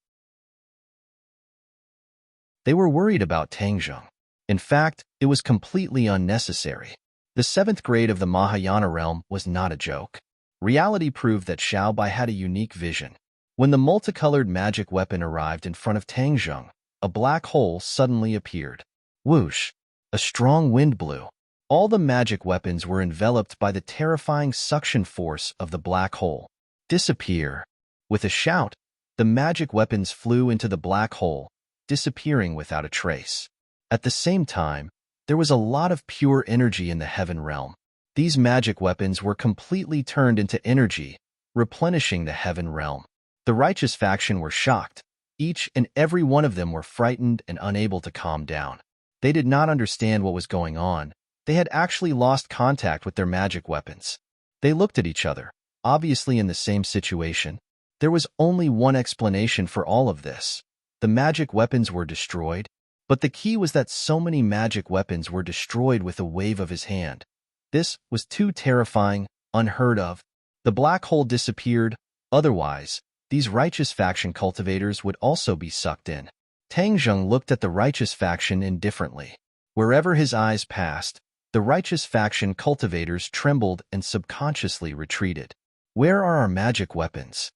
They were worried about Tang Zheng. In fact, it was completely unnecessary. The 7th grade of the Mahayana realm was not a joke. Reality proved that Xiao Bai had a unique vision. When the multicolored magic weapon arrived in front of Tang Zheng, a black hole suddenly appeared. Whoosh! A strong wind blew. All the magic weapons were enveloped by the terrifying suction force of the black hole. Disappear! With a shout, the magic weapons flew into the black hole, disappearing without a trace. At the same time, there was a lot of pure energy in the heaven realm. These magic weapons were completely turned into energy, replenishing the heaven realm. The righteous faction were shocked. Each and every one of them were frightened and unable to calm down. They did not understand what was going on. They had actually lost contact with their magic weapons. They looked at each other, obviously in the same situation. There was only one explanation for all of this. The magic weapons were destroyed, but the key was that so many magic weapons were destroyed with a wave of his hand. This was too terrifying, unheard of. The black hole disappeared. Otherwise, these righteous faction cultivators would also be sucked in. Tang Zheng looked at the righteous faction indifferently. Wherever his eyes passed, the righteous faction cultivators trembled and subconsciously retreated. "Where are our magic weapons?"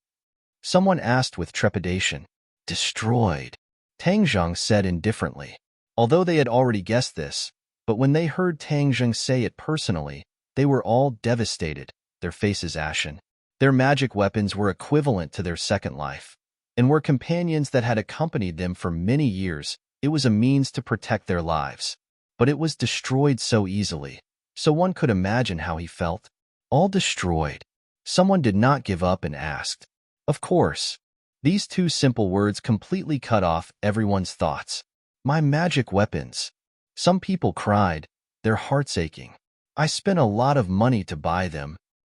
someone asked with trepidation. "Destroyed," Tang Zheng said indifferently. Although they had already guessed this, but when they heard Tang Zheng say it personally, they were all devastated, their faces ashen. Their magic weapons were equivalent to their second life, and were companions that had accompanied them for many years. It was a means to protect their lives. But it was destroyed so easily, so one could imagine how he felt. All destroyed. Someone did not give up and asked. Of course. These two simple words completely cut off everyone's thoughts. "My magic weapons." Some people cried, their hearts aching. "I spent a lot of money to buy them.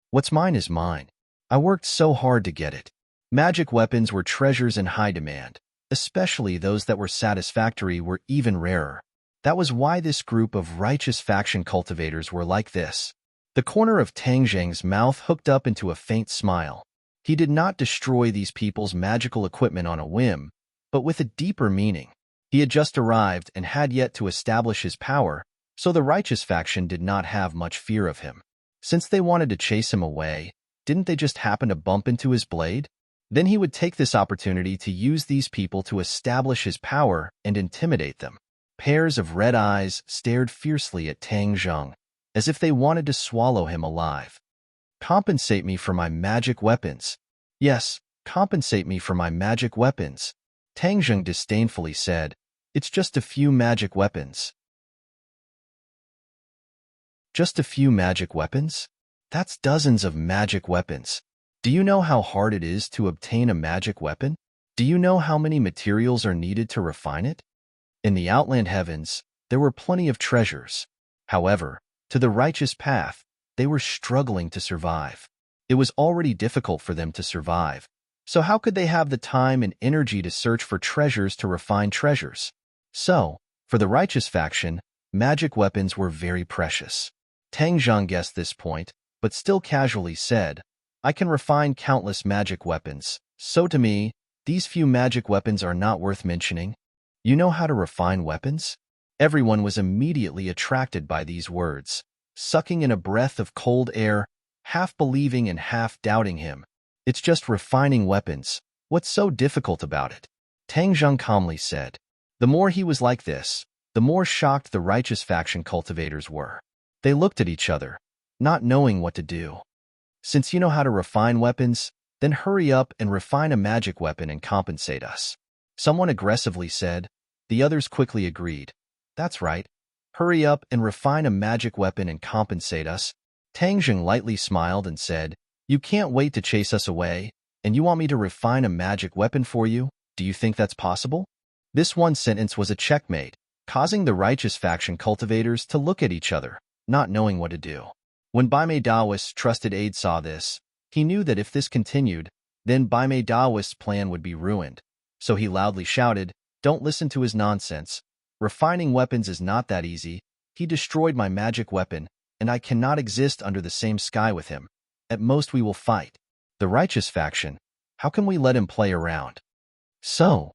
What's mine is mine. I worked so hard to get it." Magic weapons were treasures in high demand, especially those that were satisfactory were even rarer. That was why this group of righteous faction cultivators were like this. The corner of Tang Zheng's mouth hooked up into a faint smile. He did not destroy these people's magical equipment on a whim, but with a deeper meaning. He had just arrived and had yet to establish his power, so the righteous faction did not have much fear of him. Since they wanted to chase him away, didn't they just happen to bump into his blade? Then he would take this opportunity to use these people to establish his power and intimidate them. Pairs of red eyes stared fiercely at Tang Zheng, as if they wanted to swallow him alive. "Compensate me for my magic weapons." "Yes, compensate me for my magic weapons," Tang Zheng disdainfully said. "It's just a few magic weapons." Just a few magic weapons? That's dozens of magic weapons. Do you know how hard it is to obtain a magic weapon? Do you know how many materials are needed to refine it? In the outland heavens, there were plenty of treasures. However, to the righteous path, they were struggling to survive. It was already difficult for them to survive. So how could they have the time and energy to search for treasures to refine treasures? So, for the righteous faction, magic weapons were very precious. Tang Zheng guessed this point, but still casually said, "I can refine countless magic weapons, so to me, these few magic weapons are not worth mentioning." "You know how to refine weapons?" Everyone was immediately attracted by these words, sucking in a breath of cold air, half believing and half doubting him. "It's just refining weapons. What's so difficult about it?" Tang Zheng calmly said. The more he was like this, the more shocked the righteous faction cultivators were. They looked at each other, not knowing what to do. Since you know how to refine weapons, then hurry up and refine a magic weapon and compensate us. Someone aggressively said. The others quickly agreed. That's right. Hurry up and refine a magic weapon and compensate us. Tang Zheng lightly smiled and said, You can't wait to chase us away, and you want me to refine a magic weapon for you? Do you think that's possible? This one sentence was a checkmate, causing the righteous faction cultivators to look at each other, not knowing what to do. When Baimei Daoist's trusted aide saw this, he knew that if this continued, then Baimei Daoist's plan would be ruined. So he loudly shouted, Don't listen to his nonsense. Refining weapons is not that easy. He destroyed my magic weapon, and I cannot exist under the same sky with him. At most we will fight. The righteous faction, how can we let him play around? So,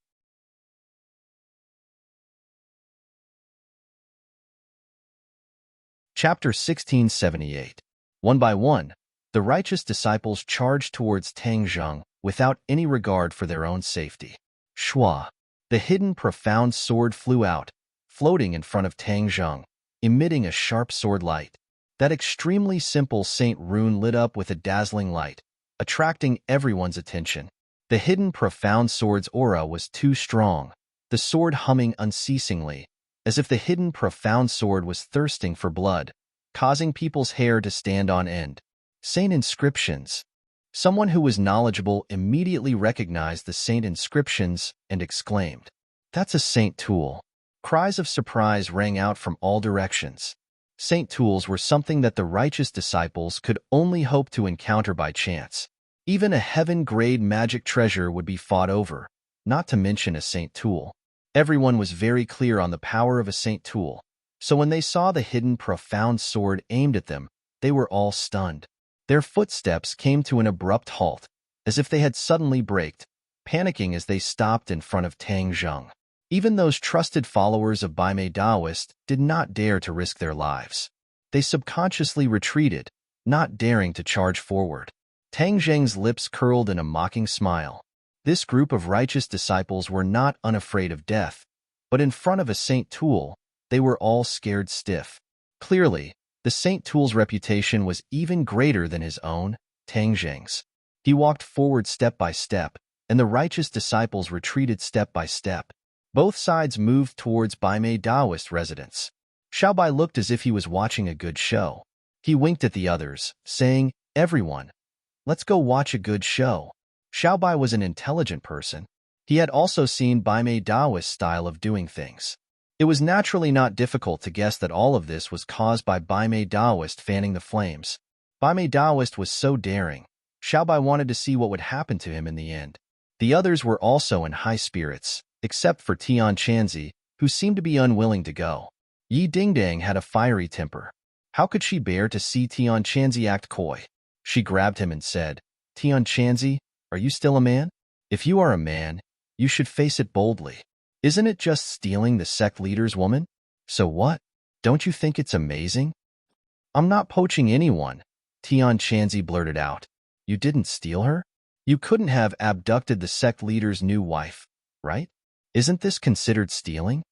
Chapter 1678. One by one, the righteous disciples charged towards Tang Zheng without any regard for their own safety. Shua. The hidden profound sword flew out, floating in front of Tang Zheng, emitting a sharp sword light. That extremely simple Saint rune lit up with a dazzling light, attracting everyone's attention. The hidden profound sword's aura was too strong, the sword humming unceasingly, as if the hidden profound sword was thirsting for blood, causing people's hair to stand on end. Saint inscriptions. Someone who was knowledgeable immediately recognized the saint inscriptions and exclaimed, That's a saint tool. Cries of surprise rang out from all directions. Saint tools were something that the righteous disciples could only hope to encounter by chance. Even a heaven-grade magic treasure would be fought over, not to mention a saint tool. Everyone was very clear on the power of a saint tool, so when they saw the hidden profound sword aimed at them, they were all stunned. Their footsteps came to an abrupt halt, as if they had suddenly braked, panicking as they stopped in front of Tang Zheng. Even those trusted followers of Baimei Daoist did not dare to risk their lives. They subconsciously retreated, not daring to charge forward. Tang Zheng's lips curled in a mocking smile. This group of righteous disciples were not unafraid of death, but in front of a saint tool, they were all scared stiff. Clearly, the saint tool's reputation was even greater than his own, Tang Zheng's. He walked forward step by step, and the righteous disciples retreated step by step. Both sides moved towards Baimei Daoist residence. Xiaobai looked as if he was watching a good show. He winked at the others, saying, Everyone, let's go watch a good show. Xiaobai was an intelligent person. He had also seen Baimei Daoist's style of doing things. It was naturally not difficult to guess that all of this was caused by Baimei Daoist fanning the flames. Baimei Daoist was so daring. Xiaobai wanted to see what would happen to him in the end. The others were also in high spirits, except for Tian Chanzi, who seemed to be unwilling to go. Yi Dingdang had a fiery temper. How could she bear to see Tian Chanzi act coy? She grabbed him and said, Tian Chanzi, are you still a man? If you are a man, you should face it boldly. Isn't it just stealing the sect leader's woman? So what? Don't you think it's amazing? I'm not poaching anyone, Tian Chanzi blurted out. You didn't steal her? You couldn't have abducted the sect leader's new wife, right? Isn't this considered stealing?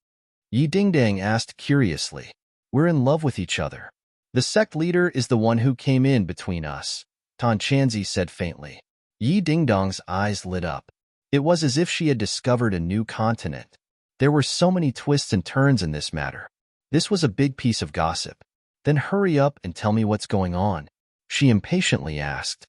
Yi Dingdang asked curiously. We're in love with each other. The sect leader is the one who came in between us, Tan Chanzi said faintly. Yi Dingdong's eyes lit up. It was as if she had discovered a new continent. There were so many twists and turns in this matter. This was a big piece of gossip. Then hurry up and tell me what's going on, she impatiently asked.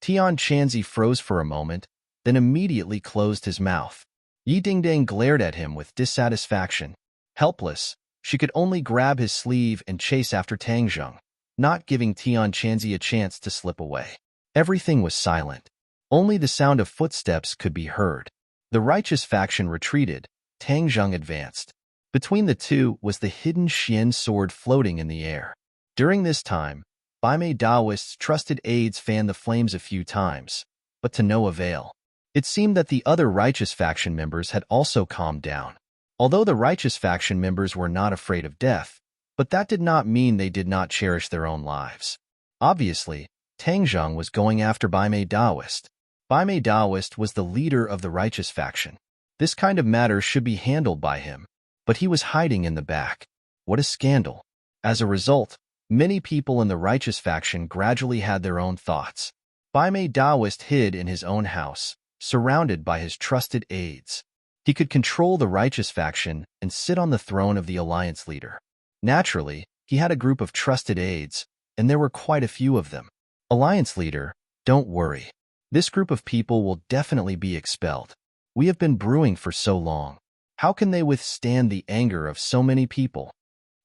Tian Chanzi froze for a moment, then immediately closed his mouth. Yi Dingdang glared at him with dissatisfaction. Helpless, she could only grab his sleeve and chase after Tang Zheng, not giving Tian Chanzi a chance to slip away. Everything was silent. Only the sound of footsteps could be heard. The righteous faction retreated. Tang Zheng advanced. Between the two was the hidden Xian sword floating in the air. During this time, Baimei Daoist's trusted aides fanned the flames a few times, but to no avail. It seemed that the other righteous faction members had also calmed down. Although the righteous faction members were not afraid of death, but that did not mean they did not cherish their own lives. Obviously, Tang Zheng was going after Baimei Daoist. Baimei Daoist was the leader of the righteous faction. This kind of matter should be handled by him, but he was hiding in the back. What a scandal. As a result, many people in the righteous faction gradually had their own thoughts. Baimei Daoist hid in his own house, surrounded by his trusted aides. He could control the righteous faction and sit on the throne of the alliance leader. Naturally, he had a group of trusted aides, and there were quite a few of them. Alliance leader, don't worry. This group of people will definitely be expelled. We have been brewing for so long. How can they withstand the anger of so many people?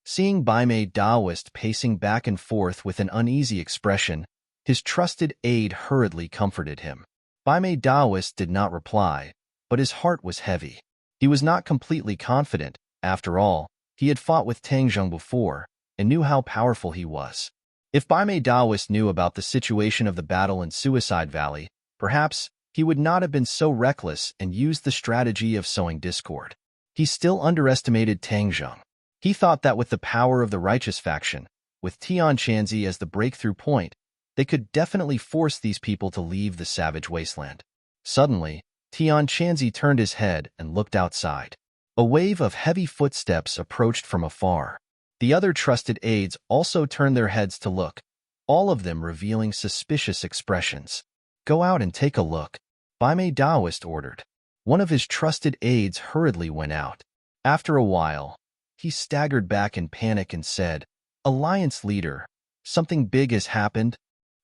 Seeing Baimei Daoist pacing back and forth with an uneasy expression, his trusted aide hurriedly comforted him. Baimei Daoist did not reply, but his heart was heavy. He was not completely confident. After all, he had fought with Tang Zheng before and knew how powerful he was. If Baimei Daoist knew about the situation of the battle in Suicide Valley, perhaps he would not have been so reckless and used the strategy of sowing discord. He still underestimated Tang Zheng. He thought that with the power of the righteous faction, with Tian Chanzi as the breakthrough point, they could definitely force these people to leave the savage wasteland. Suddenly, Tian Chanzi turned his head and looked outside. A wave of heavy footsteps approached from afar. The other trusted aides also turned their heads to look, all of them revealing suspicious expressions. Go out and take a look, Baimei Daoist ordered. One of his trusted aides hurriedly went out. After a while, he staggered back in panic and said, Alliance leader, something big has happened.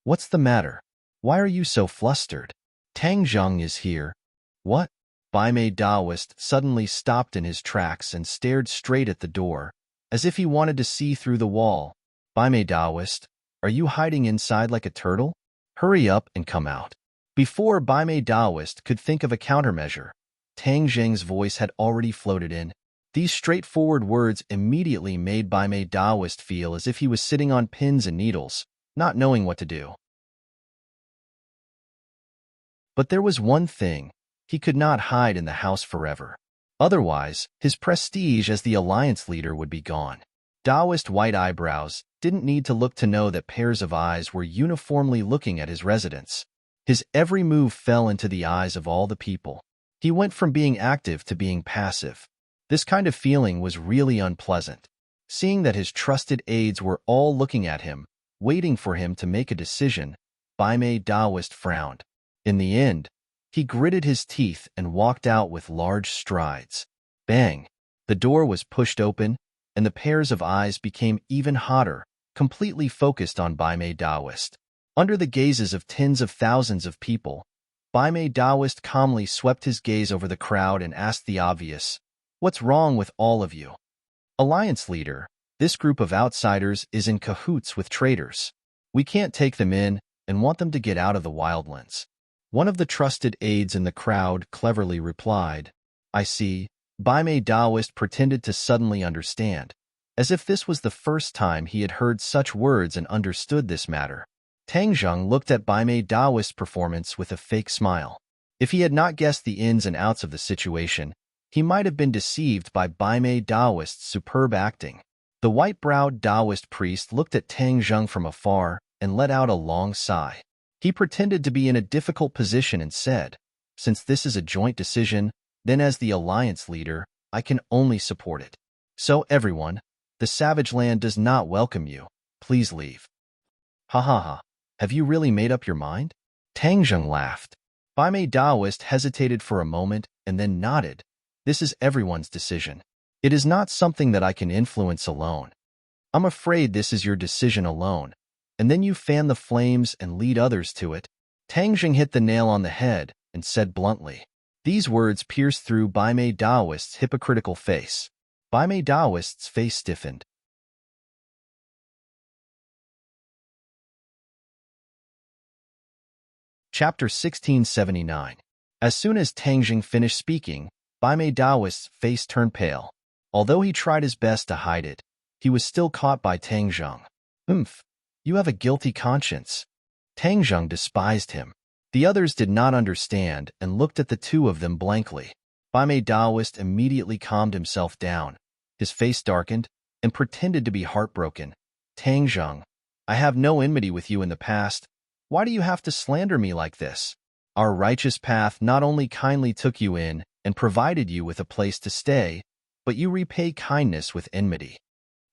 What's the matter? Why are you so flustered? Tang Zheng is here. What? Baimei Daoist suddenly stopped in his tracks and stared straight at the door, as if he wanted to see through the wall. Baimei Daoist, are you hiding inside like a turtle? Hurry up and come out. Before Baimei Daoist could think of a countermeasure, Tang Zheng's voice had already floated in. These straightforward words immediately made Baimei Daoist feel as if he was sitting on pins and needles, not knowing what to do. But there was one thing. He could not hide in the house forever. Otherwise, his prestige as the alliance leader would be gone. Daoist white eyebrows didn't need to look to know that pairs of eyes were uniformly looking at his residence. His every move fell into the eyes of all the people. He went from being active to being passive. This kind of feeling was really unpleasant. Seeing that his trusted aides were all looking at him, waiting for him to make a decision, Baimei Daoist frowned. In the end, he gritted his teeth and walked out with large strides. Bang! The door was pushed open, and the pairs of eyes became even hotter, completely focused on Baimei Daoist. Under the gazes of tens of thousands of people, Baimei Daoist calmly swept his gaze over the crowd and asked the obvious, What's wrong with all of you? Alliance leader, this group of outsiders is in cahoots with traitors. We can't take them in and want them to get out of the wildlands. One of the trusted aides in the crowd cleverly replied, I see. Baimei Daoist pretended to suddenly understand, as if this was the first time he had heard such words and understood this matter. Tang Zheng looked at Baimei Daoist's performance with a fake smile. If he had not guessed the ins and outs of the situation, he might have been deceived by Baimei Daoist's superb acting. The white-browed Daoist priest looked at Tang Zheng from afar and let out a long sigh. He pretended to be in a difficult position and said, Since this is a joint decision, then as the alliance leader, I can only support it. So everyone, the savage land does not welcome you. Please leave. Ha ha ha. Have you really made up your mind? Tang Zheng laughed. Baimei Daoist hesitated for a moment and then nodded. This is everyone's decision. It is not something that I can influence alone. I'm afraid this is your decision alone. And then you fan the flames and lead others to it. Tang Zheng hit the nail on the head and said bluntly. These words pierced through Baimei Daoist's hypocritical face. Baimei Daoist's face stiffened. Chapter 1679. As soon as Tang Zheng finished speaking, Baimei Daoist's face turned pale. Although he tried his best to hide it, he was still caught by Tang Zheng. You have a guilty conscience. Tang Zheng despised him. The others did not understand and looked at the two of them blankly. Baimei Daoist immediately calmed himself down. His face darkened and pretended to be heartbroken. Tang Zheng, I have no enmity with you in the past. Why do you have to slander me like this? Our righteous path not only kindly took you in and provided you with a place to stay, but you repay kindness with enmity.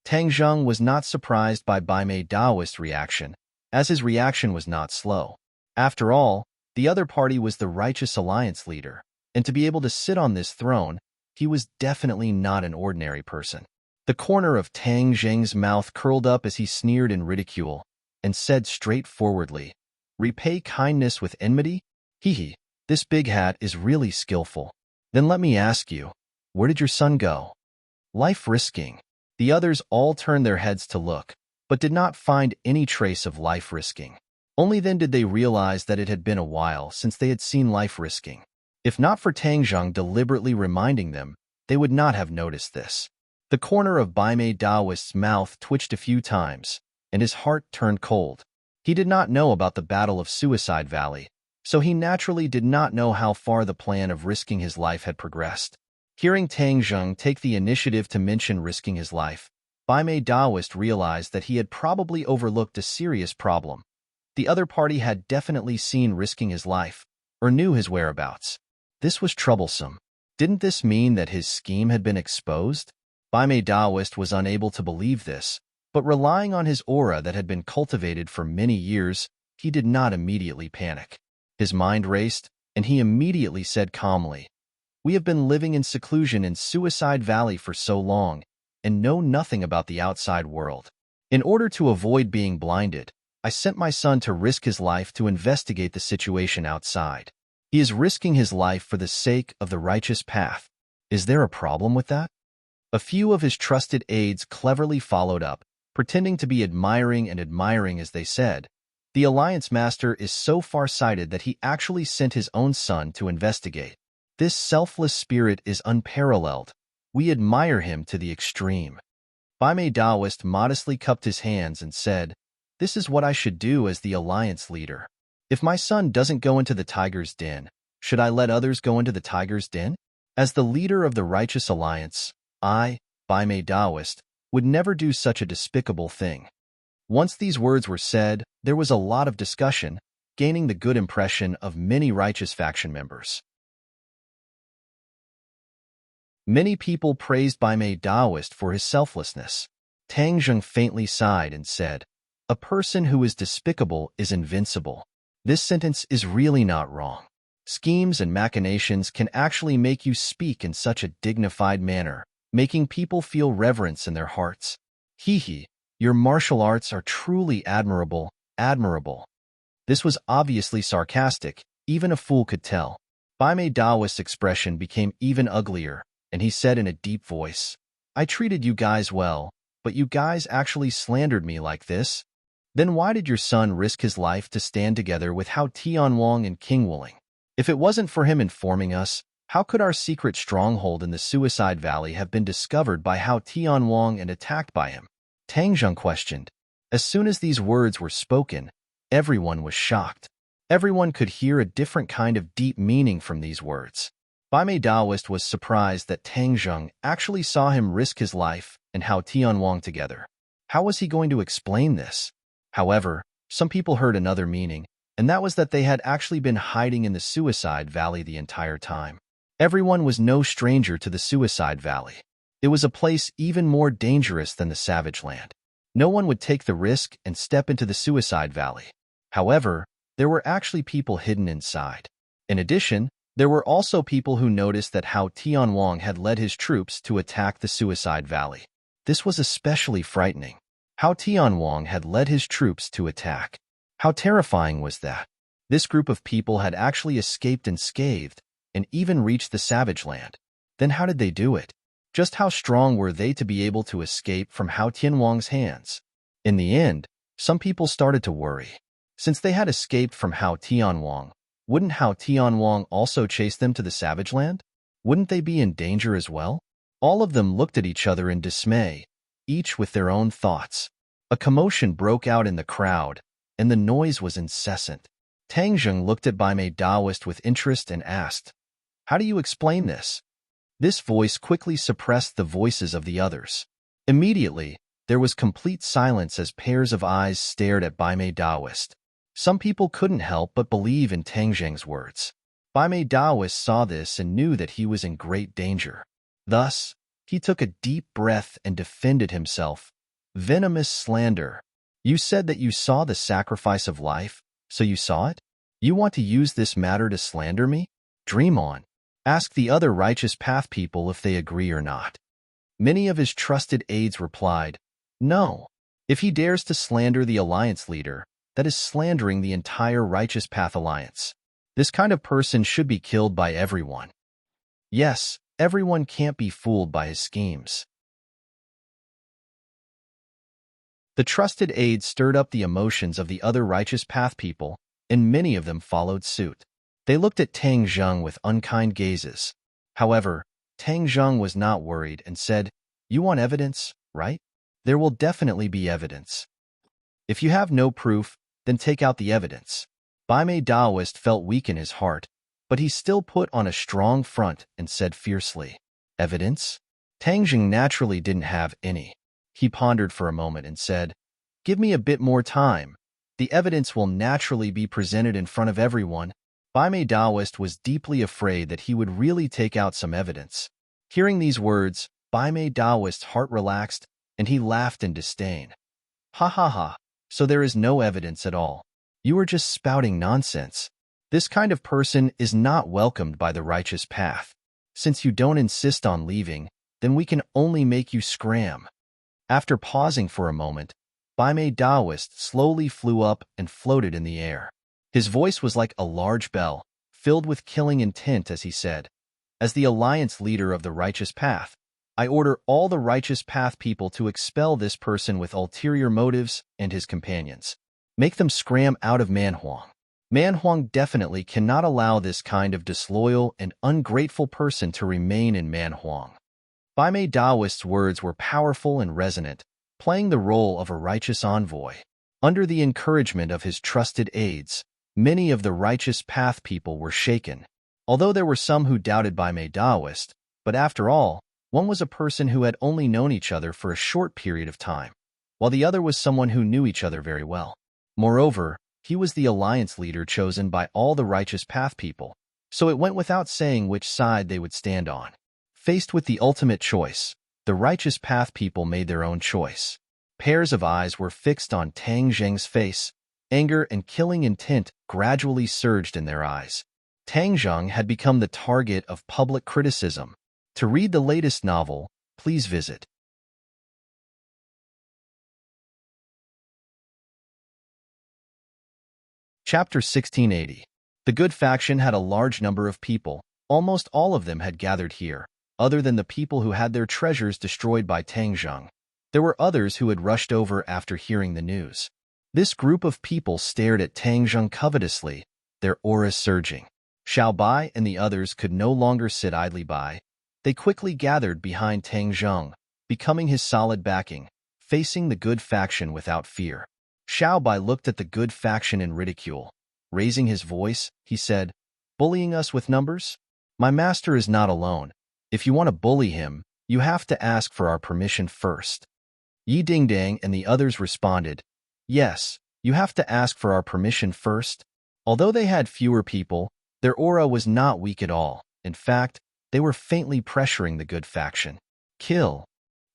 Tang Zheng was not surprised by Bai Mei Daoist's reaction, as his reaction was not slow. After all, the other party was the Righteous Alliance leader, and to be able to sit on this throne, he was definitely not an ordinary person. The corner of Tang Zheng's mouth curled up as he sneered in ridicule and said straightforwardly, "Repay kindness with enmity? Hee, this big hat is really skillful. Then let me ask you, where did your son go?" Life risking. The others all turned their heads to look, but did not find any trace of life risking. Only then did they realize that it had been a while since they had seen life risking. If not for Tang Zheng deliberately reminding them, they would not have noticed this. The corner of Bai Mei Daoist's mouth twitched a few times, and his heart turned cold. He did not know about the Battle of Suicide Valley, so he naturally did not know how far the plan of risking his life had progressed. Hearing Tang Zheng take the initiative to mention risking his life, Bai Mei Daoist realized that he had probably overlooked a serious problem. The other party had definitely seen risking his life, or knew his whereabouts. This was troublesome. Didn't this mean that his scheme had been exposed? Bai Mei Daoist was unable to believe this, but relying on his aura that had been cultivated for many years, he did not immediately panic. His mind raced, and he immediately said calmly, "We have been living in seclusion in Suicide Valley for so long, and know nothing about the outside world. In order to avoid being blinded, I sent my son to risk his life to investigate the situation outside. He is risking his life for the sake of the righteous path. Is there a problem with that?" A few of his trusted aides cleverly followed up, pretending to be admiring as they said, "The Alliance Master is so far-sighted that he actually sent his own son to investigate. This selfless spirit is unparalleled. We admire him to the extreme." Bai Mei Daoist modestly cupped his hands and said, "This is what I should do as the Alliance leader. If my son doesn't go into the tiger's den, should I let others go into the tiger's den? As the leader of the Righteous Alliance, I, Bai Mei Daoist, would never do such a despicable thing." Once these words were said, there was a lot of discussion, gaining the good impression of many righteous faction members. Many people praised Bai Mei Daoist for his selflessness. Tang Zheng faintly sighed and said, "A person who is despicable is invincible." This sentence is really not wrong. Schemes and machinations can actually make you speak in such a dignified manner, making people feel reverence in their hearts. Hee, your martial arts are truly admirable, admirable. This was obviously sarcastic, even a fool could tell. Bai Mei Daoist's expression became even uglier, and he said in a deep voice, "I treated you guys well, but you guys actually slandered me like this? Then why did your son risk his life to stand together with Hao Tianwang and King Wuling? If it wasn't for him informing us, how could our secret stronghold in the Suicide Valley have been discovered by Hao Tianwang and attacked by him?" Tang Zheng questioned. As soon as these words were spoken, everyone was shocked. Everyone could hear a different kind of deep meaning from these words. Bai Mei Daoist was surprised that Tang Zheng actually saw him risk his life and Hao Tianwang together. How was he going to explain this? However, some people heard another meaning, and that was that they had actually been hiding in the Suicide Valley the entire time. Everyone was no stranger to the Suicide Valley. It was a place even more dangerous than the Savage Land. No one would take the risk and step into the Suicide Valley. However, there were actually people hidden inside. In addition, there were also people who noticed that Hao Tianwang had led his troops to attack the Suicide Valley. This was especially frightening. Hao Tianwang had led his troops to attack. How terrifying was that? This group of people had actually escaped unscathed and even reached the Savage Land. Then how did they do it? Just how strong were they to be able to escape from Hao Tianwang's hands? In the end, some people started to worry. Since they had escaped from Hao Tianwang, wouldn't Hao Tianwang also chase them to the Savage Land? Wouldn't they be in danger as well? All of them looked at each other in dismay, each with their own thoughts. A commotion broke out in the crowd, and the noise was incessant. Tang Zheng looked at Bai Mei Daoist with interest and asked, "How do you explain this?" This voice quickly suppressed the voices of the others. Immediately, there was complete silence as pairs of eyes stared at Bai Mei Daoist. Some people couldn't help but believe in Tang Zheng's words. Bai Mei Daoist saw this and knew that he was in great danger. Thus, he took a deep breath and defended himself. Venomous slander. You said that you saw the sacrifice of life, so you saw it? You want to use this matter to slander me? Dream on. Ask the other righteous path people if they agree or not. Many of his trusted aides replied, no. If he dares to slander the alliance leader, that is slandering the entire righteous path alliance. This kind of person should be killed by everyone. Yes, everyone can't be fooled by his schemes. The trusted aides stirred up the emotions of the other righteous path people, and many of them followed suit. They looked at Tang Zheng with unkind gazes. However, Tang Zheng was not worried and said, you want evidence, right? There will definitely be evidence. If you have no proof, then take out the evidence. Bai Mei Daoist felt weak in his heart, but he still put on a strong front and said fiercely, evidence? Tang Zheng naturally didn't have any. He pondered for a moment and said, give me a bit more time. The evidence will naturally be presented in front of everyone. Bai Mei Daoist was deeply afraid that he would really take out some evidence. Hearing these words, Bai Mei Daoist's heart relaxed, and he laughed in disdain. Ha ha ha, so there is no evidence at all. You are just spouting nonsense. This kind of person is not welcomed by the righteous path. Since you don't insist on leaving, then we can only make you scram. After pausing for a moment, Bai Mei Daoist slowly flew up and floated in the air. His voice was like a large bell, filled with killing intent as he said, as the alliance leader of the righteous path, I order all the righteous path people to expel this person with ulterior motives and his companions. Make them scram out of Manhuang. Manhuang definitely cannot allow this kind of disloyal and ungrateful person to remain in Manhuang. Bai Mei Daoist's words were powerful and resonant, playing the role of a righteous envoy. Under the encouragement of his trusted aides, many of the righteous path people were shaken. Although there were some who doubted Bai Mei Daoist, but after all, one was a person who had only known each other for a short period of time, while the other was someone who knew each other very well. Moreover, he was the alliance leader chosen by all the righteous path people, so it went without saying which side they would stand on. Faced with the ultimate choice, the righteous path people made their own choice. Pairs of eyes were fixed on Tang Zheng's face. Anger and killing intent gradually surged in their eyes. Tang Zheng had become the target of public criticism. To read the latest novel, please visit Chapter 1680. The good faction had a large number of people. Almost all of them had gathered here, other than the people who had their treasures destroyed by Tang Zheng. There were others who had rushed over after hearing the news. This group of people stared at Tang Zheng covetously, their auras surging. Xiao Bai and the others could no longer sit idly by. They quickly gathered behind Tang Zheng, becoming his solid backing, facing the good faction without fear. Xiao Bai looked at the good faction in ridicule. Raising his voice, he said, bullying us with numbers? My master is not alone. If you want to bully him, you have to ask for our permission first. Yi Dingdang and the others responded, yes, you have to ask for our permission first. Although they had fewer people, their aura was not weak at all. In fact, they were faintly pressuring the good faction. Kill.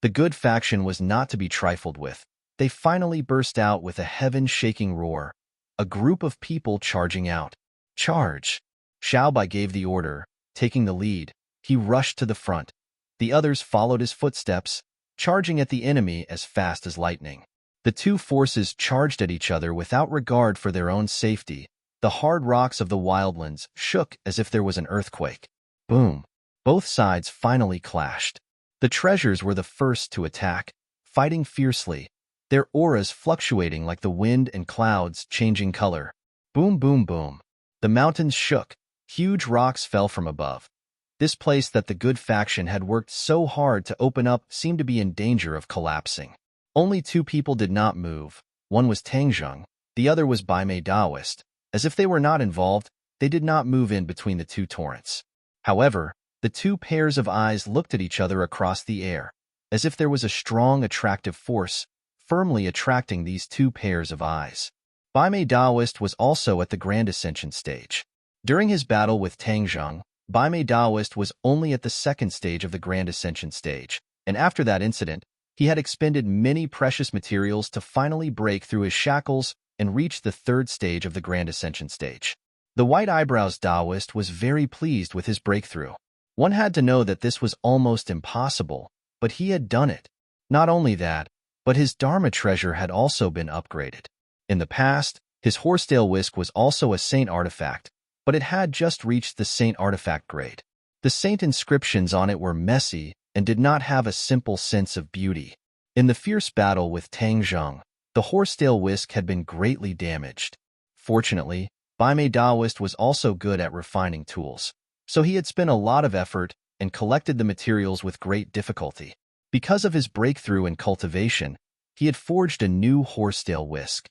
The good faction was not to be trifled with. They finally burst out with a heaven-shaking roar. A group of people charging out. Charge. Xiao Bai gave the order. Taking the lead, he rushed to the front. The others followed his footsteps, charging at the enemy as fast as lightning. The two forces charged at each other without regard for their own safety. The hard rocks of the wildlands shook as if there was an earthquake. Boom. Both sides finally clashed. The treasures were the first to attack, fighting fiercely, their auras fluctuating like the wind and clouds changing color. Boom, boom, boom. The mountains shook. Huge rocks fell from above. This place that the good faction had worked so hard to open up seemed to be in danger of collapsing. Only two people did not move. One was Tang Zheng, the other was Bai Mei Daoist. As if they were not involved, they did not move in between the two torrents. However, the two pairs of eyes looked at each other across the air, as if there was a strong attractive force firmly attracting these two pairs of eyes. Bai Mei Daoist was also at the Grand Ascension stage. During his battle with Tang Zheng, Bai Mei Daoist was only at the second stage of the Grand Ascension stage, and after that incident, he had expended many precious materials to finally break through his shackles and reach the third stage of the Grand Ascension stage. The White Eyebrows Daoist was very pleased with his breakthrough. One had to know that this was almost impossible, but he had done it. Not only that, but his Dharma treasure had also been upgraded. In the past, his horsetail whisk was also a saint artifact, but it had just reached the saint artifact grade. The saint inscriptions on it were messy and did not have a simple sense of beauty. In the fierce battle with Tang Zheng, the horsetail whisk had been greatly damaged. Fortunately, Bai Mei Daoist was also good at refining tools, so he had spent a lot of effort and collected the materials with great difficulty. Because of his breakthrough in cultivation, he had forged a new horsetail whisk.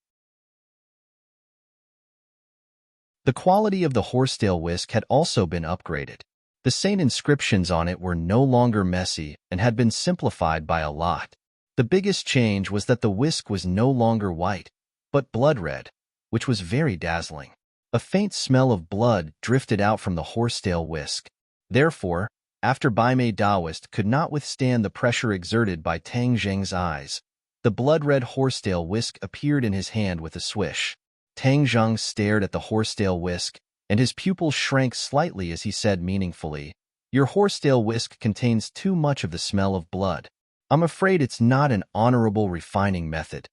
The quality of the horsetail whisk had also been upgraded. The saint inscriptions on it were no longer messy and had been simplified by a lot. The biggest change was that the whisk was no longer white, but blood red, which was very dazzling. A faint smell of blood drifted out from the horsetail whisk. Therefore, after Bai Mei Daoist could not withstand the pressure exerted by Tang Zheng's eyes, the blood-red horsetail whisk appeared in his hand with a swish. Tang Zheng stared at the horsetail whisk, and his pupils shrank slightly as he said meaningfully, "Your horsetail whisk contains too much of the smell of blood. I'm afraid it's not an honorable refining method."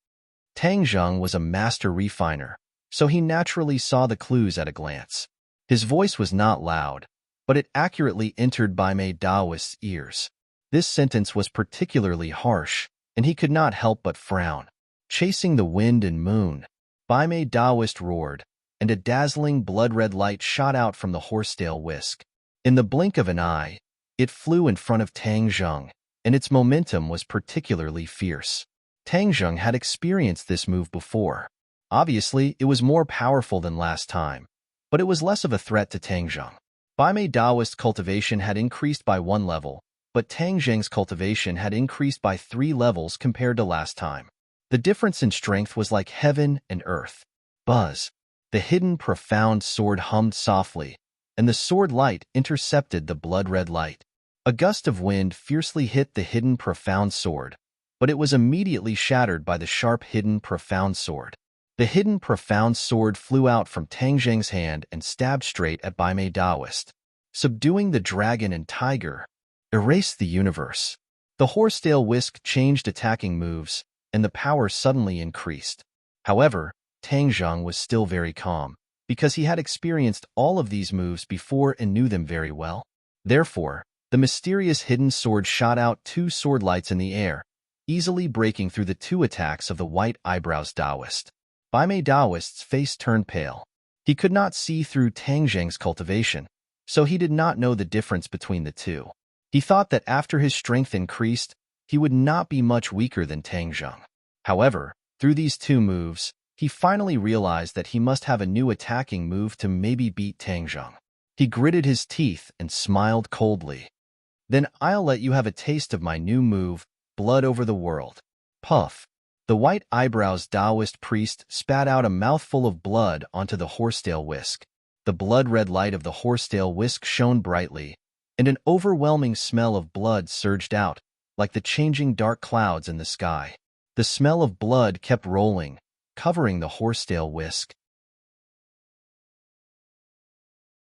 Tang Zheng was a master refiner, so he naturally saw the clues at a glance. His voice was not loud, but it accurately entered Bai Mei Daoist's ears. This sentence was particularly harsh, and he could not help but frown. Chasing the wind and moon, Bai Mei Daoist roared, and a dazzling blood-red light shot out from the horsetail whisk. In the blink of an eye, it flew in front of Tang Zheng, and its momentum was particularly fierce. Tang Zheng had experienced this move before. Obviously, it was more powerful than last time, but it was less of a threat to Tang Zheng. Bai Mei Daoist's cultivation had increased by 1 level, but Tang Zheng's cultivation had increased by 3 levels compared to last time. The difference in strength was like heaven and earth. Buzz! The hidden profound sword hummed softly, and the sword light intercepted the blood-red light. A gust of wind fiercely hit the hidden profound sword, but it was immediately shattered by the sharp hidden profound sword. The hidden profound sword flew out from Tang Zheng's hand and stabbed straight at Bai Mei Daoist. Subduing the dragon and tiger, erased the universe. The horsetail whisk changed attacking moves, and the power suddenly increased. However, Tang Zheng was still very calm, because he had experienced all of these moves before and knew them very well. Therefore, the mysterious hidden sword shot out 2 sword lights in the air, easily breaking through the 2 attacks of the White Eyebrows Daoist. Bai Mei Daoist's face turned pale. He could not see through Tang Zheng's cultivation, so he did not know the difference between the two. He thought that after his strength increased, he would not be much weaker than Tang Zheng. However, through these 2 moves, he finally realized that he must have a new attacking move to maybe beat Tang Zheng. He gritted his teeth and smiled coldly. "Then I'll let you have a taste of my new move, Blood over the World." Puff! The White Eyebrows Daoist priest spat out a mouthful of blood onto the horsetail whisk. The blood-red light of the horsetail whisk shone brightly, and an overwhelming smell of blood surged out, like the changing dark clouds in the sky. The smell of blood kept rolling, covering the horsetail whisk.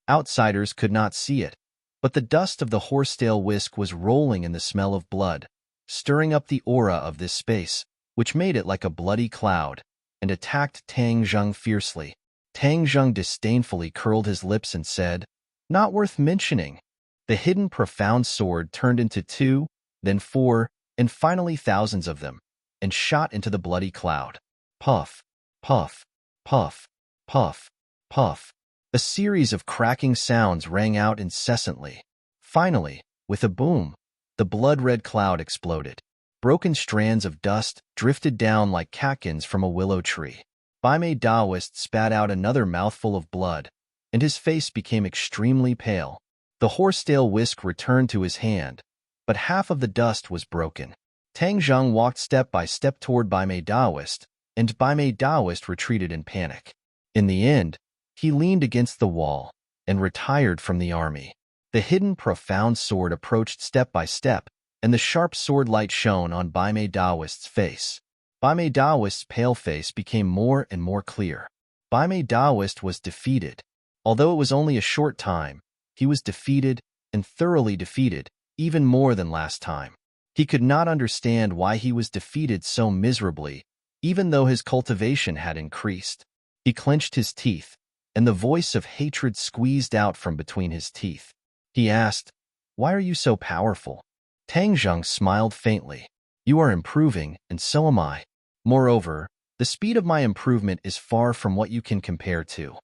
Outsiders could not see it, but the dust of the horsetail whisk was rolling in the smell of blood, stirring up the aura of this space, which made it like a bloody cloud, and attacked Tang Zheng fiercely. Tang Zheng disdainfully curled his lips and said, "Not worth mentioning." The hidden profound sword turned into 2, then 4, and finally thousands of them, and shot into the bloody cloud. Puff, puff, puff, puff, puff. A series of cracking sounds rang out incessantly. Finally, with a boom, the blood-red cloud exploded. Broken strands of dust drifted down like catkins from a willow tree. Bai Mei Daoist spat out another mouthful of blood, and his face became extremely pale. The horsetail whisk returned to his hand, but half of the dust was broken. Tang Zheng walked step by step toward Bai Mei Daoist, and Baimei Daoist retreated in panic. In the end, he leaned against the wall and retired from the army. The hidden profound sword approached step by step, and the sharp sword light shone on Baimei Daoist's face. Baimei Daoist's pale face became more and more clear. Baimei Daoist was defeated. Although it was only a short time, he was defeated and thoroughly defeated, even more than last time. He could not understand why he was defeated so miserably, even though his cultivation had increased. He clenched his teeth, and the voice of hatred squeezed out from between his teeth. He asked, "Why are you so powerful?" Tang Zheng smiled faintly. "You are improving, and so am I. Moreover, the speed of my improvement is far from what you can compare to."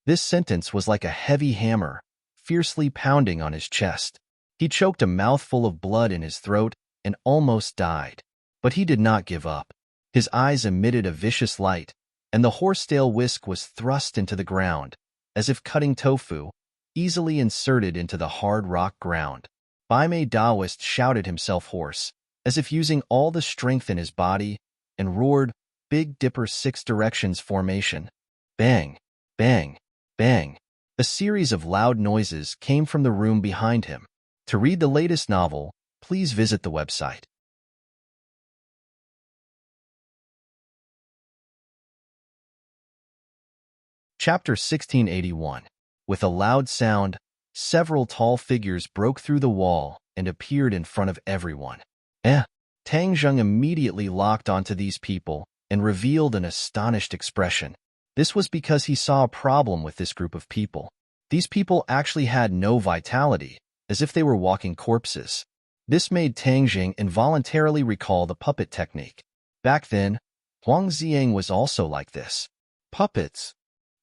This sentence was like a heavy hammer, fiercely pounding on his chest. He choked a mouthful of blood in his throat and almost died. But he did not give up. His eyes emitted a vicious light, and the horsetail whisk was thrust into the ground, as if cutting tofu, easily inserted into the hard rock ground. Baimei Daoist shouted himself hoarse, as if using all the strength in his body, and roared, "Big Dipper 6 directions formation." Bang, bang, bang. A series of loud noises came from the room behind him. To read the latest novel, please visit the website. Chapter 1681. With a loud sound, several tall figures broke through the wall and appeared in front of everyone. Tang Zheng immediately locked onto these people and revealed an astonished expression. This was because he saw a problem with this group of people. These people actually had no vitality, as if they were walking corpses. This made Tang Zheng involuntarily recall the puppet technique. Back then, Huang Xiang was also like this. "Puppets,"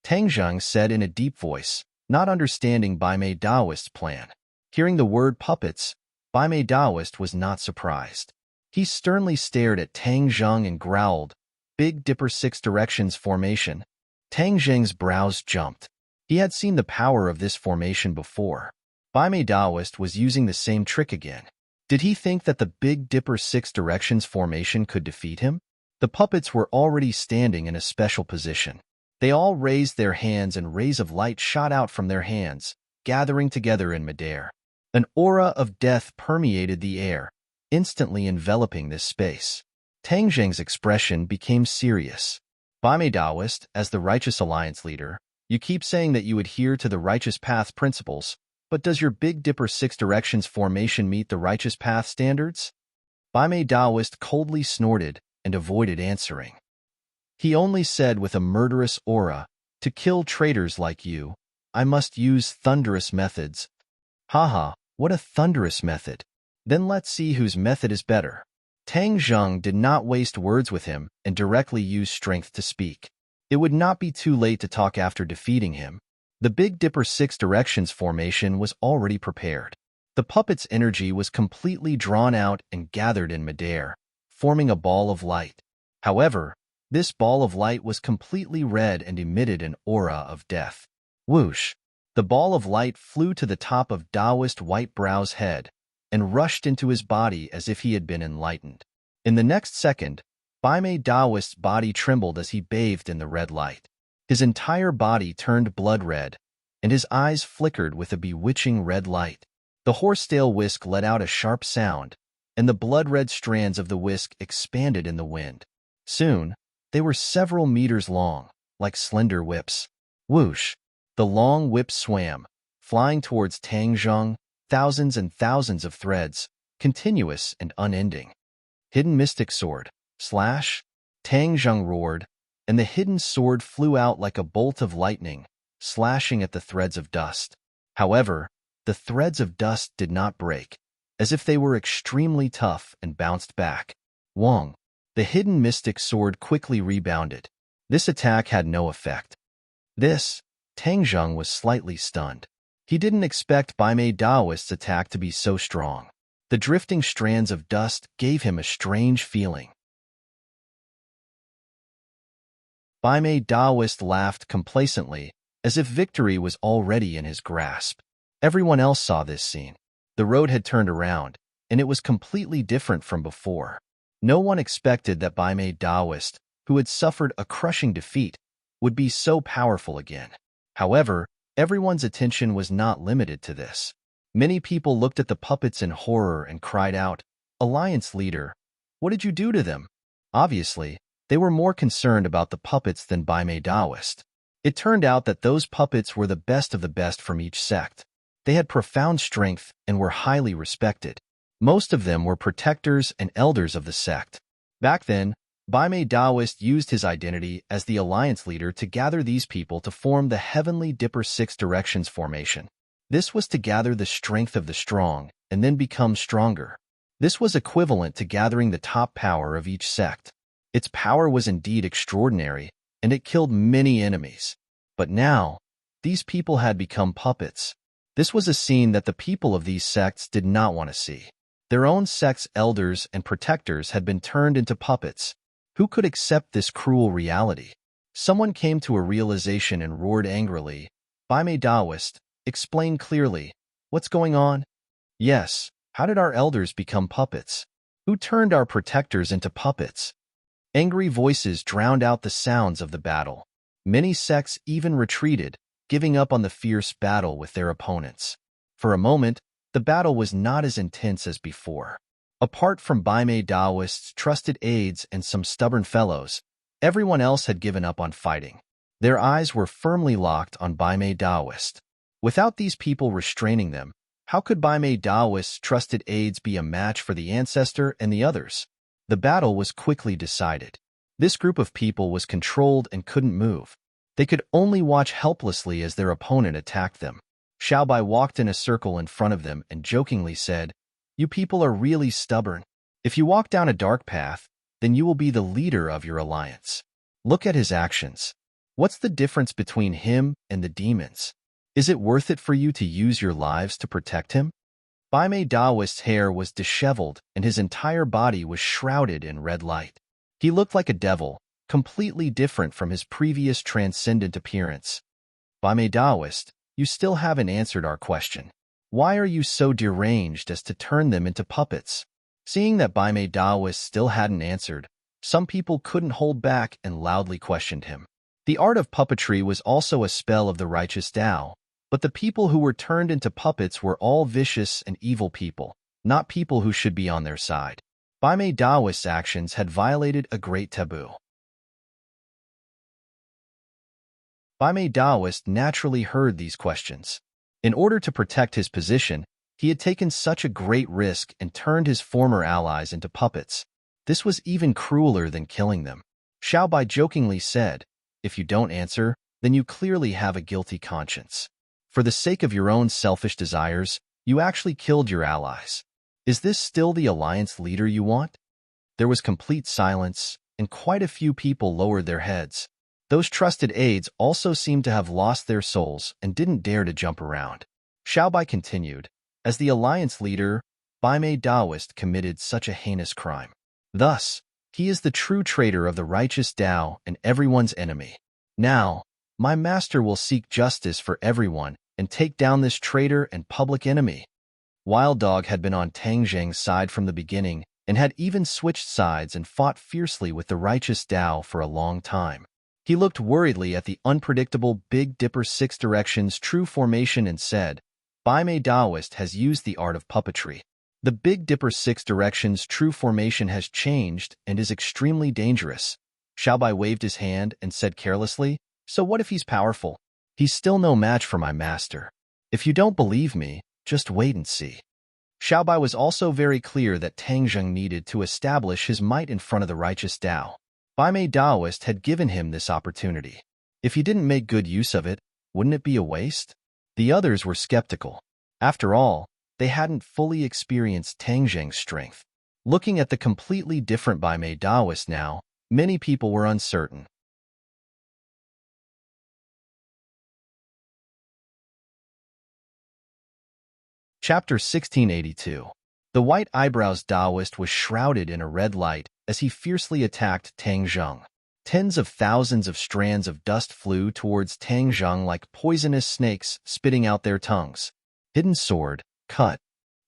Tang Zheng said in a deep voice, not understanding Baimei Daoist's plan. Hearing the word puppets, Baimei Daoist was not surprised. He sternly stared at Tang Zheng and growled, "Big Dipper 6 directions formation." Tang Zheng's brows jumped. He had seen the power of this formation before. Baimei Daoist was using the same trick again. Did he think that the Big Dipper 6 directions formation could defeat him? The puppets were already standing in a special position. They all raised their hands and rays of light shot out from their hands, gathering together in midair. An aura of death permeated the air, instantly enveloping this space. Tang Zheng's expression became serious. "Baimei Daoist, as the Righteous Alliance leader, you keep saying that you adhere to the Righteous Path principles, but does your Big Dipper 6 directions formation meet the Righteous Path standards?" Baimei Daoist coldly snorted and avoided answering. He only said with a murderous aura, "To kill traitors like you, I must use thunderous methods." Haha, what a thunderous method. Then let's see whose method is better. Tang Zheng did not waste words with him and directly used strength to speak. It would not be too late to talk after defeating him. The Big Dipper 6 directions formation was already prepared. The puppet's energy was completely drawn out and gathered in midair, forming a ball of light. However, this ball of light was completely red and emitted an aura of death. Whoosh! The ball of light flew to the top of Daoist Whitebrow's head and rushed into his body as if he had been enlightened. In the next second, Baimei Daoist's body trembled as he bathed in the red light. His entire body turned blood red, and his eyes flickered with a bewitching red light. The horsetail whisk let out a sharp sound, and the blood-red strands of the whisk expanded in the wind. Soon, they were several meters long, like slender whips. Whoosh! The long whips swam, flying towards Tang Zheng, thousands and thousands of threads, continuous and unending. "Hidden mystic sword, slash!" Tang Zheng roared, and the hidden sword flew out like a bolt of lightning, slashing at the threads of dust. However, the threads of dust did not break, as if they were extremely tough and bounced back. Wong! The hidden mystic sword quickly rebounded. This attack had no effect. Tang Zheng was slightly stunned. He didn't expect Baimei Daoist's attack to be so strong. The drifting strands of dust gave him a strange feeling. Baimei Daoist laughed complacently, as if victory was already in his grasp. Everyone else saw this scene. The road had turned around, and it was completely different from before. No one expected that Baimei Daoist, who had suffered a crushing defeat, would be so powerful again. However, everyone's attention was not limited to this. Many people looked at the puppets in horror and cried out, "Alliance leader, what did you do to them?" Obviously, they were more concerned about the puppets than Baime Daoist. It turned out that those puppets were the best of the best from each sect. They had profound strength and were highly respected. Most of them were protectors and elders of the sect. Back then, Baime Daoist used his identity as the alliance leader to gather these people to form the Heavenly Dipper Six Directions formation. This was to gather the strength of the strong and then become stronger. This was equivalent to gathering the top power of each sect. Its power was indeed extraordinary, and it killed many enemies. But now, these people had become puppets. This was a scene that the people of these sects did not want to see. Their own sect's elders and protectors had been turned into puppets. Who could accept this cruel reality? Someone came to a realization and roared angrily, "Baime Daoist, explain clearly. What's going on?" "Yes, how did our elders become puppets? Who turned our protectors into puppets?" Angry voices drowned out the sounds of the battle. Many sects even retreated, giving up on the fierce battle with their opponents. For a moment, the battle was not as intense as before. Apart from Baime Daoist's trusted aides and some stubborn fellows, everyone else had given up on fighting. Their eyes were firmly locked on Baime Daoist. Without these people restraining them, how could Baime Daoist's trusted aides be a match for the ancestor and the others? The battle was quickly decided. This group of people was controlled and couldn't move. They could only watch helplessly as their opponent attacked them. Xiaobai walked in a circle in front of them and jokingly said, "You people are really stubborn. If you walk down a dark path, then you will be the leader of your alliance. Look at his actions. What's the difference between him and the demons? Is it worth it for you to use your lives to protect him?" Baime Daoist's hair was disheveled and his entire body was shrouded in red light. He looked like a devil, completely different from his previous transcendent appearance. "Baime Daoist, you still haven't answered our question. Why are you so deranged as to turn them into puppets?" Seeing that Baime Daoist still hadn't answered, some people couldn't hold back and loudly questioned him. The art of puppetry was also a spell of the righteous Tao, but the people who were turned into puppets were all vicious and evil people, not people who should be on their side. Baime Daoist's actions had violated a great taboo. Baime Daoist naturally heard these questions. In order to protect his position, he had taken such a great risk and turned his former allies into puppets. This was even crueler than killing them. Xiaobai jokingly said, "If you don't answer, then you clearly have a guilty conscience. For the sake of your own selfish desires, you actually killed your allies. Is this still the alliance leader you want?" There was complete silence, and quite a few people lowered their heads. Those trusted aides also seemed to have lost their souls and didn't dare to jump around. Xiaobai continued, "As the alliance leader, Baime Daoist committed such a heinous crime. Thus, he is the true traitor of the righteous Tao and everyone's enemy. Now, my master will seek justice for everyone and take down this traitor and public enemy." Wild Dog had been on Tang Zheng's side from the beginning and had even switched sides and fought fiercely with the righteous Tao for a long time. He looked worriedly at the unpredictable Big Dipper Six Directions true formation and said, "Baime Daoist has used the art of puppetry. The Big Dipper Six Directions true formation has changed and is extremely dangerous." Xiaobai waved his hand and said carelessly, "So what if he's powerful? He's still no match for my master. If you don't believe me, just wait and see." Xiaobai was also very clear that Tang Zheng needed to establish his might in front of the righteous Tao. Baime Daoist had given him this opportunity. If he didn't make good use of it, wouldn't it be a waste? The others were skeptical. After all, they hadn't fully experienced Tang Zheng's strength. Looking at the completely different Baime Daoist now, many people were uncertain. Chapter 1682. The white eyebrows Daoist was shrouded in a red light as he fiercely attacked Tang Zheng. Tens of thousands of strands of dust flew towards Tang Zheng like poisonous snakes spitting out their tongues. Hidden sword, cut.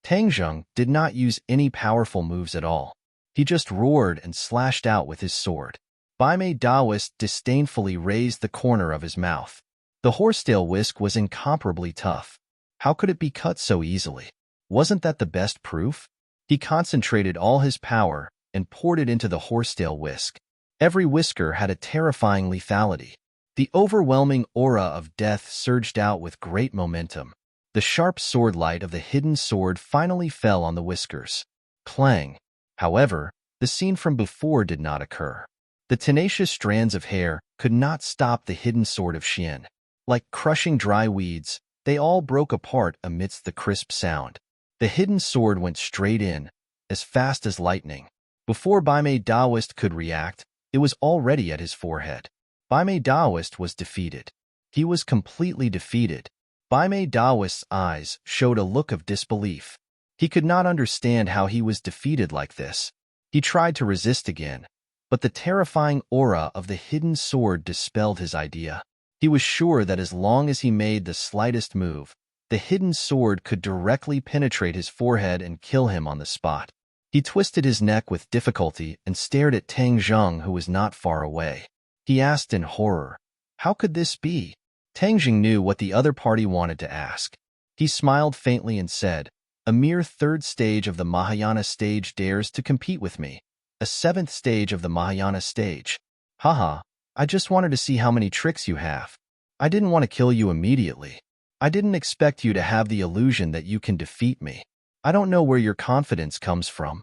Tang Zheng did not use any powerful moves at all. He just roared and slashed out with his sword. Baimei Daoist disdainfully raised the corner of his mouth. The horsetail whisk was incomparably tough. How could it be cut so easily? Wasn't that the best proof? He concentrated all his power and poured it into the horsetail whisk. Every whisker had a terrifying lethality. The overwhelming aura of death surged out with great momentum. The sharp sword light of the hidden sword finally fell on the whiskers. Clang! However, the scene from before did not occur. The tenacious strands of hair could not stop the hidden sword of Xian. Like crushing dry weeds, they all broke apart amidst the crisp sound. The hidden sword went straight in, as fast as lightning. Before Baimei Daoist could react, it was already at his forehead. Baimei Daoist was defeated. He was completely defeated. Baimei Daoist's eyes showed a look of disbelief. He could not understand how he was defeated like this. He tried to resist again, but the terrifying aura of the hidden sword dispelled his idea. He was sure that as long as he made the slightest move, the hidden sword could directly penetrate his forehead and kill him on the spot. He twisted his neck with difficulty and stared at Tang Zheng, who was not far away. He asked in horror, "How could this be?" Tang Zheng knew what the other party wanted to ask. He smiled faintly and said, "A mere third stage of the Mahayana stage dares to compete with me. A seventh stage of the Mahayana stage. Haha, I just wanted to see how many tricks you have. I didn't want to kill you immediately. I didn't expect you to have the illusion that you can defeat me. I don't know where your confidence comes from."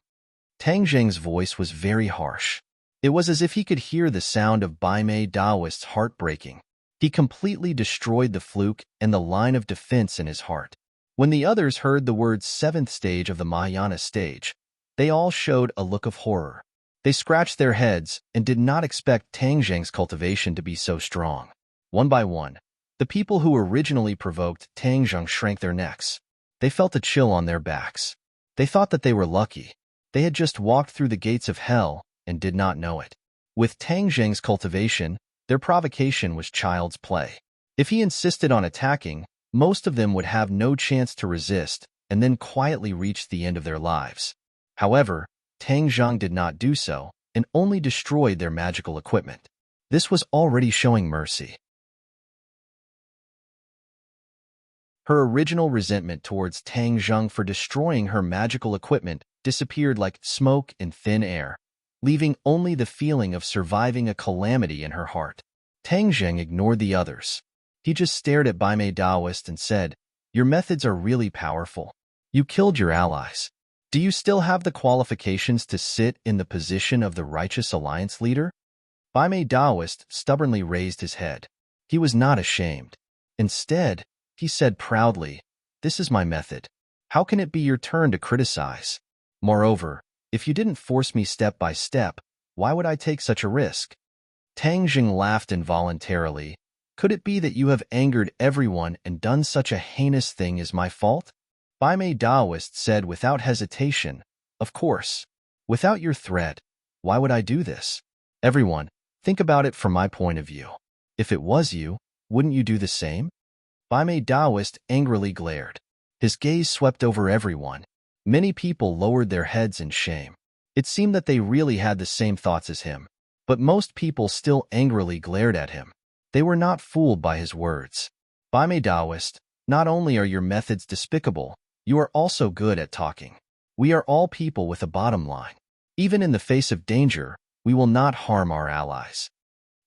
Tang Zheng's voice was very harsh. It was as if he could hear the sound of Baimei Daoist's heart breaking. He completely destroyed the fluke and the line of defense in his heart. When the others heard the words seventh stage of the Mahayana stage, they all showed a look of horror. They scratched their heads and did not expect Tang Zheng's cultivation to be so strong. One by one, the people who originally provoked Tang Zheng shrank their necks. They felt a chill on their backs. They thought that they were lucky. They had just walked through the gates of hell and did not know it. With Tang Zheng's cultivation, their provocation was child's play. If he insisted on attacking, most of them would have no chance to resist and then quietly reach the end of their lives. However, Tang Zheng did not do so and only destroyed their magical equipment. This was already showing mercy. Her original resentment towards Tang Zheng for destroying her magical equipment disappeared like smoke in thin air, leaving only the feeling of surviving a calamity in her heart. Tang Zheng ignored the others. He just stared at Baimei Daoist and said, "Your methods are really powerful. You killed your allies. Do you still have the qualifications to sit in the position of the Righteous Alliance leader?" Baimei Daoist stubbornly raised his head. He was not ashamed. Instead, he said proudly, "This is my method. How can it be your turn to criticize? Moreover, if you didn't force me step by step, why would I take such a risk?" Tang Zheng laughed involuntarily. "Could it be that you have angered everyone and done such a heinous thing as my fault?" Baimei Daoist said without hesitation, "Of course. Without your threat, why would I do this? Everyone, think about it from my point of view. If it was you, wouldn't you do the same?" Baimei Daoist angrily glared. His gaze swept over everyone. Many people lowered their heads in shame. It seemed that they really had the same thoughts as him, but most people still angrily glared at him. They were not fooled by his words. "Baimei Daoist, not only are your methods despicable, you are also good at talking. We are all people with a bottom line. Even in the face of danger, we will not harm our allies."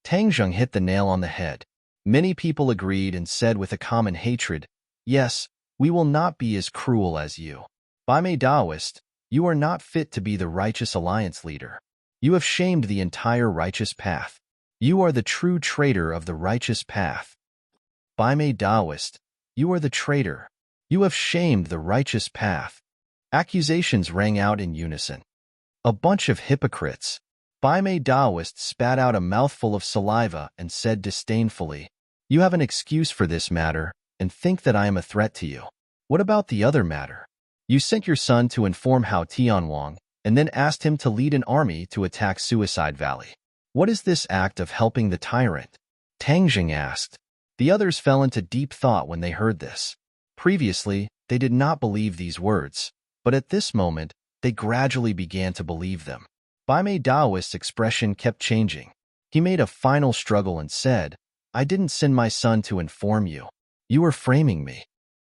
Tang Zheng hit the nail on the head. Many people agreed and said with a common hatred, "Yes, we will not be as cruel as you. Baimei Daoist, you are not fit to be the Righteous Alliance leader. You have shamed the entire righteous path. You are the true traitor of the righteous path. Baimei Daoist, you are the traitor. You have shamed the righteous path." Accusations rang out in unison. "A bunch of hypocrites." Baimei Daoist spat out a mouthful of saliva and said disdainfully, "You have an excuse for this matter and think that I am a threat to you. What about the other matter? You sent your son to inform Hao Tianwang and then asked him to lead an army to attack Suicide Valley. What is this act of helping the tyrant?" Tang Zheng asked. The others fell into deep thought when they heard this. Previously, they did not believe these words, but at this moment, they gradually began to believe them. Baimei Daoist's expression kept changing. He made a final struggle and said, "I didn't send my son to inform you. You were framing me."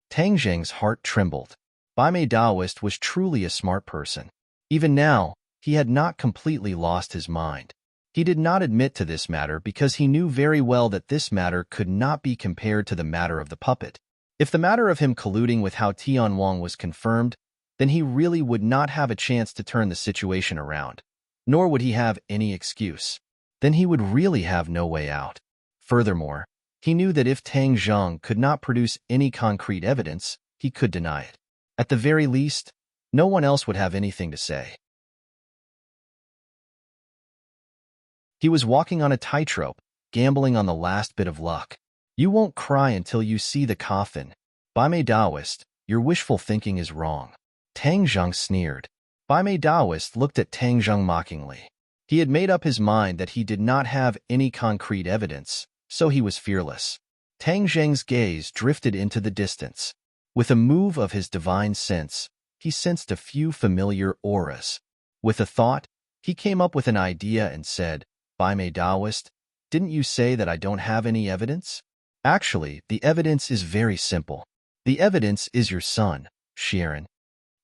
Tang Zheng's heart trembled. Bai Mei Daoist was truly a smart person. Even now, he had not completely lost his mind. He did not admit to this matter because he knew very well that this matter could not be compared to the matter of the puppet. If the matter of him colluding with Hao Tianwang was confirmed, then he really would not have a chance to turn the situation around, nor would he have any excuse. Then he would really have no way out. Furthermore, he knew that if Tang Zheng could not produce any concrete evidence, he could deny it. At the very least, no one else would have anything to say. He was walking on a tightrope, gambling on the last bit of luck. You won't cry until you see the coffin. Bai Mei Daoist, your wishful thinking is wrong. Tang Zheng sneered. Bai Mei Daoist looked at Tang Zheng mockingly. He had made up his mind that he did not have any concrete evidence, so he was fearless. Tang Zheng's gaze drifted into the distance. With a move of his divine sense, he sensed a few familiar auras. With a thought, he came up with an idea and said, "Bai Mei Daoist, didn't you say that I don't have any evidence? Actually, the evidence is very simple. The evidence is your son, Sharon."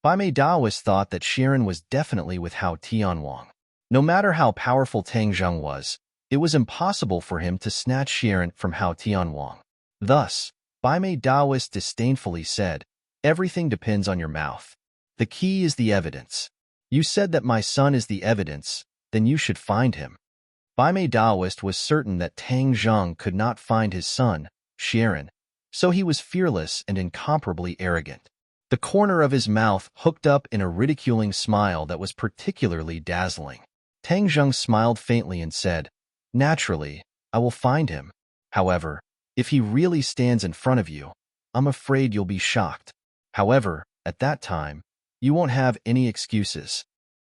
Bai Mei Daoist thought that Sharon was definitely with Hao Tianwang. No matter how powerful Tang Zheng was, it was impossible for him to snatch Sharon from Hao Tianwang. Thus, Bai Mei Daoist disdainfully said, "Everything depends on your mouth. The key is the evidence. You said that my son is the evidence, then you should find him." Bai Mei Daoist was certain that Tang Zheng could not find his son, Sharon, so he was fearless and incomparably arrogant. The corner of his mouth hooked up in a ridiculing smile that was particularly dazzling. Tang Zheng smiled faintly and said, "Naturally, I will find him. However, if he really stands in front of you, I'm afraid you'll be shocked. However, at that time, you won't have any excuses."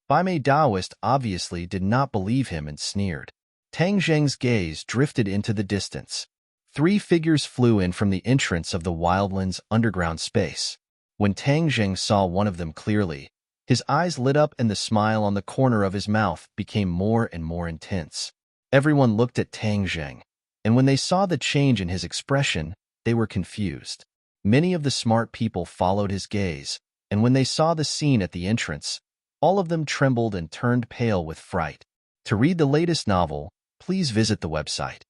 Bai Mei Daoist obviously did not believe him and sneered. Tang Zheng's gaze drifted into the distance. 3 figures flew in from the entrance of the wildland's underground space. When Tang Zheng saw one of them clearly, his eyes lit up and the smile on the corner of his mouth became more and more intense. Everyone looked at Tang Zheng, and when they saw the change in his expression, they were confused. Many of the smart people followed his gaze, and when they saw the scene at the entrance, all of them trembled and turned pale with fright. To read the latest novel, please visit the website.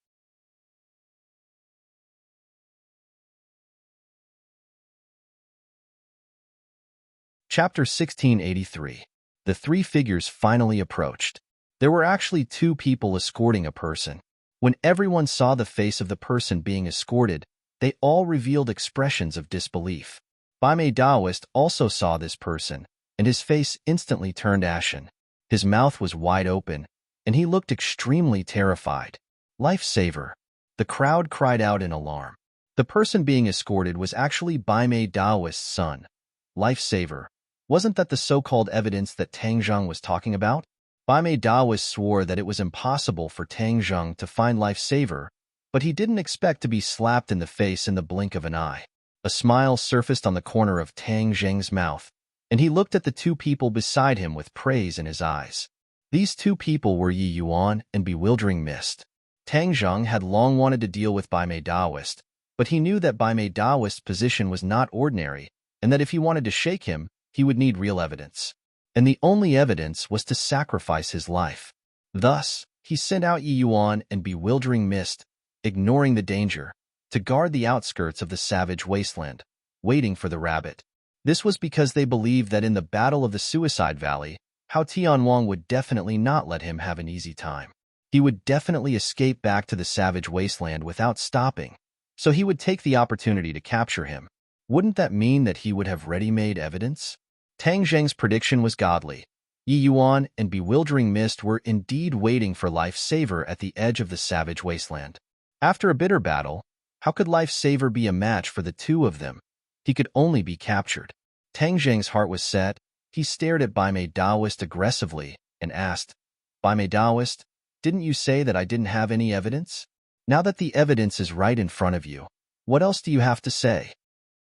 Chapter 1683. The 3 figures finally approached. There were actually 2 people escorting a person. When everyone saw the face of the person being escorted, they all revealed expressions of disbelief. Bai Mei Daoist also saw this person, and his face instantly turned ashen. His mouth was wide open, and he looked extremely terrified. "Lifesaver!" The crowd cried out in alarm. The person being escorted was actually Bai Mei Daoist's son. Lifesaver. Wasn't that the so-called evidence that Tang Zheng was talking about? Bai Mei Daoist swore that it was impossible for Tang Zheng to find Lifesaver, but he didn't expect to be slapped in the face in the blink of an eye. A smile surfaced on the corner of Tang Zheng's mouth, and he looked at the 2 people beside him with praise in his eyes. These 2 people were Yi Yuan and Bewildering Mist. Tang Zheng had long wanted to deal with Bai Mei Daoist, but he knew that Bai Mei Daoist's position was not ordinary, and that if he wanted to shake him, he would need real evidence. And the only evidence was to sacrifice his life. Thus, he sent out Yi Yuan and Bewildering Mist, ignoring the danger, to guard the outskirts of the savage wasteland, waiting for the rabbit. This was because they believed that in the Battle of the Suicide Valley, Hao Tianwang would definitely not let him have an easy time. He would definitely escape back to the savage wasteland without stopping, so he would take the opportunity to capture him. Wouldn't that mean that he would have ready-made evidence? Tang Zheng's prediction was godly. Yi Yuan and Bewildering Mist were indeed waiting for Lifesaver at the edge of the savage wasteland. After a bitter battle, how could Lifesaver be a match for the 2 of them? He could only be captured. Tang Zheng's heart was set. He stared at Bai Mei Daoist aggressively and asked, "Bai Mei Daoist, didn't you say that I didn't have any evidence? Now that the evidence is right in front of you, what else do you have to say?"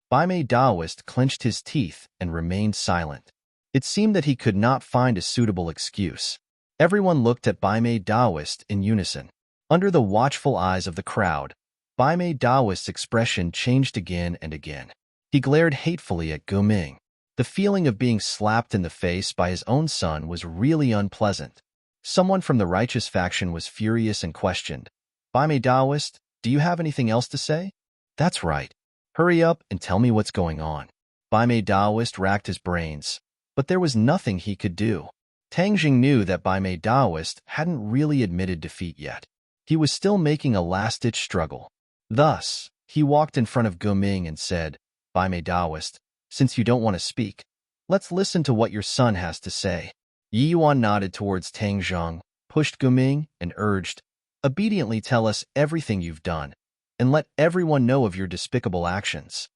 Bai Mei Daoist clenched his teeth and remained silent. It seemed that he could not find a suitable excuse. Everyone looked at Bai Mei Daoist in unison. Under the watchful eyes of the crowd, Bai Mei Daoist's expression changed again and again. He glared hatefully at Gu Ming. The feeling of being slapped in the face by his own son was really unpleasant. Someone from the righteous faction was furious and questioned, "Bai Mei Daoist, do you have anything else to say?" "That's right. Hurry up and tell me what's going on." Bai Mei Daoist racked his brains, but there was nothing he could do. Tang Jing knew that Bai Mei Daoist hadn't really admitted defeat yet. He was still making a last-ditch struggle. Thus, he walked in front of Gu Ming and said, "Bai Mei Daoist, since you don't want to speak, let's listen to what your son has to say." Yi Yuan nodded towards Tang Zheng, pushed Gu Ming, and urged, "Obediently tell us everything you've done, and let everyone know of your despicable actions."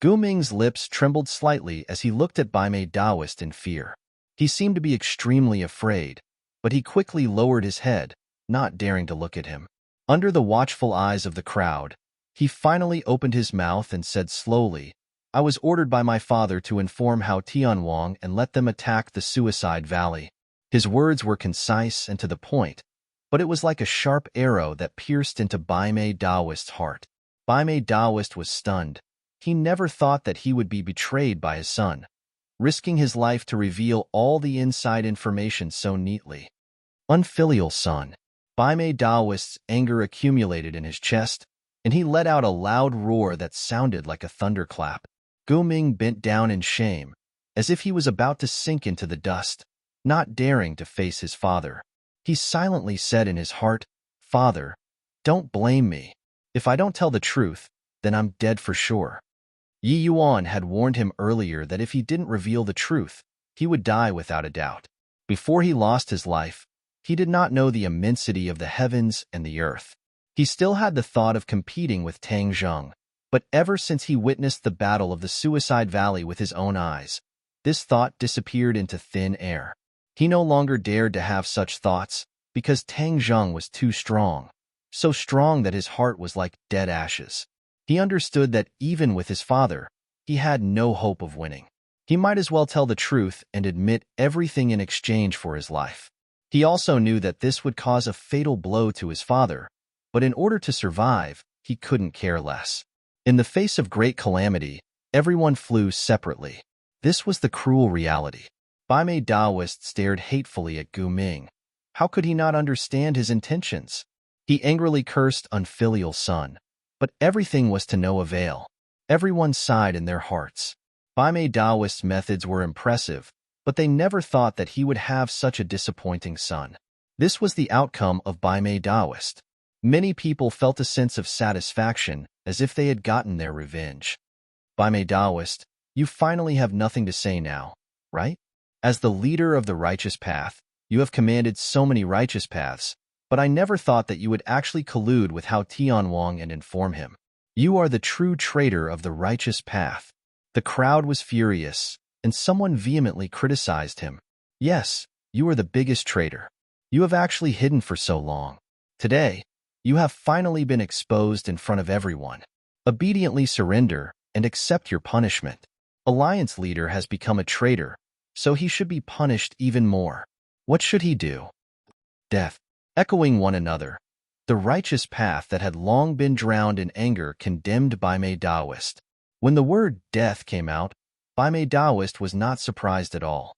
Gu Ming's lips trembled slightly as he looked at Bai Mei Daoist in fear. He seemed to be extremely afraid, but he quickly lowered his head, not daring to look at him. Under the watchful eyes of the crowd, he finally opened his mouth and said slowly, "I was ordered by my father to inform Hao Tianwang and let them attack the Suicide Valley." His words were concise and to the point, but it was like a sharp arrow that pierced into Bai Mei Daoist's heart. Bai Mei Daoist was stunned. He never thought that he would be betrayed by his son, risking his life to reveal all the inside information so neatly. Unfilial son. Bai Mei Daoist's anger accumulated in his chest, and he let out a loud roar that sounded like a thunderclap. Gu Ming bent down in shame, as if he was about to sink into the dust, not daring to face his father. He silently said in his heart, "Father, don't blame me. If I don't tell the truth, then I'm dead for sure." Yi Yuan had warned him earlier that if he didn't reveal the truth, he would die without a doubt. Before he lost his life, he did not know the immensity of the heavens and the earth. He still had the thought of competing with Tang Zheng, but ever since he witnessed the battle of the Suicide Valley with his own eyes, this thought disappeared into thin air. He no longer dared to have such thoughts because Tang Zheng was too strong, so strong that his heart was like dead ashes. He understood that even with his father, he had no hope of winning. He might as well tell the truth and admit everything in exchange for his life. He also knew that this would cause a fatal blow to his father, but in order to survive, he couldn't care less. In the face of great calamity, everyone flew separately. This was the cruel reality. Bai Mei Daoist stared hatefully at Gu Ming. How could he not understand his intentions? He angrily cursed unfilial son. But everything was to no avail. Everyone sighed in their hearts. Bai Mei Daoist's methods were impressive, but they never thought that he would have such a disappointing son. This was the outcome of Bai Mei Daoist. Many people felt a sense of satisfaction, as if they had gotten their revenge. Bai Mei Daoist, you finally have nothing to say now, right? As the leader of the righteous path, you have commanded so many righteous paths, but I never thought that you would actually collude with Hao Tianwang and inform him. You are the true traitor of the righteous path. The crowd was furious, and someone vehemently criticized him. Yes, you are the biggest traitor. You have actually hidden for so long. Today, you have finally been exposed in front of everyone. Obediently surrender and accept your punishment. Alliance leader has become a traitor, so he should be punished even more. What should he do? Death. Echoing one another, the righteous path that had long been drowned in anger condemned Bai Mei Daoist. When the word death came out, Bai Mei Daoist was not surprised at all.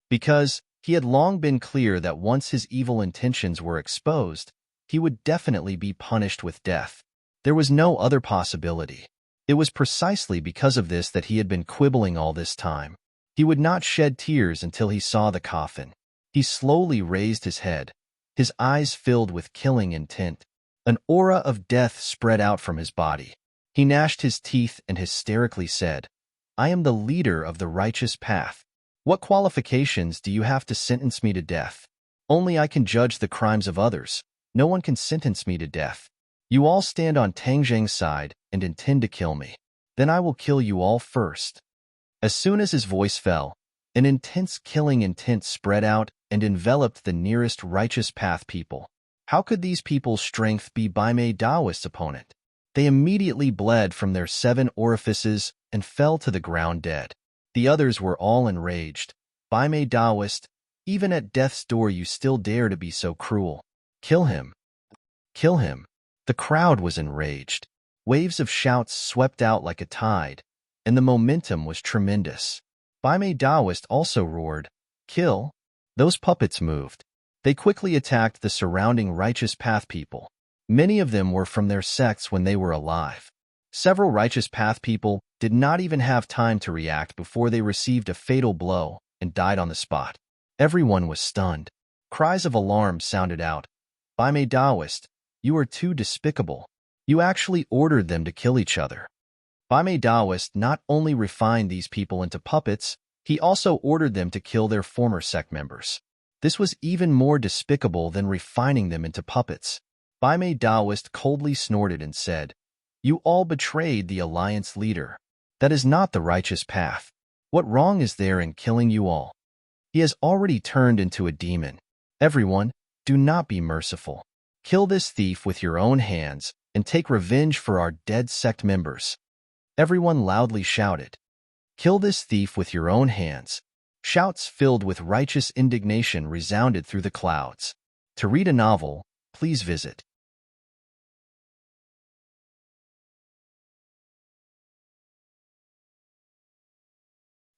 Because he had long been clear that once his evil intentions were exposed, he would definitely be punished with death. There was no other possibility. It was precisely because of this that he had been quibbling all this time. He would not shed tears until he saw the coffin. He slowly raised his head, his eyes filled with killing intent. An aura of death spread out from his body. He gnashed his teeth and hysterically said, "I am the leader of the righteous path. What qualifications do you have to sentence me to death? Only I can judge the crimes of others. No one can sentence me to death. You all stand on Tang Zheng's side and intend to kill me. Then I will kill you all first." As soon as his voice fell, an intense killing intent spread out and enveloped the nearest righteous path people. How could these people's strength be Bai Mei Daoist's opponent? They immediately bled from their 7 orifices and fell to the ground dead. The others were all enraged. Baime Taoist, even at death's door you still dare to be so cruel. Kill him. Kill him. The crowd was enraged. Waves of shouts swept out like a tide, and the momentum was tremendous. Baime Taoist also roared, "Kill!" Those puppets moved. They quickly attacked the surrounding righteous path people. Many of them were from their sects when they were alive. Several righteous path people did not even have time to react before they received a fatal blow and died on the spot. Everyone was stunned. Cries of alarm sounded out. Baime Taoist, you are too despicable. You actually ordered them to kill each other. Baime Taoist not only refined these people into puppets, he also ordered them to kill their former sect members. This was even more despicable than refining them into puppets. Baime Taoist coldly snorted and said, "You all betrayed the alliance leader. That is not the righteous path. What wrong is there in killing you all? He has already turned into a demon. Everyone, do not be merciful. Kill this thief with your own hands and take revenge for our dead sect members." Everyone loudly shouted, "Kill this thief with your own hands." Shouts filled with righteous indignation resounded through the clouds. To read a novel, please visit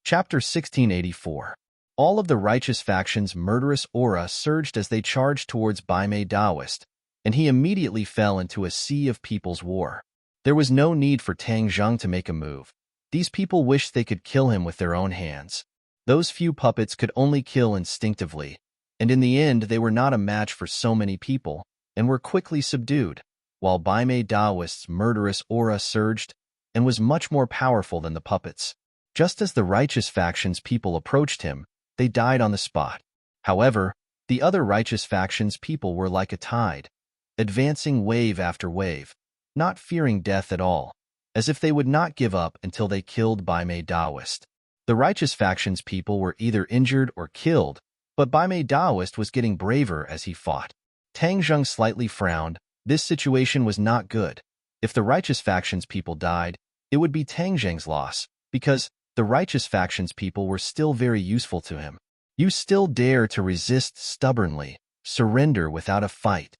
Chapter 1684. All of the righteous faction's murderous aura surged as they charged towards Baime Taoist, and he immediately fell into a sea of people's war. There was no need for Tang Zheng to make a move. These people wished they could kill him with their own hands. Those few puppets could only kill instinctively, and in the end they were not a match for so many people, and were quickly subdued, while Baime Taoist's murderous aura surged and was much more powerful than the puppets. Just as the righteous faction's people approached him, they died on the spot. However, the other righteous faction's people were like a tide, advancing wave after wave, not fearing death at all, as if they would not give up until they killed Baime Taoist. The righteous faction's people were either injured or killed, but Baime Taoist was getting braver as he fought. Tang Zheng slightly frowned. This situation was not good. If the righteous faction's people died, it would be Tang Zheng's loss, because the righteous faction's people were still very useful to him. You still dare to resist stubbornly, surrender without a fight.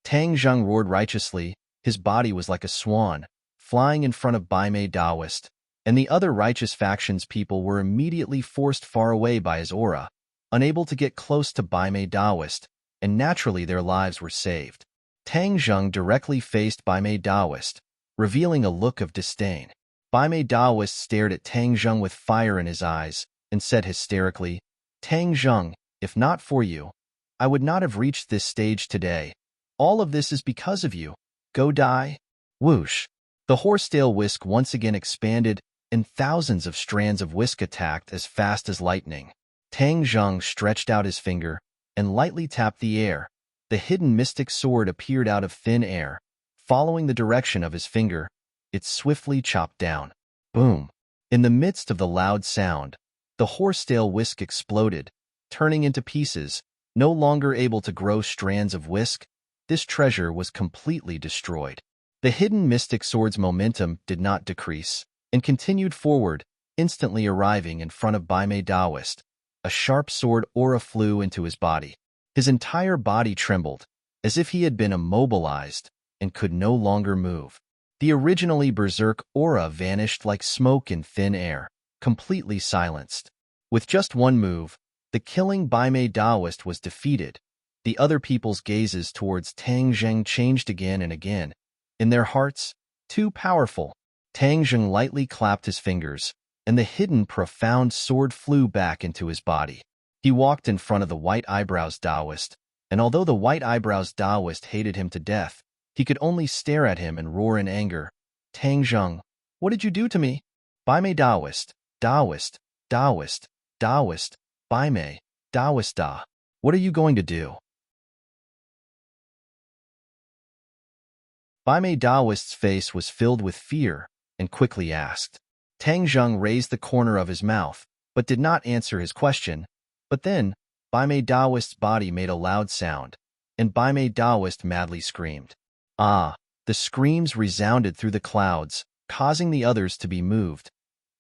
Tang Zheng roared righteously. His body was like a swan, flying in front of Baime Taoist, and the other righteous faction's people were immediately forced far away by his aura, unable to get close to Baime Taoist, and naturally their lives were saved. Tang Zheng directly faced Baime Taoist, revealing a look of disdain. Baime Taoist stared at Tang Zheng with fire in his eyes and said hysterically, "Tang Zheng, if not for you, I would not have reached this stage today. All of this is because of you. Go die." Whoosh! The horsetail whisk once again expanded, and thousands of strands of whisk attacked as fast as lightning. Tang Zheng stretched out his finger and lightly tapped the air. The hidden mystic sword appeared out of thin air. Following the direction of his finger, it swiftly chopped down. Boom! In the midst of the loud sound, the horsetail whisk exploded, turning into pieces. No longer able to grow strands of whisk, this treasure was completely destroyed. The hidden mystic sword's momentum did not decrease, and continued forward, instantly arriving in front of Baime Taoist. A sharp sword aura flew into his body. His entire body trembled, as if he had been immobilized and could no longer move. The originally berserk aura vanished like smoke in thin air, completely silenced. With just one move, the killing Baime Taoist was defeated. The other people's gazes towards Tang Zheng changed again and again. In their hearts, too powerful. Tang Zheng lightly clapped his fingers, and the hidden profound sword flew back into his body. He walked in front of the White Eyebrows Taoist, and although the White Eyebrows Taoist hated him to death, he could only stare at him and roar in anger. "Tang Zheng, what did you do to me?" "Baime Taoist, Taoist, Taoist, Taoist, Baime, Taoist Da. What are you going to do?" Baime Taoist's face was filled with fear and quickly asked. Tang Zheng raised the corner of his mouth, but did not answer his question. But then, Baime Taoist's body made a loud sound, and Baime Taoist madly screamed. "Ah, The screams resounded through the clouds, causing the others to be moved.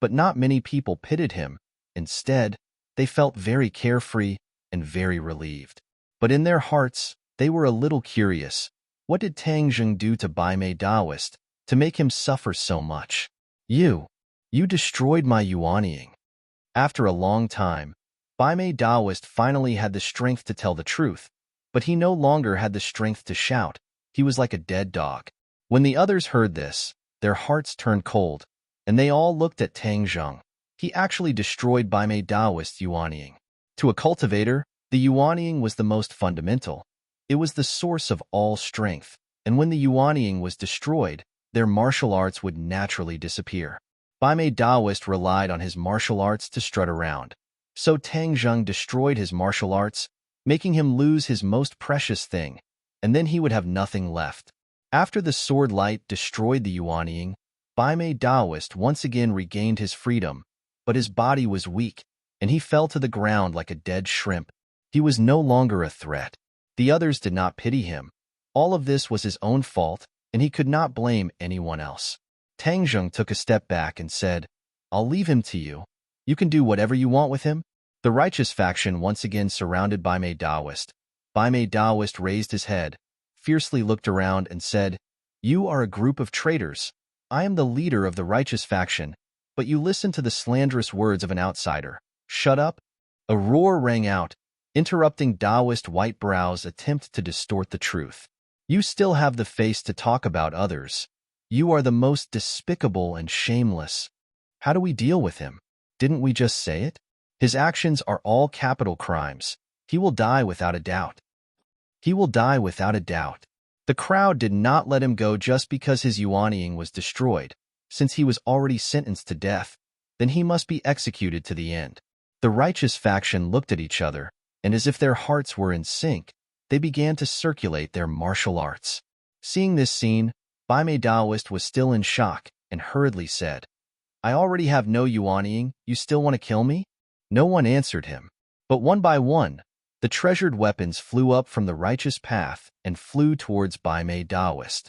But not many people pitied him. Instead, they felt very carefree and very relieved. But in their hearts, they were a little curious. What did Tang Zheng do to Bai Mei Daoist to make him suffer so much? You destroyed my Yuanying. After a long time, Bai Mei Daoist finally had the strength to tell the truth, but he no longer had the strength to shout. He was like a dead dog. When the others heard this, their hearts turned cold, and they all looked at Tang Zheng. He actually destroyed Bai Mei Daoist's Yuanying. To a cultivator, the Yuanying was the most fundamental. It was the source of all strength, and when the Yuanying was destroyed, their martial arts would naturally disappear. Bai Mei Daoist relied on his martial arts to strut around. So Tang Zheng destroyed his martial arts, making him lose his most precious thing, and then he would have nothing left. After the sword light destroyed the Yuanying, Bai Mei Daoist once again regained his freedom, but his body was weak, and he fell to the ground like a dead shrimp. He was no longer a threat. The others did not pity him. All of this was his own fault, and he could not blame anyone else. Tang Zheng took a step back and said, "I'll leave him to you. You can do whatever you want with him." The righteous faction once again surrounded Bai Mei Daoist. Bai Mei Daoist raised his head, fiercely looked around, and said, "You are a group of traitors. I am the leader of the righteous faction, but you listen to the slanderous words of an outsider. Shut up." A roar rang out, interrupting Daoist White Brow's attempt to distort the truth. "You still have the face to talk about others. You are the most despicable and shameless. How do we deal with him? Didn't we just say it? His actions are all capital crimes. He will die without a doubt. He will die without a doubt." The crowd did not let him go just because his Yuanying was destroyed. Since he was already sentenced to death, then he must be executed to the end. The righteous faction looked at each other, and as if their hearts were in sync, they began to circulate their martial arts. Seeing this scene, Bai Mei Daoist was still in shock and hurriedly said, "I already have no Yuanying. You still want to kill me?" No one answered him. But one by one, the treasured weapons flew up from the righteous path and flew towards Bai Mei Daoist.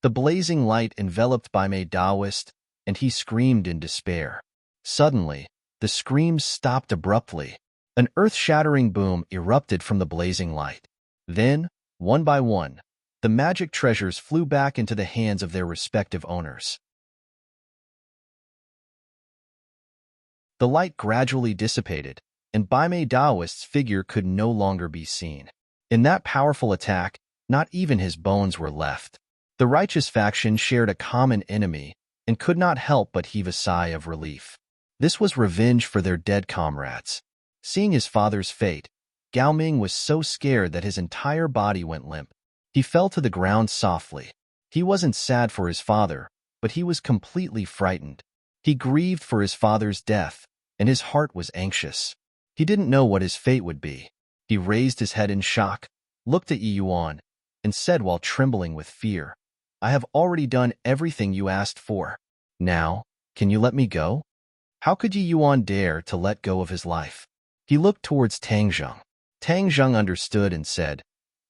The blazing light enveloped Bai Mei Daoist, and he screamed in despair. Suddenly, the screams stopped abruptly. An earth-shattering boom erupted from the blazing light. Then, one by one, the magic treasures flew back into the hands of their respective owners. The light gradually dissipated, and Bai Mei Daoist's figure could no longer be seen. In that powerful attack, not even his bones were left. The righteous faction shared a common enemy and could not help but heave a sigh of relief. This was revenge for their dead comrades. Seeing his father's fate, Gao Ming was so scared that his entire body went limp. He fell to the ground softly. He wasn't sad for his father, but he was completely frightened. He grieved for his father's death, and his heart was anxious. He didn't know what his fate would be. He raised his head in shock, looked at Yi Yuan, and said while trembling with fear, "I have already done everything you asked for. Now, can you let me go?" How could Yi Yuan dare to let go of his life? He looked towards Tang Zheng. Tang Zheng understood and said,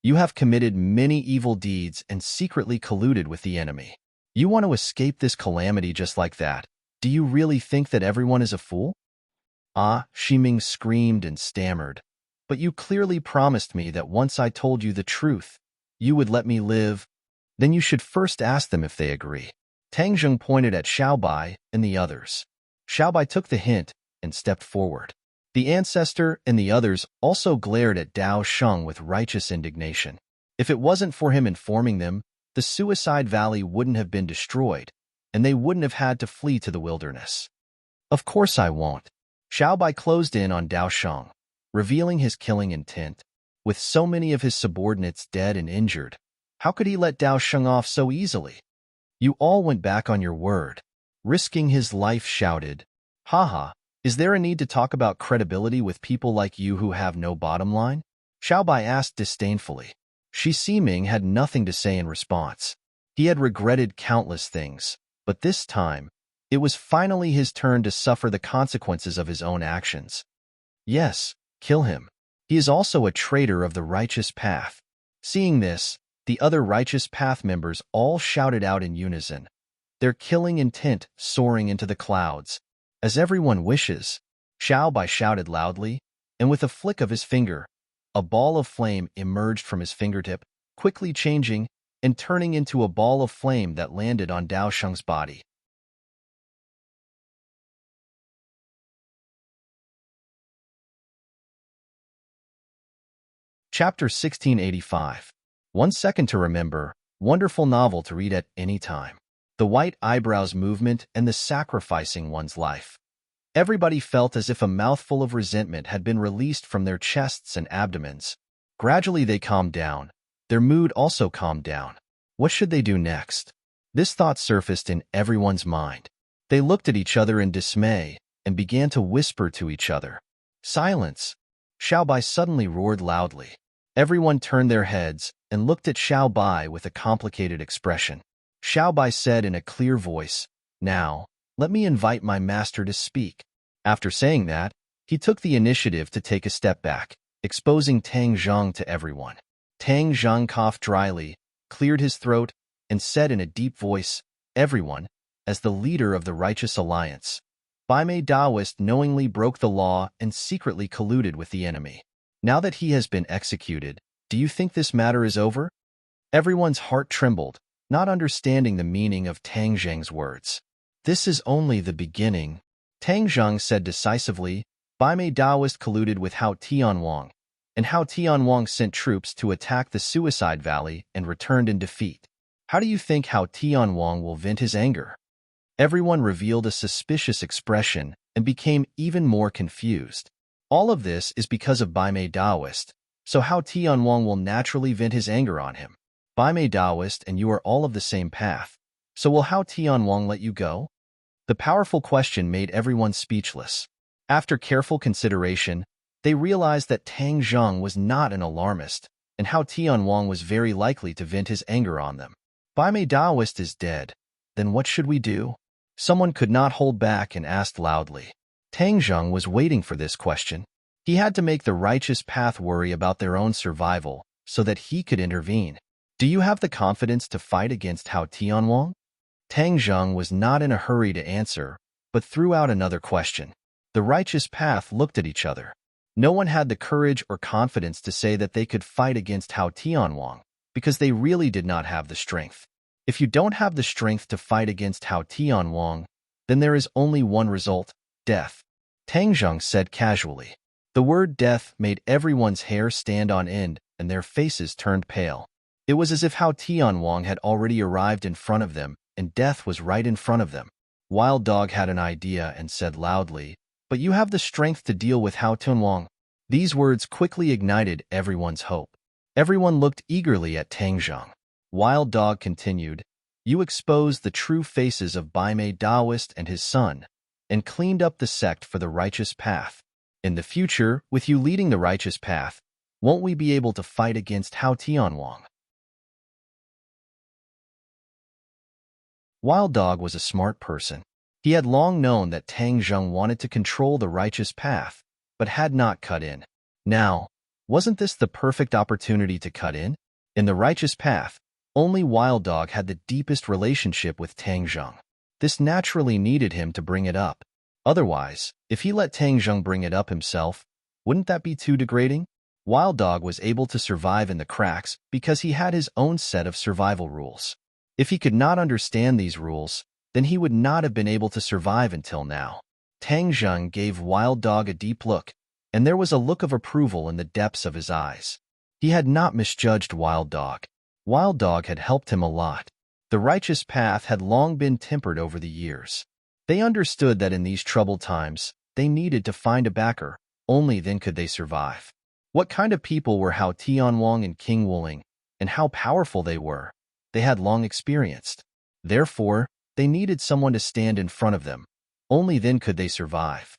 "You have committed many evil deeds and secretly colluded with the enemy. You want to escape this calamity just like that. Do you really think that everyone is a fool?" Shiming screamed and stammered. "But you clearly promised me that once I told you the truth, you would let me live. Then you should first ask them if they agree." Tang Zheng pointed at Xiaobai and the others. Xiaobai took the hint and stepped forward. The ancestor and the others also glared at Dao Sheng with righteous indignation. If it wasn't for him informing them, the Suicide Valley wouldn't have been destroyed, and they wouldn't have had to flee to the wilderness. "Of course I won't." Xiaobai closed in on Dao Sheng, revealing his killing intent. With so many of his subordinates dead and injured, how could he let Dao Sheng off so easily? "You all went back on your word." Risking his life shouted, "Haha, is there a need to talk about credibility with people like you who have no bottom line?" Xiaobai asked disdainfully. Shi Ximing had nothing to say in response. He had regretted countless things, but this time, it was finally his turn to suffer the consequences of his own actions. Yes, kill him. He is also a traitor of the righteous path. Seeing this, The other righteous path members all shouted out in unison, their killing intent soaring into the clouds. As everyone wishes, Xiao Bai shouted loudly, and with a flick of his finger, a ball of flame emerged from his fingertip, quickly changing and turning into a ball of flame that landed on Dao Sheng's body. Chapter 1685. 1 Second to Remember, wonderful novel to read at any time. The white eyebrows movement and the sacrificing one's life. Everybody felt as if a mouthful of resentment had been released from their chests and abdomens. Gradually they calmed down. Their mood also calmed down. What should they do next? This thought surfaced in everyone's mind. They looked at each other in dismay and began to whisper to each other. Silence! Xiao Bai suddenly roared loudly. Everyone turned their heads and looked at Xiao Bai with a complicated expression. Xiao Bai said in a clear voice, "Now, let me invite my master to speak." After saying that, he took the initiative to take a step back, exposing Tang Zhang to everyone. Tang Zhang coughed dryly, cleared his throat, and said in a deep voice, "Everyone, as the leader of the Righteous Alliance, Bai Mei Daoist knowingly broke the law and secretly colluded with the enemy. Now that he has been executed, do you think this matter is over?" Everyone's heart trembled, not understanding the meaning of Tang Zhang's words. "This is only the beginning," Tang Zhang said decisively. "Bai Mei Daoist colluded with Hao Tianwang, and Hao Tianwang sent troops to attack the Suicide Valley and returned in defeat. How do you think Hao Tianwang will vent his anger?" Everyone revealed a suspicious expression and became even more confused. All of this is because of Bai Mei Daoist, so Hao Tianwang will naturally vent his anger on him. Bai Mei Daoist and you are all of the same path, so will Hao Tianwang let you go? The powerful question made everyone speechless. After careful consideration, they realized that Tang Zhang was not an alarmist, and Hao Tianwang was very likely to vent his anger on them. Bai Mei Daoist is dead. Then what should we do? Someone could not hold back and asked loudly. Tang Zhang was waiting for this question. He had to make the righteous path worry about their own survival so that he could intervene. Do you have the confidence to fight against Hao Tianwang? Tang Zhang was not in a hurry to answer, but threw out another question. The righteous path looked at each other. No one had the courage or confidence to say that they could fight against Hao Tianwang, because they really did not have the strength. If you don't have the strength to fight against Hao Tianwang, then there is only one result: death. Tang Zhang said casually. The word death made everyone's hair stand on end and their faces turned pale. It was as if Hao Tianwang had already arrived in front of them and death was right in front of them. Wild Dog had an idea and said loudly, "But you have the strength to deal with Hao Tianwang." These words quickly ignited everyone's hope. Everyone looked eagerly at Tang Zhang. Wild Dog continued, "You exposed the true faces of Bai Mei Daoist and his son, and cleaned up the sect for the righteous path. In the future, with you leading the righteous path, won't we be able to fight against Hao Tianwang?" Wild Dog was a smart person. He had long known that Tang Zhang wanted to control the righteous path, but had not cut in. Now, wasn't this the perfect opportunity to cut in? In the righteous path, only Wild Dog had the deepest relationship with Tang Zhang. This naturally needed him to bring it up. Otherwise, if he let Tang Zhang bring it up himself, wouldn't that be too degrading? Wild Dog was able to survive in the cracks because he had his own set of survival rules. If he could not understand these rules, then he would not have been able to survive until now. Tang Zhang gave Wild Dog a deep look, and there was a look of approval in the depths of his eyes. He had not misjudged Wild Dog. Wild Dog had helped him a lot. The righteous path had long been tempered over the years. They understood that in these troubled times, they needed to find a backer. Only then could they survive. What kind of people were Hao Tianwang and King Wuling, and how powerful they were, they had long experienced. Therefore, they needed someone to stand in front of them. Only then could they survive.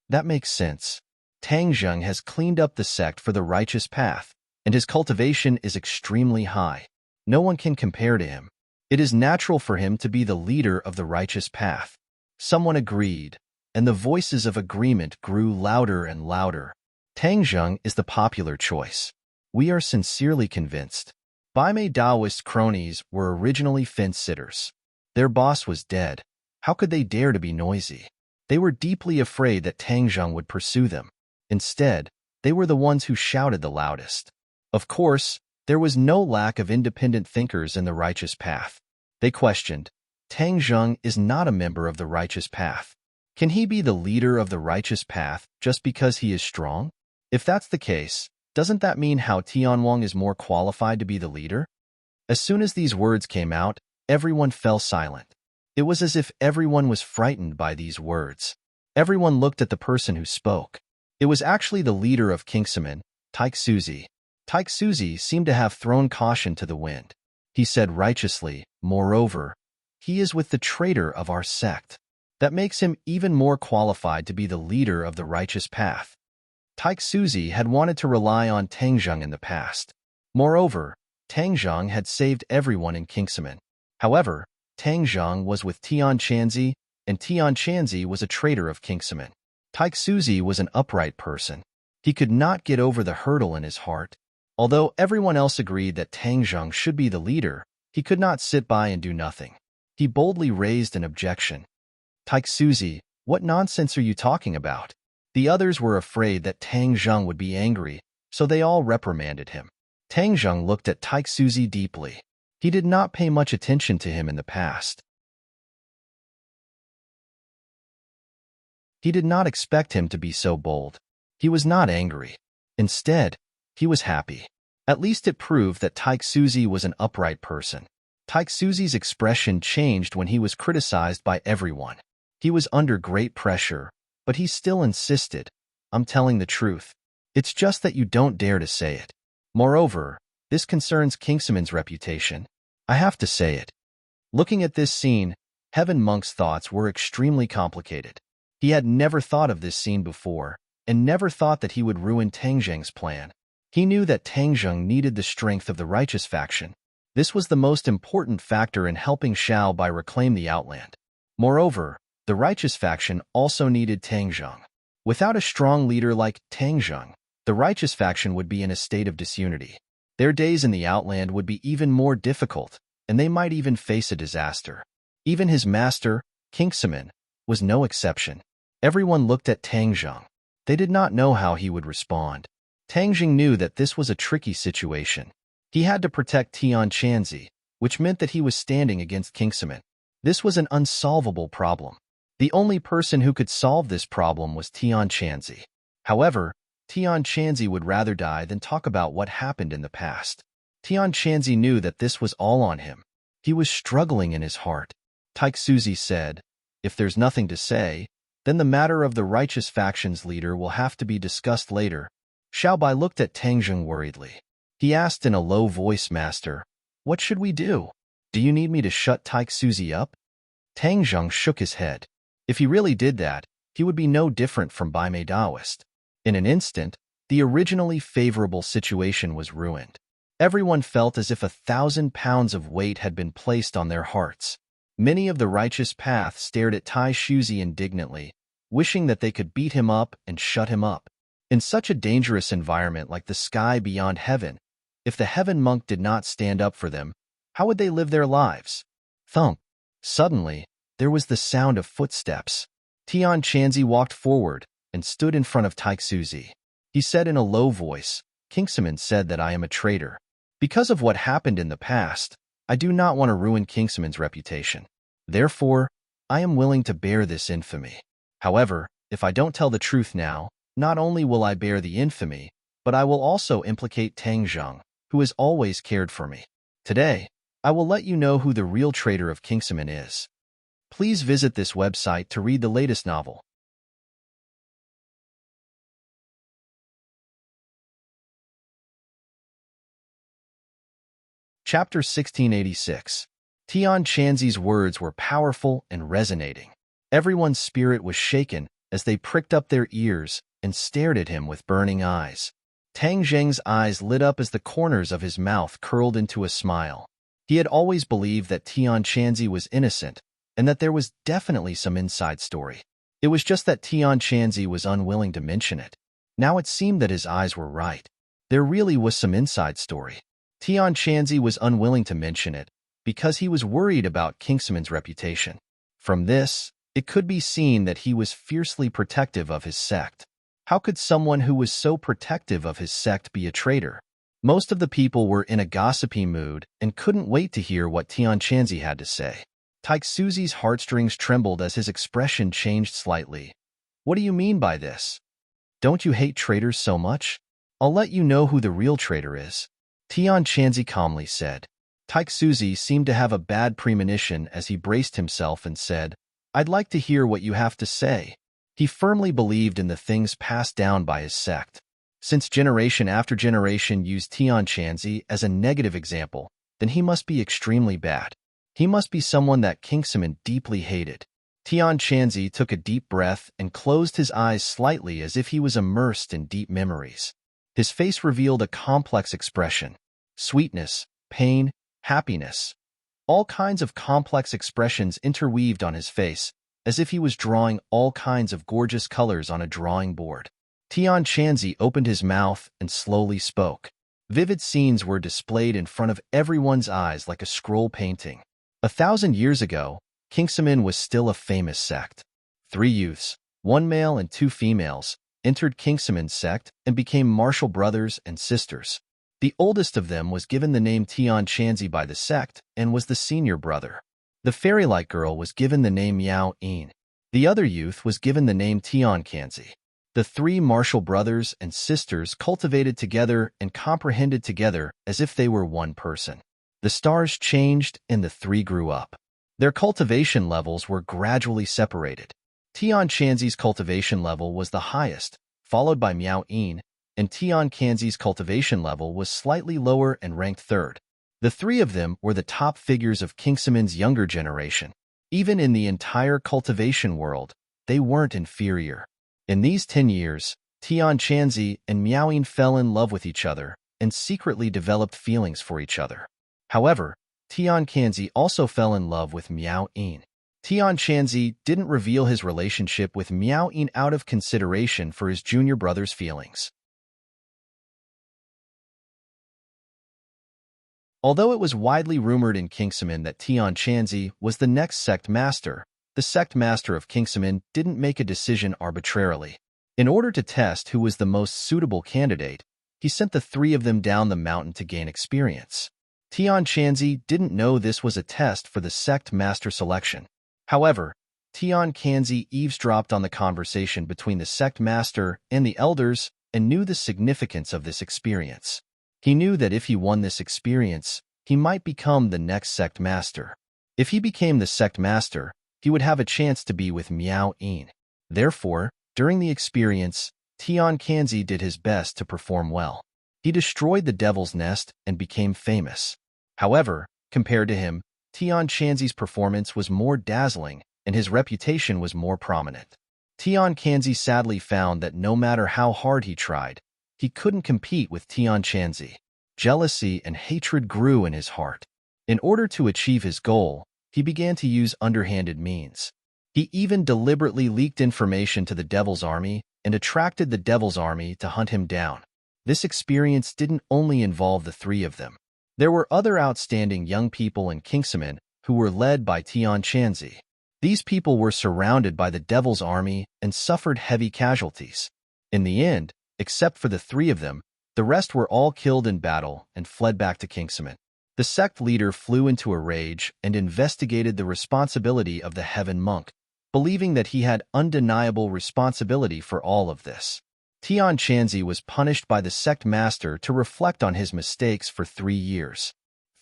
That makes sense. Tang Zhang has cleaned up the sect for the righteous path, and his cultivation is extremely high. No one can compare to him. It is natural for him to be the leader of the righteous path. Someone agreed, and the voices of agreement grew louder and louder. Tang Zhang is the popular choice. We are sincerely convinced. Baimei Daoist cronies were originally fence-sitters. Their boss was dead. How could they dare to be noisy? They were deeply afraid that Tang Zheng would pursue them. Instead, they were the ones who shouted the loudest. Of course, there was no lack of independent thinkers in the righteous path. They questioned, Tang Zheng is not a member of the righteous path. Can he be the leader of the righteous path just because he is strong? If that's the case, doesn't that mean Hao Tianwang is more qualified to be the leader? As soon as these words came out, everyone fell silent. It was as if everyone was frightened by these words. Everyone looked at the person who spoke. It was actually the leader of Kingsman, Taik Suzi. Taik Suzi seemed to have thrown caution to the wind. He said righteously, moreover, he is with the traitor of our sect. That makes him even more qualified to be the leader of the righteous path. Taik Suzi had wanted to rely on Tang Zheng in the past. Moreover, Tang Zheng had saved everyone in Kingsman. However, Tang Zheng was with Tian Chanzi, and Tian Chanzi was a traitor of Kingsman. Taik Suzi was an upright person. He could not get over the hurdle in his heart. Although everyone else agreed that Tang Zheng should be the leader, he could not sit by and do nothing. He boldly raised an objection. Taik Suzi, what nonsense are you talking about? The others were afraid that Tang Zheng would be angry, so they all reprimanded him. Tang Zheng looked at Taik Suzi deeply. He did not pay much attention to him in the past. He did not expect him to be so bold. He was not angry. Instead, he was happy. At least it proved that Taik Suzi was an upright person. Taik Suzi's expression changed when he was criticized by everyone. He was under great pressure, but he still insisted, I'm telling the truth. It's just that you don't dare to say it. Moreover, this concerns Kingsman's reputation. I have to say it. Looking at this scene, Heaven Monk's thoughts were extremely complicated. He had never thought of this scene before, and never thought that he would ruin Tang Zheng's plan. He knew that Tang Zheng needed the strength of the righteous faction. This was the most important factor in helping Shao Bai reclaim the Outland. Moreover, the righteous faction also needed Tang Zheng. Without a strong leader like Tang Zheng, the righteous faction would be in a state of disunity. Their days in the Outland would be even more difficult, and they might even face a disaster. Even his master, Kingsman, was no exception. Everyone looked at Tang Zheng. They did not know how he would respond. Tang Zheng knew that this was a tricky situation. He had to protect Tian Chanzi, which meant that he was standing against Kingsman. This was an unsolvable problem. The only person who could solve this problem was Tian Chanzi. However, Tian Chanzi would rather die than talk about what happened in the past. Tian Chanzi knew that this was all on him. He was struggling in his heart. Taik Suzi said, if there's nothing to say, then the matter of the righteous faction's leader will have to be discussed later. Shao Bai looked at Tang Zheng worriedly. He asked in a low voice, Master, what should we do? Do you need me to shut Taik Suzi up? Tang Zheng shook his head. If he really did that, he would be no different from Baimei Daoist. In an instant, the originally favorable situation was ruined. Everyone felt as if 1,000 pounds of weight had been placed on their hearts. Many of the righteous path stared at Tai Shuzi indignantly, wishing that they could beat him up and shut him up. In such a dangerous environment like the sky beyond heaven, if the heaven monk did not stand up for them, how would they live their lives? Thump! Suddenly, there was the sound of footsteps. Tian Chanzi walked forward and stood in front of Taik Suzi. He said in a low voice, Kingsman said that I am a traitor. Because of what happened in the past, I do not want to ruin Kingsman's reputation. Therefore, I am willing to bear this infamy. However, if I don't tell the truth now, not only will I bear the infamy, but I will also implicate Tang Zheng, who has always cared for me. Today, I will let you know who the real traitor of Kingsman is. Please visit this website to read the latest novel. Chapter 1686. Tian Chanzi's words were powerful and resonating. Everyone's spirit was shaken as they pricked up their ears and stared at him with burning eyes. Tang Zheng's eyes lit up as the corners of his mouth curled into a smile. He had always believed that Tian Chanzi was innocent and that there was definitely some inside story. It was just that Tian Chanzi was unwilling to mention it. Now it seemed that his eyes were right. There really was some inside story. Tian Chanzi was unwilling to mention it because he was worried about Kingseman's reputation. From this, it could be seen that he was fiercely protective of his sect. How could someone who was so protective of his sect be a traitor? Most of the people were in a gossipy mood and couldn't wait to hear what Tian Chanzi had to say. Taiksuzi's heartstrings trembled as his expression changed slightly. What do you mean by this? Don't you hate traitors so much? I'll let you know who the real traitor is. Tian Chanzi calmly said. Taiksuzi seemed to have a bad premonition as he braced himself and said, I'd like to hear what you have to say. He firmly believed in the things passed down by his sect. Since generation after generation used Tian Chanzi as a negative example, then he must be extremely bad. He must be someone that Kingseman deeply hated. Tian Chanzi took a deep breath and closed his eyes slightly as if he was immersed in deep memories. His face revealed a complex expression. Sweetness, pain, happiness. All kinds of complex expressions interweaved on his face, as if he was drawing all kinds of gorgeous colors on a drawing board. Tian Chanzi opened his mouth and slowly spoke. Vivid scenes were displayed in front of everyone's eyes like a scroll painting. 1,000 years ago, Kingseman was still a famous sect. 3 youths, 1 male and 2 females, entered Kingseman's sect and became martial brothers and sisters. The oldest of them was given the name Tian Chanzi by the sect and was the senior brother. The fairy-like girl was given the name Miao Yin. The other youth was given the name Tian Chanzi. The 3 martial brothers and sisters cultivated together and comprehended together as if they were one person. The stars changed and the 3 grew up. Their cultivation levels were gradually separated. Tian Chanzi's cultivation level was the highest, followed by Miao Yin, and Tian Chanzi's cultivation level was slightly lower and ranked 3rd. The 3 of them were the top figures of Kingseman's younger generation. Even in the entire cultivation world, they weren't inferior. In these 10 years, Tian Chanzi and Miao Yin fell in love with each other and secretly developed feelings for each other. However, Tian Chanzi also fell in love with Miao Yin. Tian Chanzi didn't reveal his relationship with Miao Yin out of consideration for his junior brother's feelings. Although it was widely rumored in Kingseman that Tian Chanzi was the next sect master, the sect master of Kingseman didn't make a decision arbitrarily. In order to test who was the most suitable candidate, he sent the 3 of them down the mountain to gain experience. Tian Chanzi didn't know this was a test for the sect master selection. However, Tian Chanzi eavesdropped on the conversation between the sect master and the elders and knew the significance of this experience. He knew that if he won this experience, he might become the next sect master. If he became the sect master, he would have a chance to be with Miao Yin. Therefore, during the experience, Tian Chanzi did his best to perform well. He destroyed the Devil's Nest and became famous. However, compared to him, Tian Chanzi's performance was more dazzling and his reputation was more prominent. Tian Chanzi sadly found that no matter how hard he tried, he couldn't compete with Tian Chanzi. Jealousy and hatred grew in his heart. In order to achieve his goal, he began to use underhanded means. He even deliberately leaked information to the Devil's Army and attracted the Devil's Army to hunt him down. This experience didn't only involve the 3 of them. There were other outstanding young people in Kingseman who were led by Tian Chanzi. These people were surrounded by the Devil's Army and suffered heavy casualties. In the end, except for the 3 of them, the rest were all killed in battle and fled back to Kingseman. The sect leader flew into a rage and investigated the responsibility of the Heaven Monk, believing that he had undeniable responsibility for all of this. Tian Chanzi was punished by the sect master to reflect on his mistakes for 3 years.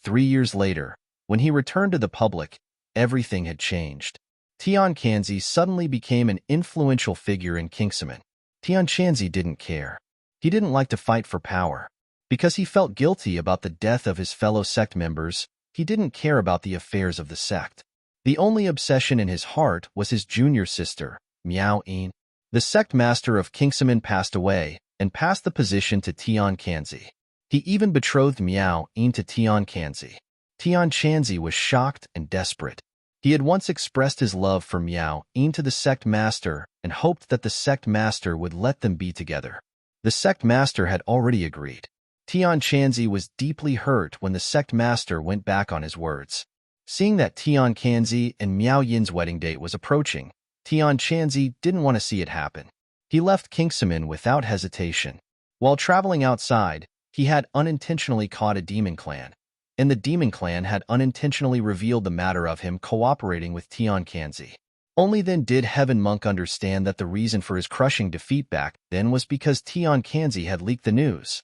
3 years later, when he returned to the public, everything had changed. Tian Chanzi suddenly became an influential figure in Kingseman. Tian Chanzi didn't care. He didn't like to fight for power. Because he felt guilty about the death of his fellow sect members, he didn't care about the affairs of the sect. The only obsession in his heart was his junior sister, Miao Yin. The sect master of Kingseman passed away and passed the position to Tian Chanzi. He even betrothed Miao Yin to Tian Chanzi. Tian Chanzi was shocked and desperate. He had once expressed his love for Miao Yin to the sect master and hoped that the sect master would let them be together. The sect master had already agreed. Tian Chanzi was deeply hurt when the sect master went back on his words. Seeing that Tian Kanzi and Miao Yin's wedding date was approaching, Tian Chanzi didn't want to see it happen. He left Kingsaman without hesitation. While traveling outside, he had unintentionally caught a demon clan, and the demon clan had unintentionally revealed the matter of him cooperating with Tian Kanzi. Only then did Heaven Monk understand that the reason for his crushing defeat back then was because Tian Kanzi had leaked the news.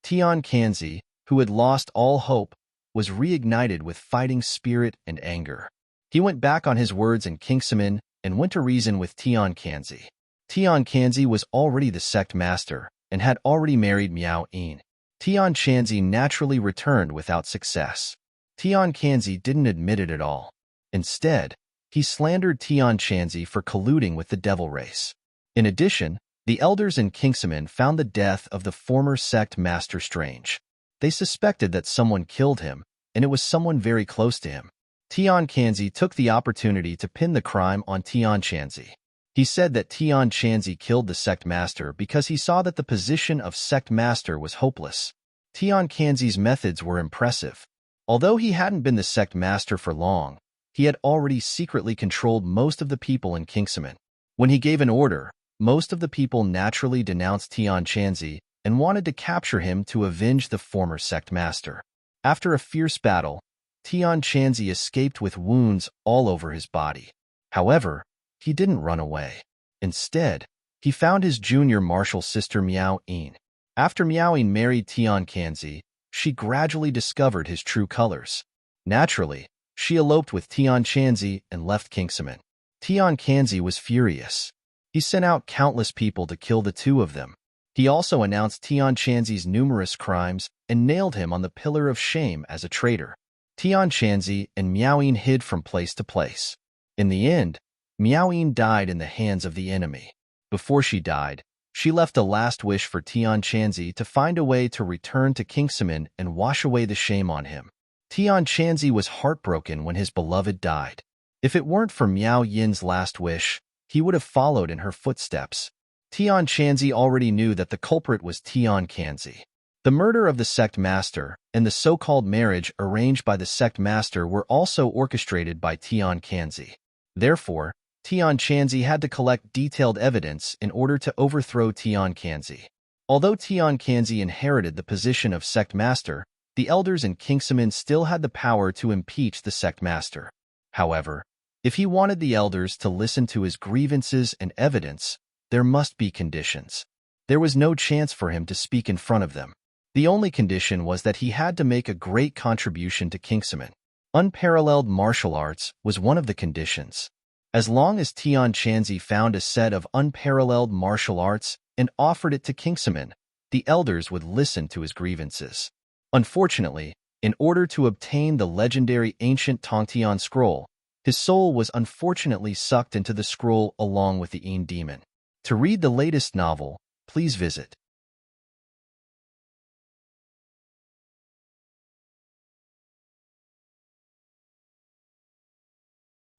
Tian Kanzi, who had lost all hope, was reignited with fighting spirit and anger. He went back on his words in Kingsaman and went to reason with Tian Kanzi. Tian Kanzi was already the sect master and had already married Miao Yin. Tian Chanzi naturally returned without success. Tian Kanzi didn't admit it at all. Instead, he slandered Tian Chanzi for colluding with the devil race. In addition, the elders in Kingsaman found the death of the former sect master strange. They suspected that someone killed him, and it was someone very close to him. Tian Kanzi took the opportunity to pin the crime on Tian Chanzi. He said that Tian Chanzi killed the sect master because he saw that the position of sect master was hopeless. Tian Kanzi's methods were impressive. Although he hadn't been the sect master for long, he had already secretly controlled most of the people in Kingsaman. When he gave an order, most of the people naturally denounced Tian Chanzi and wanted to capture him to avenge the former sect master. After a fierce battle, Tian Chanzi escaped with wounds all over his body. However, he didn't run away. Instead, he found his junior martial sister Miao Yin. After Miao Yin married Tian Kanzi, she gradually discovered his true colors. Naturally, she eloped with Tian Chanzi and left Kingsaman. Tian Kanzi was furious. He sent out countless people to kill the two of them. He also announced Tian Chanzi's numerous crimes and nailed him on the pillar of shame as a traitor. Tian Chanzi and Miao Yin hid from place to place. In the end, Miao Yin died in the hands of the enemy. Before she died, she left a last wish for Tian Chanzi to find a way to return to Kingsaman and wash away the shame on him. Tian Chanzi was heartbroken when his beloved died. If it weren't for Miao Yin's last wish, he would have followed in her footsteps. Tian Chanzi already knew that the culprit was Tian Kanzi. The murder of the sect master and the so-called marriage arranged by the sect master were also orchestrated by Tian Kanzi. Therefore, Tian Chanzi had to collect detailed evidence in order to overthrow Tian Kanzi. Although Tian Kanzi inherited the position of sect master, the elders in Kingsaman still had the power to impeach the sect master. However, if he wanted the elders to listen to his grievances and evidence, there must be conditions. There was no chance for him to speak in front of them. The only condition was that he had to make a great contribution to Kingsaman. Unparalleled martial arts was one of the conditions. As long as Tian Chanzi found a set of unparalleled martial arts and offered it to Kingsaman, the elders would listen to his grievances. Unfortunately, in order to obtain the legendary ancient Tongtian scroll, his soul was unfortunately sucked into the scroll along with the Yin demon. To read the latest novel, please visit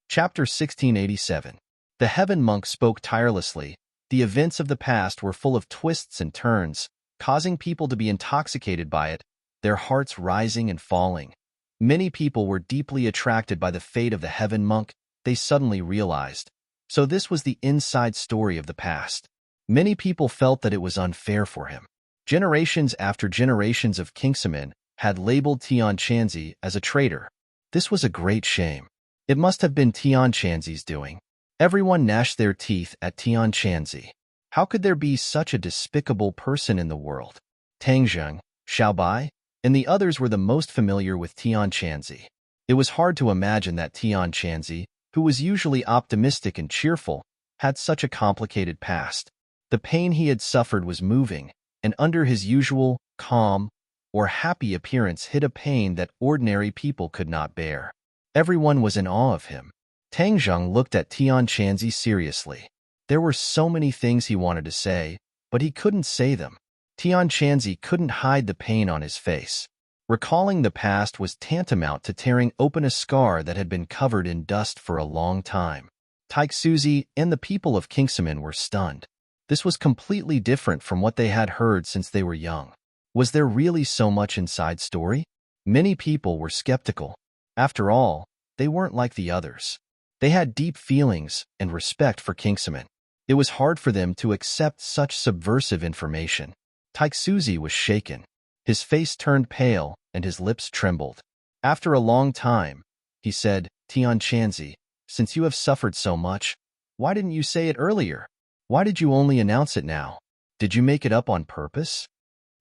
Chapter 1687. The Heaven Monk spoke tirelessly. The events of the past were full of twists and turns, causing people to be intoxicated by it, their hearts rising and falling. Many people were deeply attracted by the fate of the Heaven Monk, they suddenly realized. So this was the inside story of the past. Many people felt that it was unfair for him. Generations after generations of Kingsaman had labeled Tian Chanzi as a traitor. This was a great shame. It must have been Tian Chanzi's doing. Everyone gnashed their teeth at Tian Chanzi. How could there be such a despicable person in the world? Tang Zheng, Xiaobai, and the others were the most familiar with Tian Chanzi. It was hard to imagine that Tian Chanzi, who was usually optimistic and cheerful, had such a complicated past. The pain he had suffered was moving, and under his usual, calm, or happy appearance hid a pain that ordinary people could not bear. Everyone was in awe of him. Tang Zheng looked at Tian Chanzi seriously. There were so many things he wanted to say, but he couldn't say them. Tian Chanzi couldn't hide the pain on his face. Recalling the past was tantamount to tearing open a scar that had been covered in dust for a long time. Taixuzi and the people of Kingsaman were stunned. This was completely different from what they had heard since they were young. Was there really so much inside story? Many people were skeptical. After all, they weren't like the others. They had deep feelings and respect for Kingsaman. It was hard for them to accept such subversive information. Taiksuzi was shaken. His face turned pale and his lips trembled. After a long time, he said, Tian Chanzi, since you have suffered so much, why didn't you say it earlier? Why did you only announce it now? Did you make it up on purpose?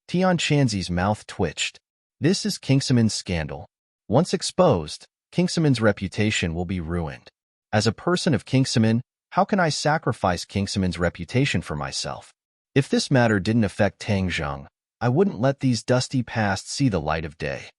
Tian Chanzi's mouth twitched. This is Kingsaman's scandal. Once exposed, Kingsaman's reputation will be ruined. As a person of Kingsaman, how can I sacrifice Kingsaman's reputation for myself? If this matter didn't affect Tang Zheng, I wouldn't let these dusty pasts see the light of day.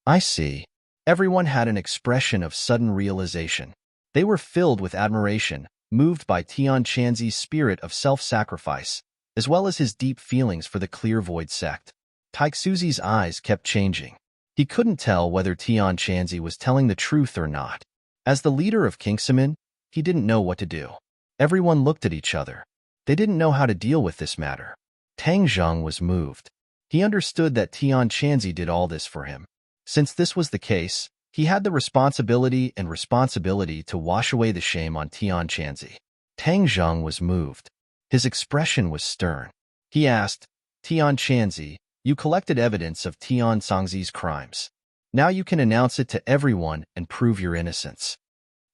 I see. Everyone had an expression of sudden realization. They were filled with admiration, moved by Tian Chanzi's spirit of self-sacrifice, as well as his deep feelings for the Clear Void sect. Taiksuzi's eyes kept changing. He couldn't tell whether Tian Chanzi was telling the truth or not. As the leader of Kingsaman, he didn't know what to do. Everyone looked at each other. They didn't know how to deal with this matter. Tang Zheng was moved. He understood that Tian Chanzi did all this for him. Since this was the case, he had the responsibility to wash away the shame on Tian Chanzi. Tang Zheng was moved. His expression was stern. He asked, Tian Chanzi, you collected evidence of Tian Songzi's crimes. Now you can announce it to everyone and prove your innocence.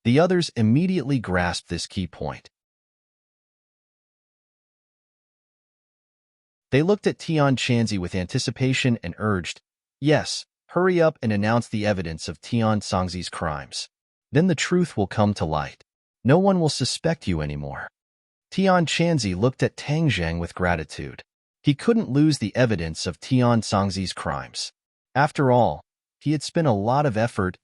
The others immediately grasped this key point. They looked at Tian Chanzi with anticipation and urged, yes, hurry up and announce the evidence of Tian Songzi's crimes. Then the truth will come to light. No one will suspect you anymore. Tian Chanzi looked at Tang Zheng with gratitude. He couldn't lose the evidence of Tian Songzi's crimes. After all, he had spent a lot of effort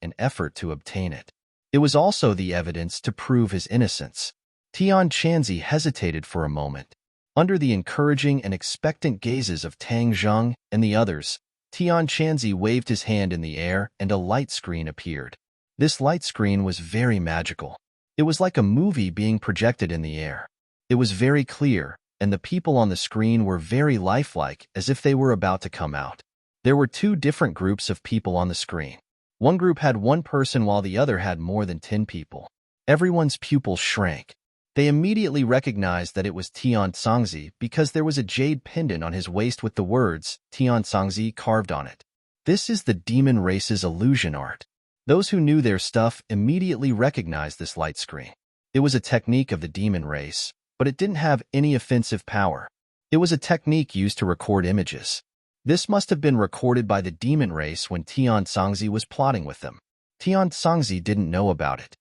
to obtain it. It was also the evidence to prove his innocence. Tian Chanzi hesitated for a moment. Under the encouraging and expectant gazes of Tang Zheng and the others, Tian Chanzi waved his hand in the air and a light screen appeared. This light screen was very magical. It was like a movie being projected in the air. It was very clear, and the people on the screen were very lifelike, as if they were about to come out. There were two different groups of people on the screen. One group had one person while the other had more than 10 people. Everyone's pupils shrank. They immediately recognized that it was Tian Songzi because there was a jade pendant on his waist with the words Tian Songzi carved on it. This is the demon race's illusion art. Those who knew their stuff immediately recognized this light screen. It was a technique of the demon race, but it didn't have any offensive power. It was a technique used to record images. This must have been recorded by the demon race when Tian Songzi was plotting with them. Tian Songzi didn't know about it.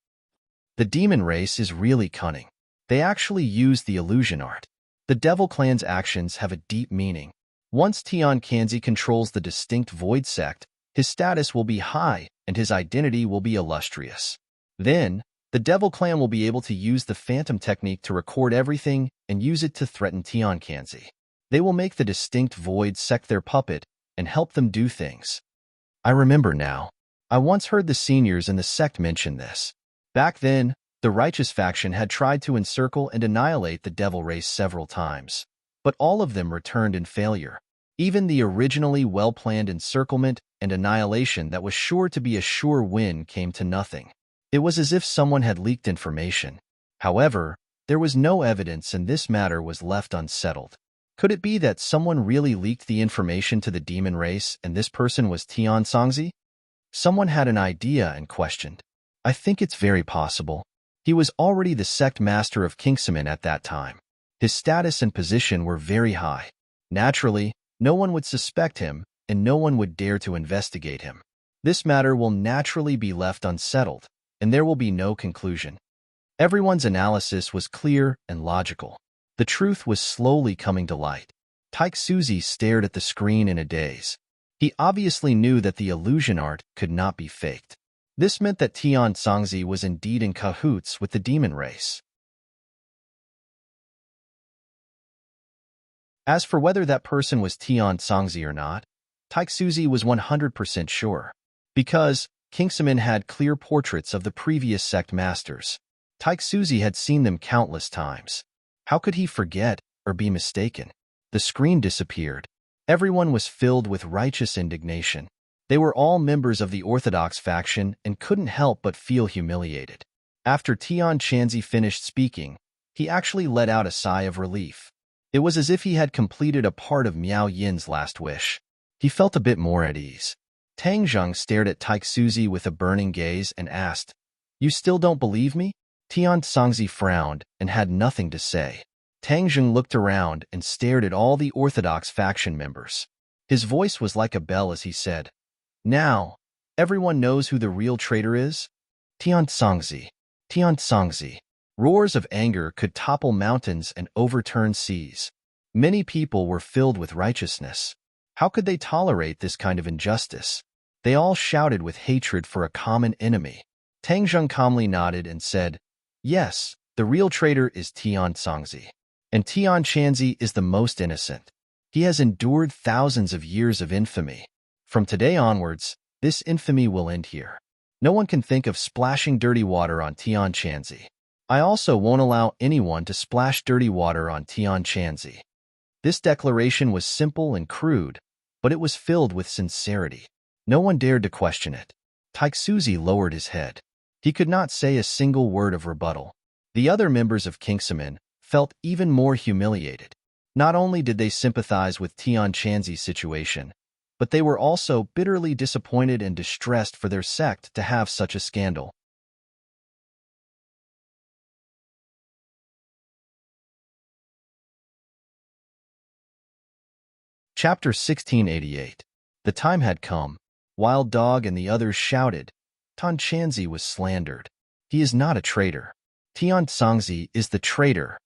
The demon race is really cunning. They actually use the illusion art. The Devil Clan's actions have a deep meaning. Once Tian Kanzi controls the distinct Void sect, his status will be high and his identity will be illustrious. Then, the Devil Clan will be able to use the Phantom technique to record everything and use it to threaten Tian Kanzi. They will make the distinct Void sect their puppet and help them do things. I remember now. I once heard the seniors in the sect mention this. Back then, the righteous faction had tried to encircle and annihilate the devil race several times, but all of them returned in failure. Even the originally well-planned encirclement and annihilation that was sure to be a sure win came to nothing. It was as if someone had leaked information. However, there was no evidence and this matter was left unsettled. Could it be that someone really leaked the information to the demon race and this person was Tian Songzi? Someone had an idea and questioned. I think it's very possible. He was already the sect master of Kingsaman at that time. His status and position were very high. Naturally, no one would suspect him, and no one would dare to investigate him. This matter will naturally be left unsettled, and there will be no conclusion. Everyone's analysis was clear and logical. The truth was slowly coming to light. Taiksuzi stared at the screen in a daze. He obviously knew that the illusion art could not be faked. This meant that Tian Songzi was indeed in cahoots with the demon race. As for whether that person was Tian Songzi or not, Taiksuzi was 100% sure. Because Kingsaman had clear portraits of the previous sect masters. Taiksuzi had seen them countless times. How could he forget, or be mistaken. The screen disappeared. Everyone was filled with righteous indignation. They were all members of the Orthodox faction and couldn't help but feel humiliated. After Tian Chanzi finished speaking, he actually let out a sigh of relief. It was as if he had completed a part of Miao Yin's last wish. He felt a bit more at ease. Tang Zheng stared at Taixuzi with a burning gaze and asked, "You still don't believe me?" Tian Songzi frowned and had nothing to say. Tang Zheng looked around and stared at all the Orthodox faction members. His voice was like a bell as he said, "Now, everyone knows who the real traitor is? Tian Songzi. Tian Songzi." Roars of anger could topple mountains and overturn seas. Many people were filled with righteousness. How could they tolerate this kind of injustice? They all shouted with hatred for a common enemy. Tang Zheng calmly nodded and said, "Yes, the real traitor is Tian Songzi. And Tian Chanzi is the most innocent. He has endured thousands of years of infamy. From today onwards, this infamy will end here. No one can think of splashing dirty water on Tian Chanzi. I also won't allow anyone to splash dirty water on Tian Chanzi." This declaration was simple and crude, but it was filled with sincerity. No one dared to question it. Taixuzi lowered his head. He could not say a single word of rebuttal. The other members of Kingsaman felt even more humiliated. Not only did they sympathize with Tian Chanzi's situation, but they were also bitterly disappointed and distressed for their sect to have such a scandal. Chapter 1688. The time had come. Wild Dog and the others shouted. Tian Chanzi was slandered. He is not a traitor. Tian Songzi is the traitor.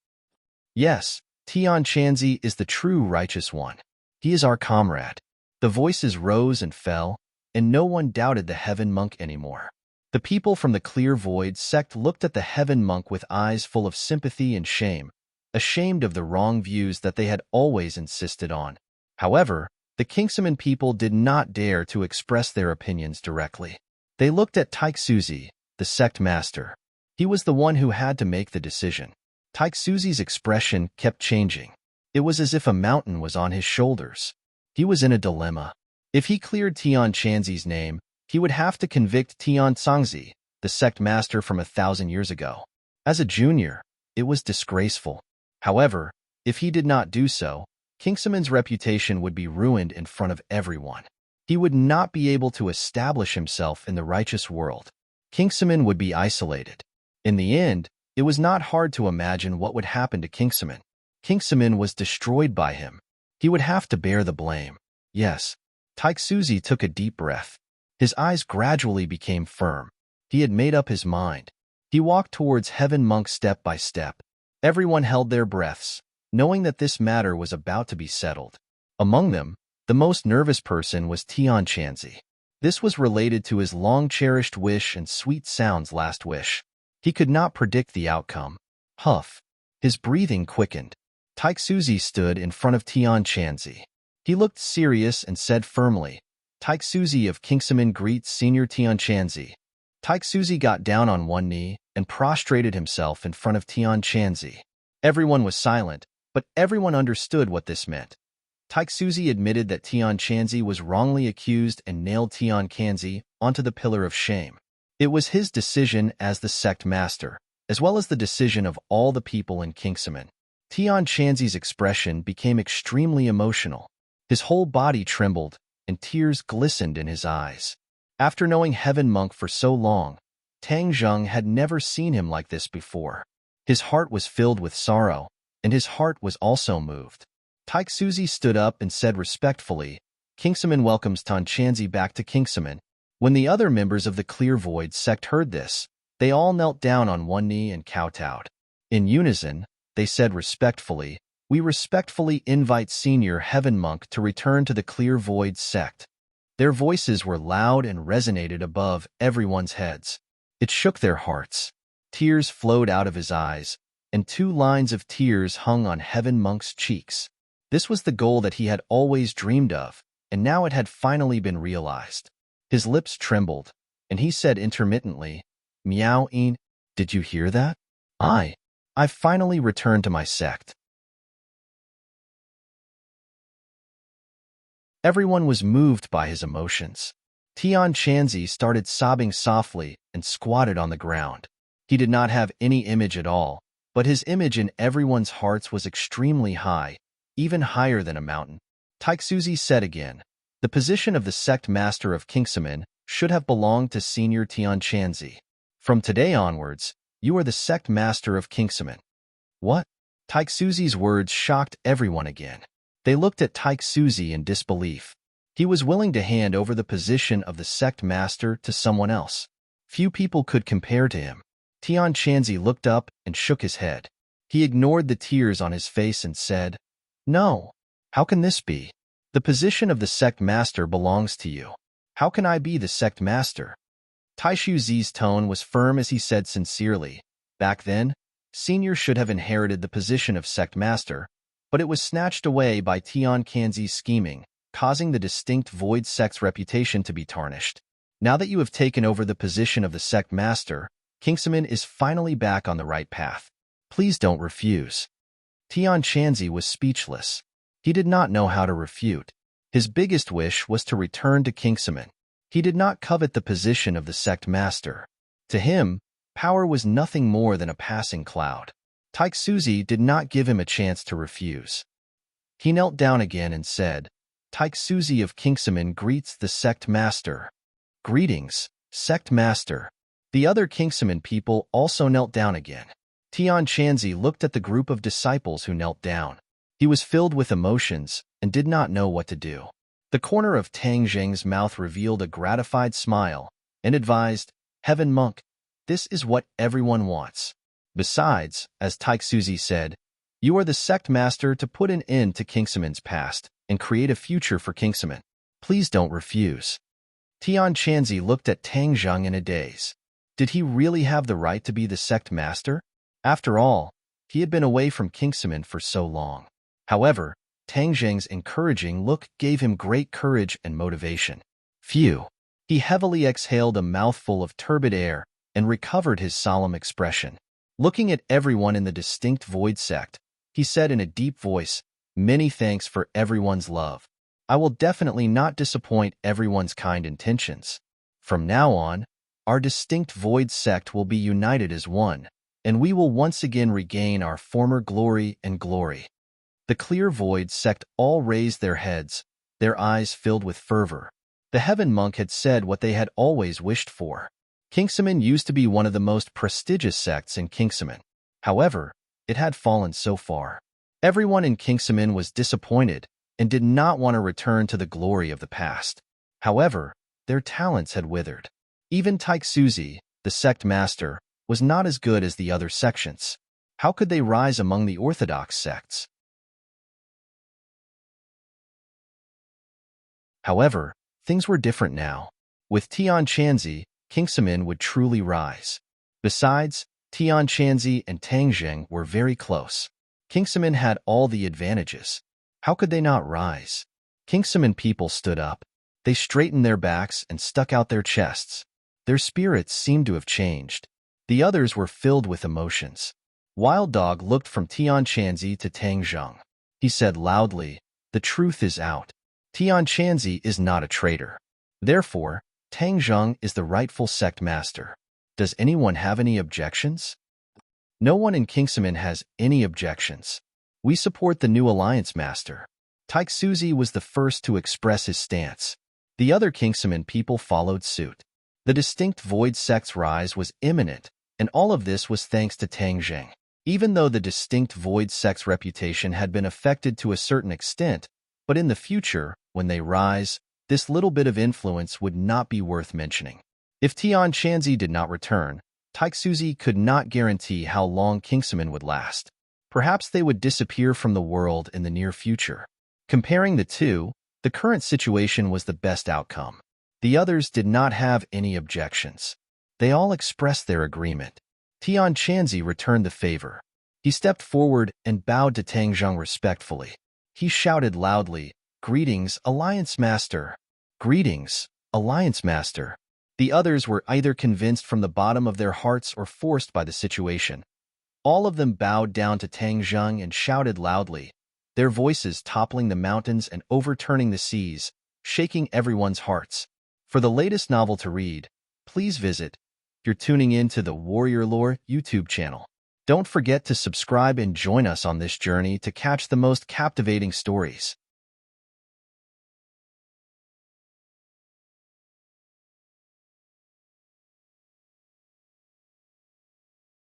Yes, Tian Chanzi is the true righteous one. He is our comrade. The voices rose and fell, and no one doubted the Heaven Monk anymore. The people from the Clear Void sect looked at the Heaven Monk with eyes full of sympathy and shame, ashamed of the wrong views that they had always insisted on. However, the Kingsaman people did not dare to express their opinions directly. They looked at Taixuzi, the sect master. He was the one who had to make the decision. Taixuzi's expression kept changing. It was as if a mountain was on his shoulders. He was in a dilemma. If he cleared Tian Chanzi's name, he would have to convict Tian Songzi, the sect master from 1,000 years ago. As a junior, it was disgraceful. However, if he did not do so, Kingsaman's reputation would be ruined in front of everyone. He would not be able to establish himself in the righteous world. Kingsaman would be isolated. In the end, it was not hard to imagine what would happen to Kingsaman. Kingsaman was destroyed by him. He would have to bear the blame. Yes. Taixuzi took a deep breath. His eyes gradually became firm. He had made up his mind. He walked towards Heaven Monk step by step. Everyone held their breaths, knowing that this matter was about to be settled. Among them, the most nervous person was Tian Chanzi. This was related to his long-cherished wish and Sweet Sound's last wish. He could not predict the outcome. Huff. His breathing quickened. Taixuzi stood in front of Tian Chanzi. He looked serious and said firmly, "Taixuzi of Kingsaman greets Senior Tian Chanzi." Taixuzi got down on one knee and prostrated himself in front of Tian Chanzi. Everyone was silent, but everyone understood what this meant. Taixuzi admitted that Tian Chanzi was wrongly accused and nailed Tian Chanzi onto the pillar of shame. It was his decision as the sect master, as well as the decision of all the people in Kingsaman. Tian Chanzi's expression became extremely emotional. His whole body trembled, and tears glistened in his eyes. After knowing Heaven Monk for so long, Tang Zheng had never seen him like this before. His heart was filled with sorrow, and his heart was also moved. Taixuzi stood up and said respectfully, "Kingsaman welcomes Tian Chanzi back to Kingsaman." When the other members of the Clear Void sect heard this, they all knelt down on one knee and kowtowed. In unison, they said respectfully, "We respectfully invite Senior Heaven Monk to return to the Clear Void sect." Their voices were loud and resonated above everyone's heads. It shook their hearts. Tears flowed out of his eyes, and 2 lines of tears hung on Heaven Monk's cheeks. This was the goal that he had always dreamed of, and now it had finally been realized. His lips trembled, and he said intermittently, "Miao Yin, did you hear that? I've finally returned to my sect." Everyone was moved by his emotions. Tian Chanzi started sobbing softly and squatted on the ground. He did not have any image at all, but his image in everyone's hearts was extremely high, even higher than a mountain. Taixuzi said again, "The position of the sect master of Kingsaman should have belonged to Senior Tian Chanzi. From today onwards, you are the sect master of Kingsaman." What? Taixuzi's words shocked everyone again. They looked at Taixuzi in disbelief. He was willing to hand over the position of the sect master to someone else. Few people could compare to him. Tian Chanzi looked up and shook his head. He ignored the tears on his face and said, "No. How can this be? The position of the sect master belongs to you. How can I be the sect master?" Taixuzi's tone was firm as he said sincerely, "Back then, Senior should have inherited the position of sect master, but it was snatched away by Tian Chanzi's scheming, causing the distinct Void sect's reputation to be tarnished. Now that you have taken over the position of the sect master, Kingsaman is finally back on the right path. Please don't refuse." Tian Chanzi was speechless. He did not know how to refute. His biggest wish was to return to Kingsaman. He did not covet the position of the sect master. To him, power was nothing more than a passing cloud. Taixuzi did not give him a chance to refuse. He knelt down again and said, "Taixuzi of Kingsaman greets the sect master." "Greetings, sect master." The other Kingsaman people also knelt down again. Tian Chanzi looked at the group of disciples who knelt down. He was filled with emotions and did not know what to do. The corner of Tang Zheng's mouth revealed a gratified smile and advised, "Heaven monk, this is what everyone wants. Besides, as Taixuzi said, you are the sect master to put an end to Kingsaman's past and create a future for Kingsaman. Please don't refuse." Tian Chanzi looked at Tang Zheng in a daze. Did he really have the right to be the sect master? After all, he had been away from Kingsaman for so long. However, Tang Zheng's encouraging look gave him great courage and motivation. Phew! He heavily exhaled a mouthful of turbid air and recovered his solemn expression. Looking at everyone in the distinct Void sect, he said in a deep voice, "Many thanks for everyone's love. I will definitely not disappoint everyone's kind intentions. From now on, our distinct Void sect will be united as one, and we will once again regain our former glory and glory." The clear Void sect all raised their heads, their eyes filled with fervor. The Heaven Monk had said what they had always wished for. Kingsaman used to be one of the most prestigious sects in Kingsaman. However, it had fallen so far. Everyone in Kingsaman was disappointed and did not want to return to the glory of the past. However, their talents had withered. Even Taixuzi, the sect master, was not as good as the other sections. How could they rise among the orthodox sects? However, things were different now. With Tian Chanzi, Kingsaman would truly rise. Besides, Tian Chanzi and Tang Zheng were very close. Kingsaman had all the advantages. How could they not rise? Kingsaman people stood up. They straightened their backs and stuck out their chests. Their spirits seemed to have changed. The others were filled with emotions. Wild Dog looked from Tian Chanzi to Tang Zheng. He said loudly, "The truth is out. Tian Chanzi is not a traitor. Therefore, Tang Zheng is the rightful sect master. Does anyone have any objections?" No one in Kingsaman has any objections. We support the new alliance master. Taixuzi was the first to express his stance. The other Kingsaman people followed suit. The distinct Void sect's rise was imminent, and all of this was thanks to Tang Zheng. Even though the distinct Void sect's reputation had been affected to a certain extent, but in the future, when they rise, this little bit of influence would not be worth mentioning. If Tian Chanzi did not return, Taixuzi could not guarantee how long Kingsaman would last. Perhaps they would disappear from the world in the near future. Comparing the two, the current situation was the best outcome. The others did not have any objections. They all expressed their agreement. Tian Chanzi returned the favor. He stepped forward and bowed to Tang Zheng respectfully. He shouted loudly, "Greetings, Alliance Master! Greetings, Alliance Master!" The others were either convinced from the bottom of their hearts or forced by the situation. All of them bowed down to Tang Zheng and shouted loudly, their voices toppling the mountains and overturning the seas, shaking everyone's hearts. For the latest novel to read, please visit. You're tuning in to the Warrior Lore YouTube channel. Don't forget to subscribe and join us on this journey to catch the most captivating stories.